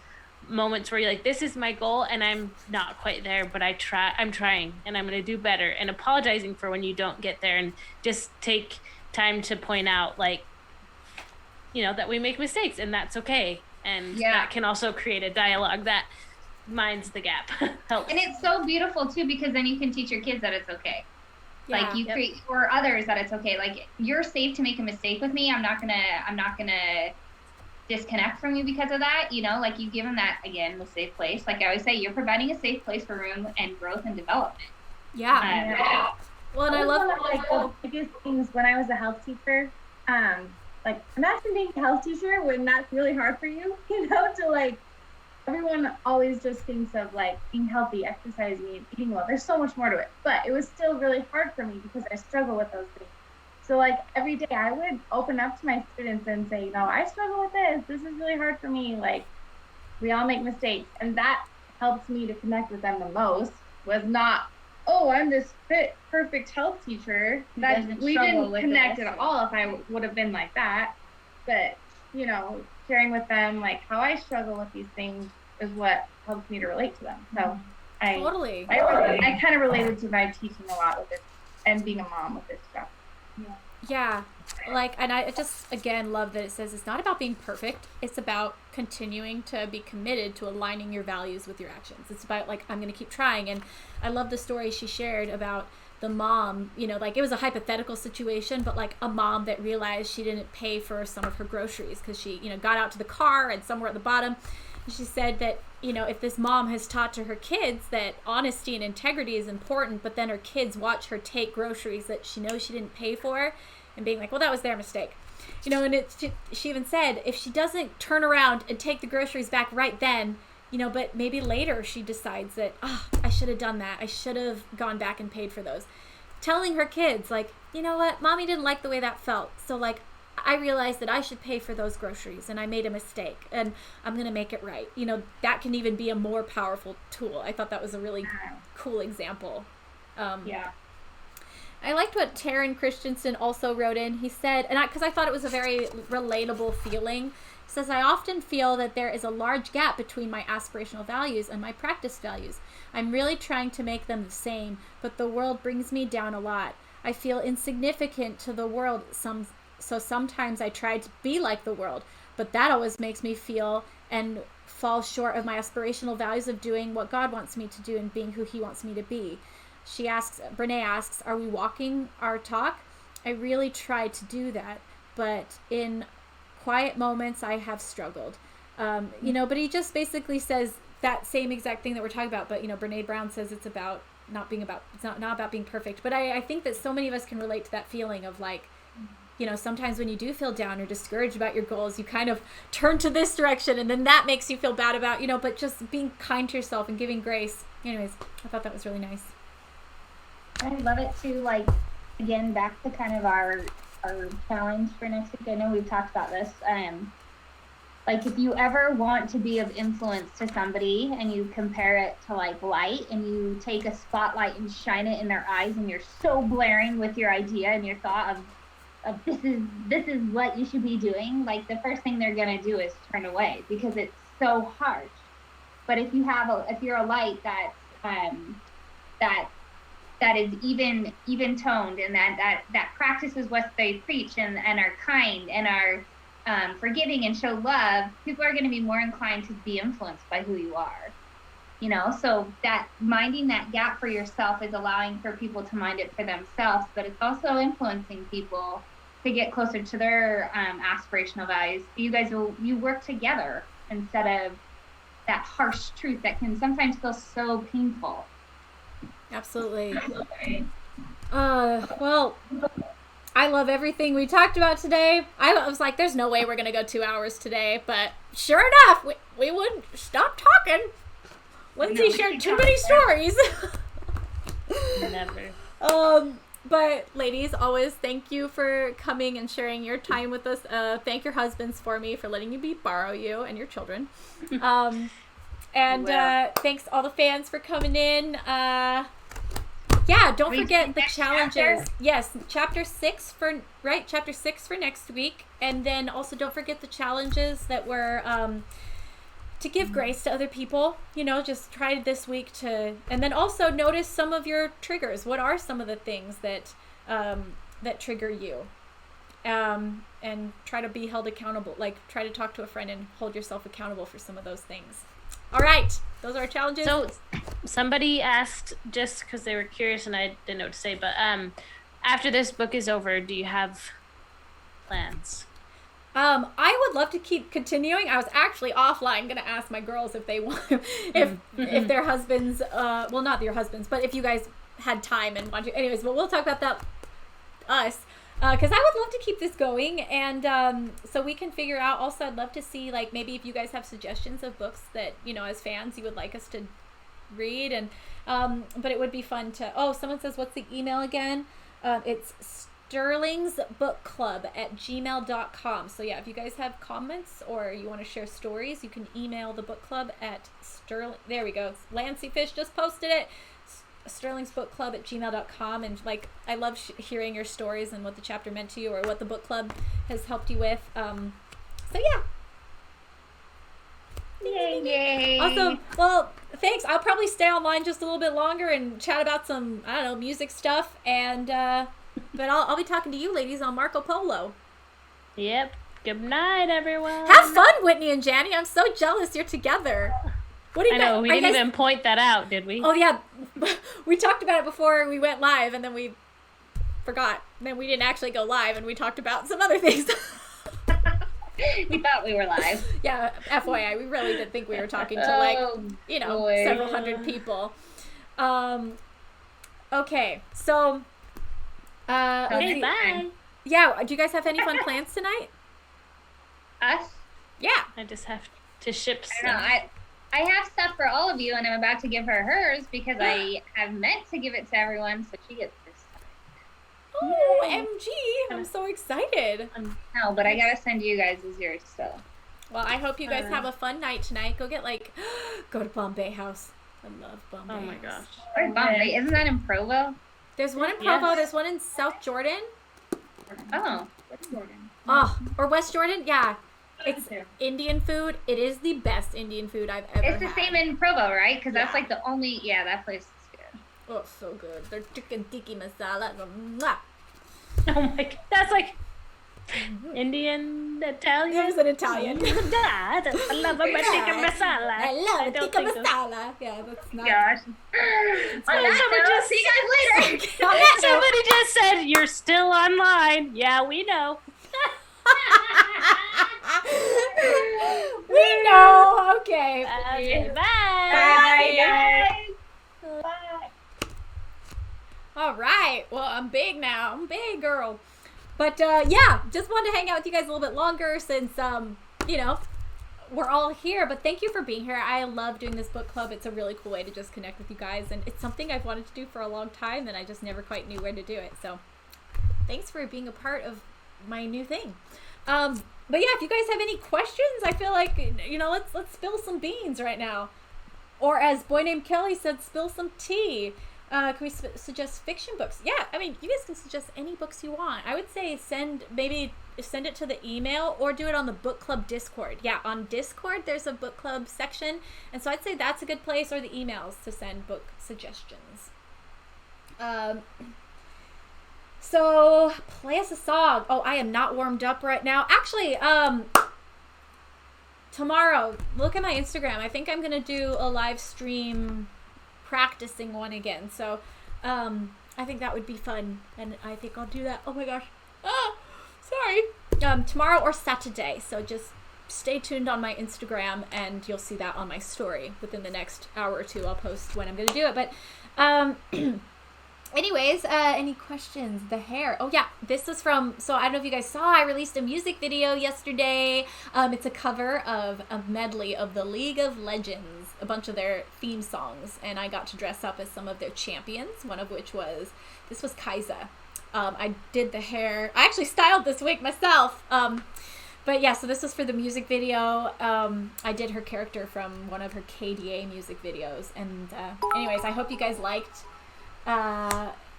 moments where you're like, this is my goal and I'm not quite there, but I'm trying and I'm going to do better, and apologizing for when you don't get there, and just take time to point out, like, you know, that we make mistakes and that's okay. And that can also create a dialogue that minds the gap. Helps. And it's so beautiful too, because then you can teach your kids that it's okay. Like, you create for others that it's okay. Like, you're safe to make a mistake with me. I'm not gonna disconnect from you because of that. You know, like, you give them that, again, the safe place. Like I always say, you're providing a safe place for room and growth and development. Well, and I love like the biggest things when I was a health teacher. Like, imagine being a health teacher when that's really hard for you. You know, to like. Everyone always just thinks of like being healthy, exercising, eating well. There's so much more to it, but it was still really hard for me because I struggle with those things. So like every day I would open up to my students and say, you know, I struggle with this. This is really hard for me. Like, we all make mistakes, and that helps me to connect with them the most. Was not, oh, I'm this fit, perfect health teacher. That we didn't connect at all if I would have been like that. But, you know, sharing with them like how I struggle with these things is what helps me to relate to them. So I kind of related to my teaching a lot with this and being a mom with this stuff. Yeah. Like, and I just, again, love that it says it's not about being perfect. It's about continuing to be committed to aligning your values with your actions. It's about, like, I'm going to keep trying. And I love the story she shared about the mom, you know, like, it was a hypothetical situation, but like a mom that realized she didn't pay for some of her groceries because she, you know, got out to the car and somewhere at the bottom. And she said that, you know, if this mom has taught to her kids that honesty and integrity is important, but then her kids watch her take groceries that she knows she didn't pay for and being like, well, that was their mistake. You know, and she even said if she doesn't turn around and take the groceries back right then, you know, but maybe later she decides that, I should have done that. I should have gone back and paid for those. Telling her kids, like, you know what, mommy didn't like the way that felt. So, like, I realized that I should pay for those groceries and I made a mistake and I'm going to make it right. You know, that can even be a more powerful tool. I thought that was a really cool example. I liked what Taryn Christensen also wrote in. He said, and because I thought it was a very relatable feeling, he says, I often feel that there is a large gap between my aspirational values and my practice values. I'm really trying to make them the same, but the world brings me down a lot. I feel insignificant to the world, so sometimes I try to be like the world, but that always makes me feel and fall short of my aspirational values of doing what God wants me to do and being who he wants me to be. Brene asks, are we walking our talk? I really try to do that, but in quiet moments I have struggled. You know, but he just basically says that same exact thing that we're talking about. But, Brene Brown says it's not about being perfect. But I think that so many of us can relate to that feeling of like, sometimes when you do feel down or discouraged about your goals, you kind of turn to this direction, and then that makes you feel bad about, but just being kind to yourself and giving grace. Anyways, I thought that was really nice. I love it too. Like, again, back to kind of our challenge for next week. I know we've talked about this. Like, if you ever want to be of influence to somebody and you compare it to like light, and you take a spotlight and shine it in their eyes, and you're so blaring with your idea and your thought of this is what you should be doing, like the first thing they're gonna do is turn away because it's so harsh. But if you're a light that's that is even toned, and that practices what they preach, and are kind and are forgiving and show love, people are going to be more inclined to be influenced by who you are. So that minding that gap for yourself is allowing for people to mind it for themselves, but it's also influencing people to get closer to their aspirational values. You work together instead of that harsh truth that can sometimes feel so painful. Absolutely. Well, I love everything we talked about today. I was like, there's no way we're going to go 2 hours today, but sure enough, we wouldn't stop talking. Lindsey shared too many stories. Never. But ladies, always thank you for coming and sharing your time with us. Thank your husbands for me for letting me borrow you and your children. And thanks all the fans for coming in. Don't forget the challenges. Chapter? Yes, chapter 6 for next week. And then also don't forget the challenges that were to give grace to other people. Just try this week to, and then also notice some of your triggers. What are some of the things that trigger you? And try to be held accountable. Like, try to talk to a friend and hold yourself accountable for some of those things. All right, those are our challenges. So somebody asked, just because they were curious and I didn't know what to say, but after this book is over, do you have plans? I would love to keep continuing. I was actually offline going to ask my girls if they want, if their husbands, well, not your husbands, but if you guys had time and want to. Anyways, but we'll talk about that us. Because I would love to keep this going, and so we can figure out. Also, I'd love to see, like, maybe if you guys have suggestions of books that, as fans, you would like us to read, and but it would be fun to. Oh, someone says, what's the email again? It's sterlingsbookclub@gmail.com. So yeah, if you guys have comments or you want to share stories, you can email the book club at Sterling. There we go. Lancey Fish just posted it. sterlingsbookclub@gmail.com, and like, I love hearing your stories and what the chapter meant to you or what the book club has helped you with. So yeah. Yay. Awesome. Well, thanks. I'll probably stay online just a little bit longer and chat about some, I don't know, music stuff, and but I'll be talking to you ladies on Marco Polo. Yep. Good night, everyone. Have fun, Whitney and Janny. I'm so jealous you're together. What do you I know, we didn't even point that out, did we? Oh, yeah. We talked about it before we went live, and then we forgot. And then we didn't actually go live, and we talked about some other things. We thought we were live. Yeah, FYI, we really did think we were talking to, several hundred people. Okay, so... okay, bye. Yeah, do you guys have any fun plans tonight? Us? Yeah. I just have to ship stuff. I have stuff for all of you, and I'm about to give her hers because I have meant to give it to everyone, so she gets this stuff. Oh, MG! I'm so excited. No, but I gotta send you guys yours still. Well, I hope you guys have a fun night tonight. Go get go to Bombay House. I love Bombay. Oh my gosh. Where's Bombay? Isn't that in Provo? There's one in Provo. Yes. There's one in South Jordan. Oh, West Jordan. Oh, or West Jordan? Yeah. It's Indian food. It is the best Indian food I've ever had. It's the same in Provo, right? Because that's like the only, that place is good. Oh, so good. Their chicken tikka masala. Mwah. Oh my god. That's like Indian, Italian. It was an Italian. I love a tikka masala. I love tikka masala. Yeah, that's not. Gosh. See you guys later. Somebody just said, you're still online. Yeah, we know. We know. Okay. Okay, bye. Bye, guys. Bye. All right. Well, I'm big now. I'm a big girl. But yeah, just wanted to hang out with you guys a little bit longer since, you know, we're all here. But thank you for being here. I love doing this book club. It's a really cool way to just connect with you guys. And it's something I've wanted to do for a long time, and I just never quite knew where to do it. So thanks for being a part of my new thing. But yeah, if you guys have any questions, I feel like, you know, let's spill some beans right now. Or as Boy Named Kelly said, spill some tea. Can we suggest fiction books? Yeah, I mean, you guys can suggest any books you want. I would say send it to the email or do it on the book club Discord. Yeah, on Discord, there's a book club section. And so I'd say that's a good place, or the emails to send book suggestions. So play us a song. Oh, I am not warmed up right now. Actually, tomorrow, look at my Instagram. I think I'm going to do a live stream practicing one again. So I think that would be fun, and I think I'll do that. Oh my gosh. Oh, sorry. Tomorrow or Saturday. So just stay tuned on my Instagram, and you'll see that on my story within the next hour or two. I'll post when I'm going to do it. But anyways, any questions? The hair. Oh yeah, this is from, so I don't know if you guys saw, I released a music video yesterday. It's a cover of a medley of the League of Legends, a bunch of their theme songs, and I got to dress up as some of their champions, one of which was, this was Kaiza. I did the hair. I actually styled this wig myself. But yeah, so this was for the music video. I did her character from one of her KDA music videos. And anyways, I hope you guys liked.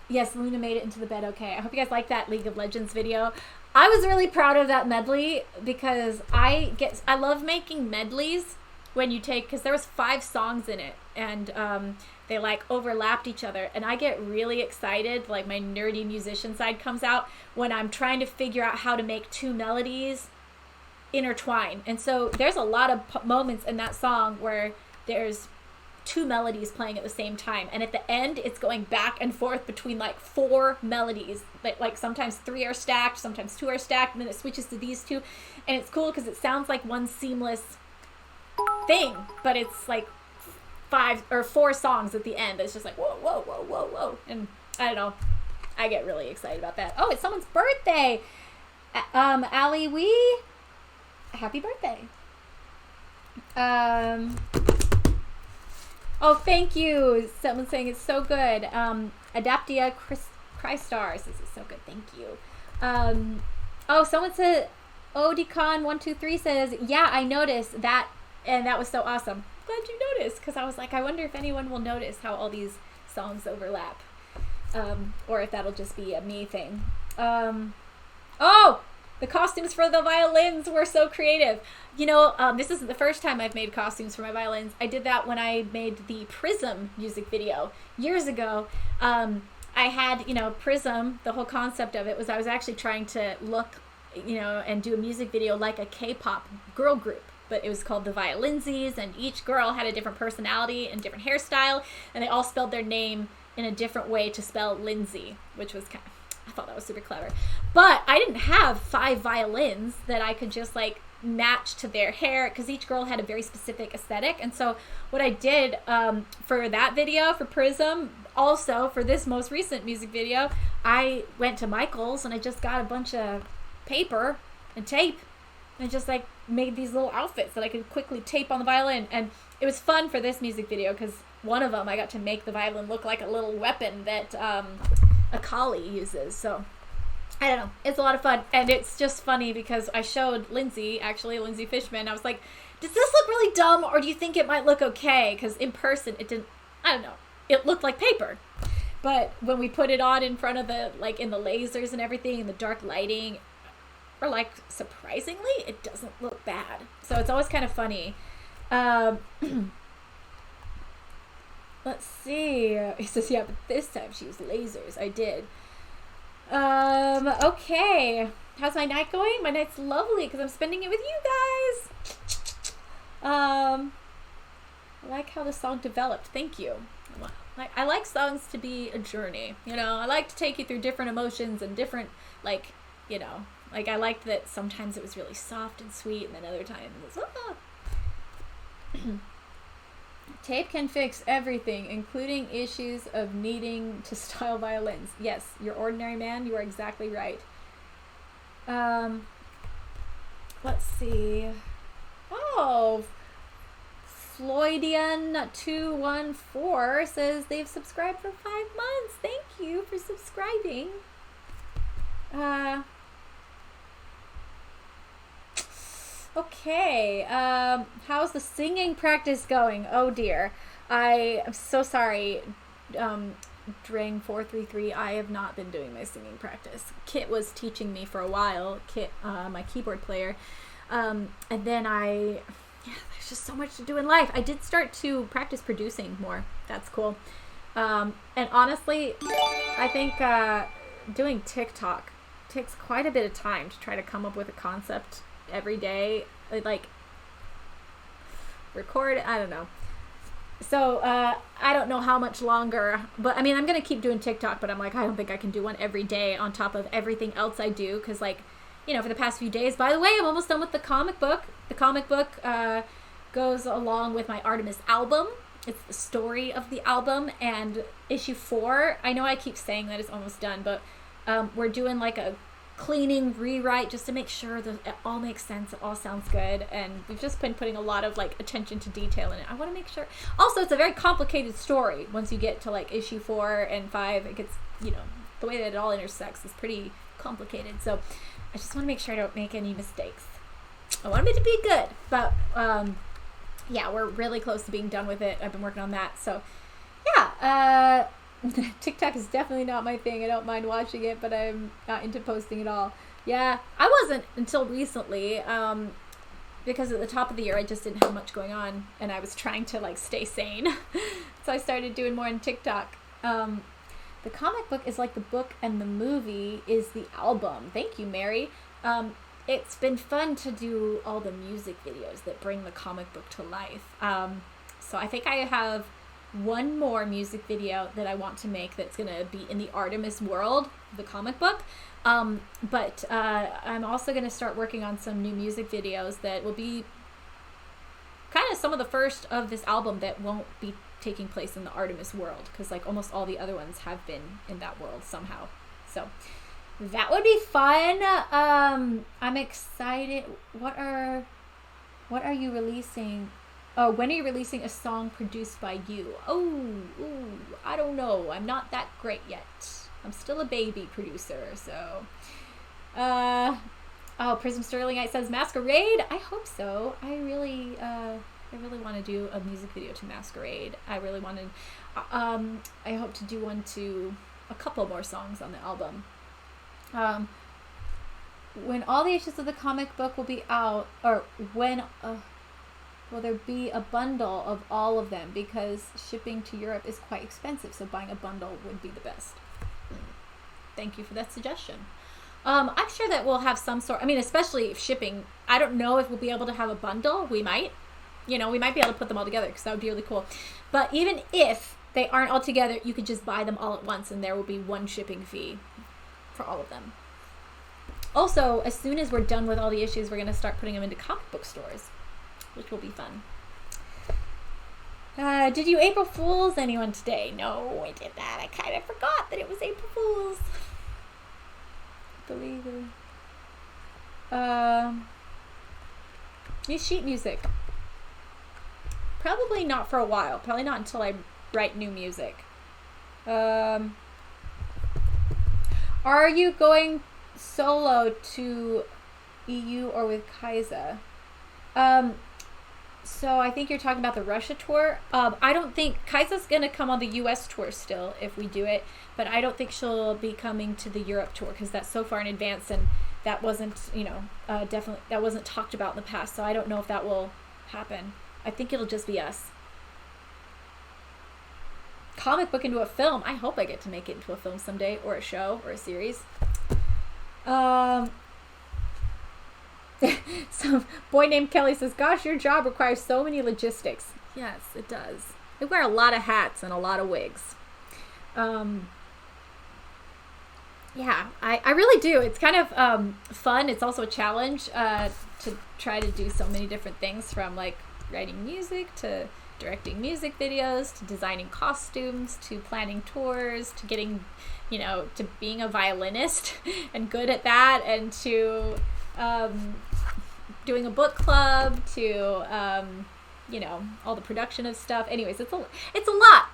Yes, Luna made it into the bed okay. I hope you guys liked that League of Legends video. I was really proud of that medley because I love making medleys when you take, because there was 5 songs in it, and they like overlapped each other, and I get really excited, like my nerdy musician side comes out when I'm trying to figure out how to make 2 melodies intertwine. And so there's a lot of moments in that song where there's 2 melodies playing at the same time, and at the end it's going back and forth between like 4 melodies, like sometimes 3 are stacked, sometimes 2 are stacked, and then it switches to these 2, and it's cool because it sounds like one seamless thing, but it's like 5 or 4 songs at the end. It's just like whoa, whoa, whoa, whoa, whoa, and I don't know, I get really excited about that. Oh, it's someone's birthday. Allie Wee, happy birthday. Oh, thank you. Someone's saying it's so good. Adaptia Christar says it's so good. Thank you. Oh, someone said, Odicon123 says, yeah, I noticed that, and that was so awesome. Glad you noticed, because I was like, I wonder if anyone will notice how all these songs overlap. Or if that'll just be a me thing. Oh! The costumes for the violins were so creative. You know, this isn't the first time I've made costumes for my violins. I did that when I made the Prism music video years ago. I had, you know, Prism, the whole concept of it was I was actually trying to look, you know, and do a music video like a K-pop girl group. But it was called the Violinsies, and each girl had a different personality and different hairstyle, and they all spelled their name in a different way to spell Lindsey, which was kind of, I thought that was super clever. But I didn't have 5 violins that I could just like match to their hair, because each girl had a very specific aesthetic. And so what I did for that video, for Prism, also for this most recent music video, I went to Michael's and I just got a bunch of paper and tape and just like made these little outfits that I could quickly tape on the violin. And it was fun for this music video because one of them I got to make the violin look like a little weapon that Akali uses. So I don't know, it's a lot of fun, and it's just funny because I showed Lindsay Fishman. I was like, does this look really dumb, or do you think it might look okay? Because in person it didn't, I don't know, it looked like paper, but when we put it on in front of the, like in the lasers and everything and the dark lighting, or like surprisingly it doesn't look bad. So it's always kind of funny. Let's see. He says, yeah, but this time she used lasers. I did. Okay. How's my night going? My night's lovely because I'm spending it with you guys. I like how the song developed. Thank you. I like songs to be a journey. You know, I like to take you through different emotions and different, like, you know, like I liked that sometimes it was really soft and sweet, and then other times it was, Tape can fix everything, including issues of needing to style violins. Yes, you're ordinary man, you are exactly right. Let's see. Oh, Floydian214 says they've subscribed for 5 months. Thank you for subscribing. Okay. How's the singing practice going? Oh dear. I am so sorry. Drang433, I have not been doing my singing practice. Kit was teaching me for a while. Kit, my keyboard player. And then there's just so much to do in life. I did start to practice producing more. That's cool. And honestly, I think doing TikTok takes quite a bit of time to try to come up with a concept every day. Like, record, I don't know. So, I don't know how much longer, but I mean, I'm going to keep doing TikTok, but I'm like, I don't think I can do one every day on top of everything else I do. Cause like, you know, for the past few days, by the way, I'm almost done with the comic book. The comic book, goes along with my Artemis album. It's the story of the album, and issue 4, I know I keep saying that it's almost done, but, we're doing like a cleaning rewrite just to make sure that it all makes sense, it all sounds good, and we've just been putting a lot of like attention to detail in it. I want to make sure. Also, it's a very complicated story. Once you get to like issue 4 and 5, it gets, you know, the way that it all intersects is pretty complicated. So I just want to make sure I don't make any mistakes. I want it to be good, but yeah, we're really close to being done with it. I've been working on that. So yeah, TikTok is definitely not my thing. I don't mind watching it, but I'm not into posting at all. Yeah, I wasn't until recently, because at the top of the year I just didn't have much going on, and I was trying to like stay sane. So I started doing more on TikTok. The comic book is like the book, and the movie is the album. Thank you, Mary. It's been fun to do all the music videos that bring the comic book to life. So I think I have one more music video that I want to make that's going to be in the Artemis world, the comic book. But I'm also going to start working on some new music videos that will be kind of some of the first of this album that won't be taking place in the Artemis world, because like almost all the other ones have been in that world somehow. So that would be fun. I'm excited. What are you releasing? Oh, when are you releasing a song produced by you? Oh, I don't know. I'm not that great yet. I'm still a baby producer, so. Oh, Prism Sterlingite says Masquerade. I hope so. I really want to do a music video to Masquerade. I really want to. I hope to do one to a couple more songs on the album. When all the issues of the comic book will be out, or when. Will there be a bundle of all of them? Because shipping to Europe is quite expensive, so buying a bundle would be the best. Thank you for that suggestion. I'm sure that we'll have some sort, I mean, especially if shipping, I don't know if we'll be able to have a bundle. We might. You know, we might be able to put them all together, because that would be really cool. But even if they aren't all together, you could just buy them all at once, and there will be one shipping fee for all of them. Also, as soon as we're done with all the issues, we're going to start putting them into comic book stores, which will be fun. Did you April Fools anyone today? No, I did not. I kind of forgot that it was April Fools. Believe it. New sheet music. Probably not for a while. Probably not until I write new music. Are you going solo to EU or with Kaisa? So I think you're talking about the Russia tour. I don't think Kaisa's gonna come on the US tour still if we do it, but I don't think she'll be coming to the Europe tour, because that's so far in advance, and that wasn't, definitely that wasn't talked about in the past. So I don't know if that will happen. I think it'll just be us. Comic book into a film. I hope I get to make it into a film someday, or a show, or a series. Some boy named Kelly says, gosh, your job requires so many logistics. Yes, it does. I wear a lot of hats and a lot of wigs. Yeah, I really do. It's kind of fun. It's also a challenge to try to do so many different things, from like writing music to directing music videos to designing costumes to planning tours to getting, to being a violinist and good at that, and to doing a book club, to all the production of stuff. Anyways, it's a lot.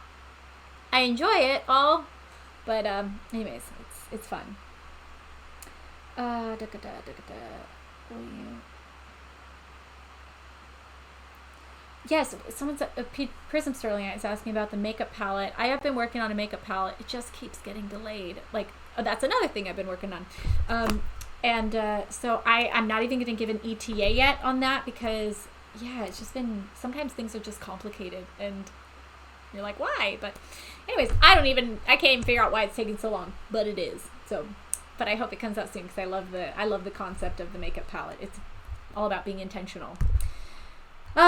I enjoy it all, but anyways, it's fun. Yes, someone's Prism Sterling is asking about the makeup palette. I have been working on a makeup palette. It just keeps getting delayed. Like, that's another thing I've been working on. So I'm not even going to give an ETA yet on that, because it's just been, sometimes things are just complicated and you're like, why? But anyways, I can't even figure out why it's taking so long, but it is. So, but I hope it comes out soon, because I love the concept of the makeup palette. It's all about being intentional. But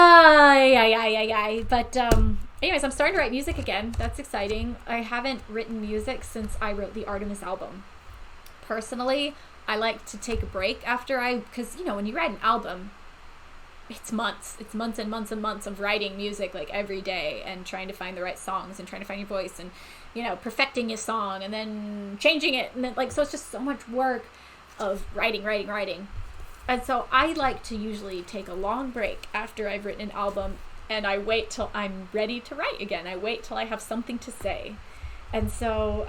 anyways, I'm starting to write music again. That's exciting. I haven't written music since I wrote the Artemis album. Personally, I like to take a break because when you write an album, it's months and months and months of writing music, like every day, and trying to find the right songs and trying to find your voice, and perfecting your song and then changing it, and then so it's just so much work of writing. And so I like to usually take a long break after I've written an album, and I wait till I'm ready to write again. I wait till I have something to say. And so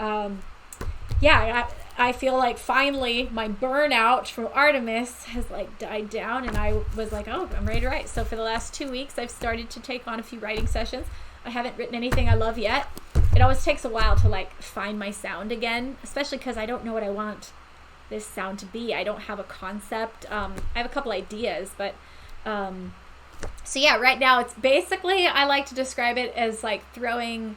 I feel like finally my burnout from Artemis has died down, and I was like, oh, I'm ready to write. So for the last 2 weeks, I've started to take on a few writing sessions. I haven't written anything I love yet. It always takes a while to find my sound again, especially because I don't know what I want this sound to be. I don't have a concept. I have a couple ideas, but right now it's basically, I like to describe it as throwing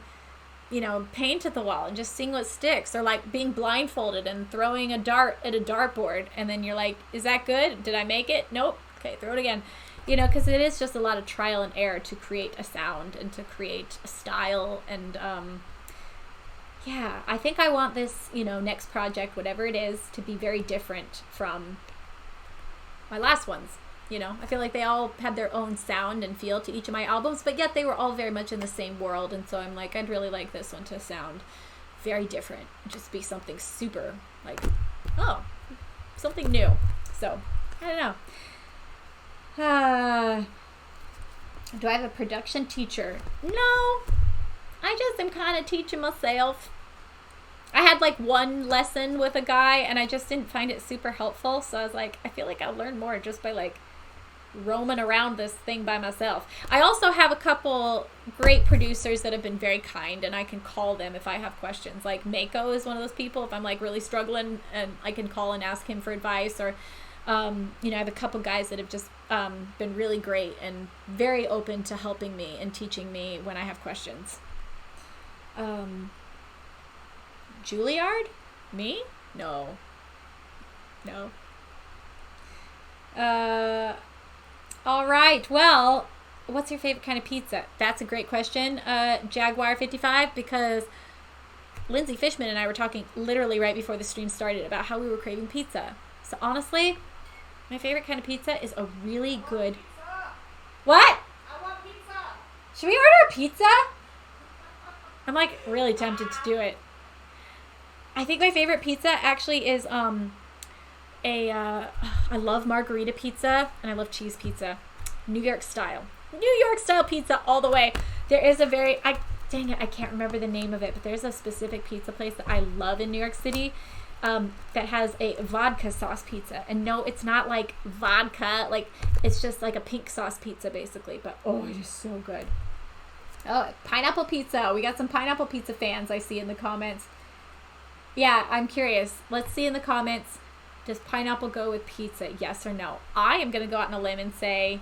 paint at the wall and just seeing what sticks, or being blindfolded and throwing a dart at a dartboard, and then you're like, is that good? Did I make it? Nope. Okay, throw it again. Because it is just a lot of trial and error to create a sound and to create a style. And I think I want this next project, whatever it is, to be very different from my last ones. I feel like they all had their own sound and feel to each of my albums, but yet they were all very much in the same world. And so I'm like, I'd really like this one to sound very different, just be something super something new. So I don't know. Do I have a production teacher? No, I just am kind of teaching myself. I had one lesson with a guy, and I just didn't find it super helpful. So I was like, I feel like I'll learn more just by roaming around this thing by myself. I also have a couple great producers that have been very kind, and I can call them if I have questions. Mako is one of those people. If I'm really struggling, and I can call and ask him for advice, or I have a couple guys that have just been really great and very open to helping me and teaching me when I have questions. Juilliard? Me? No. All right. Well, what's your favorite kind of pizza? That's a great question, Jaguar 55, because Lindsay Fishman and I were talking literally right before the stream started about how we were craving pizza. So honestly, my favorite kind of pizza is a really good... What? I want pizza. Should we order a pizza? I'm really tempted to do it. I think my favorite pizza actually is I love margarita pizza, and I love cheese pizza. New York style pizza all the way. There is a dang it, I can't remember the name of it, but there's a specific pizza place that I love in New York City that has a vodka sauce pizza. And no, it's not vodka, it's just a pink sauce pizza basically, but it is so good. Oh, pineapple pizza. We got some pineapple pizza fans I see in the comments. Yeah, I'm curious. Let's see in the comments. Does pineapple go with pizza? Yes or no? I am going to go out on a limb and say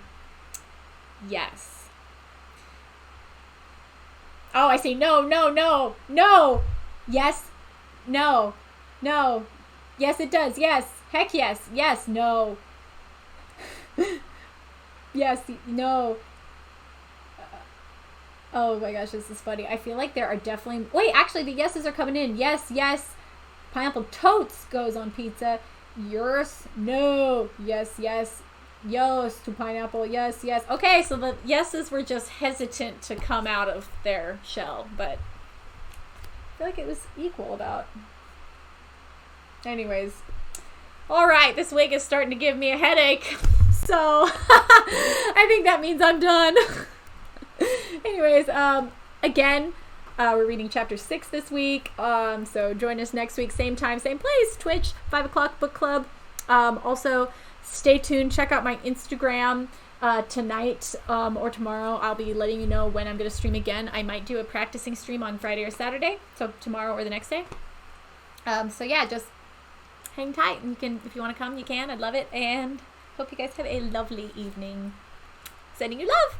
yes. Oh, I see. No. Yes. No. Yes, it does. Yes. Heck yes. Yes. No. Yes. No. Oh my gosh, this is funny. I feel like there are definitely... Wait, actually, the yeses are coming in. Yes. Pineapple totes goes on pizza. Yours, no. Yes, yes. Yes to pineapple. Yes, yes. Okay, so the yeses were just hesitant to come out of their shell, but I feel like it was equal about. Anyways. All right, this wig is starting to give me a headache. So I think that means I'm done. Anyways, again, we're reading chapter 6 this week. So join us next week, same time, same place, Twitch, 5 o'clock book club. Also, stay tuned. Check out my Instagram tonight or tomorrow. I'll be letting you know when I'm going to stream again. I might do a practicing stream on Friday or Saturday, so tomorrow or the next day. So yeah, just hang tight. And you can, if you want to come, you can. I'd love it. And hope you guys have a lovely evening. Sending you love.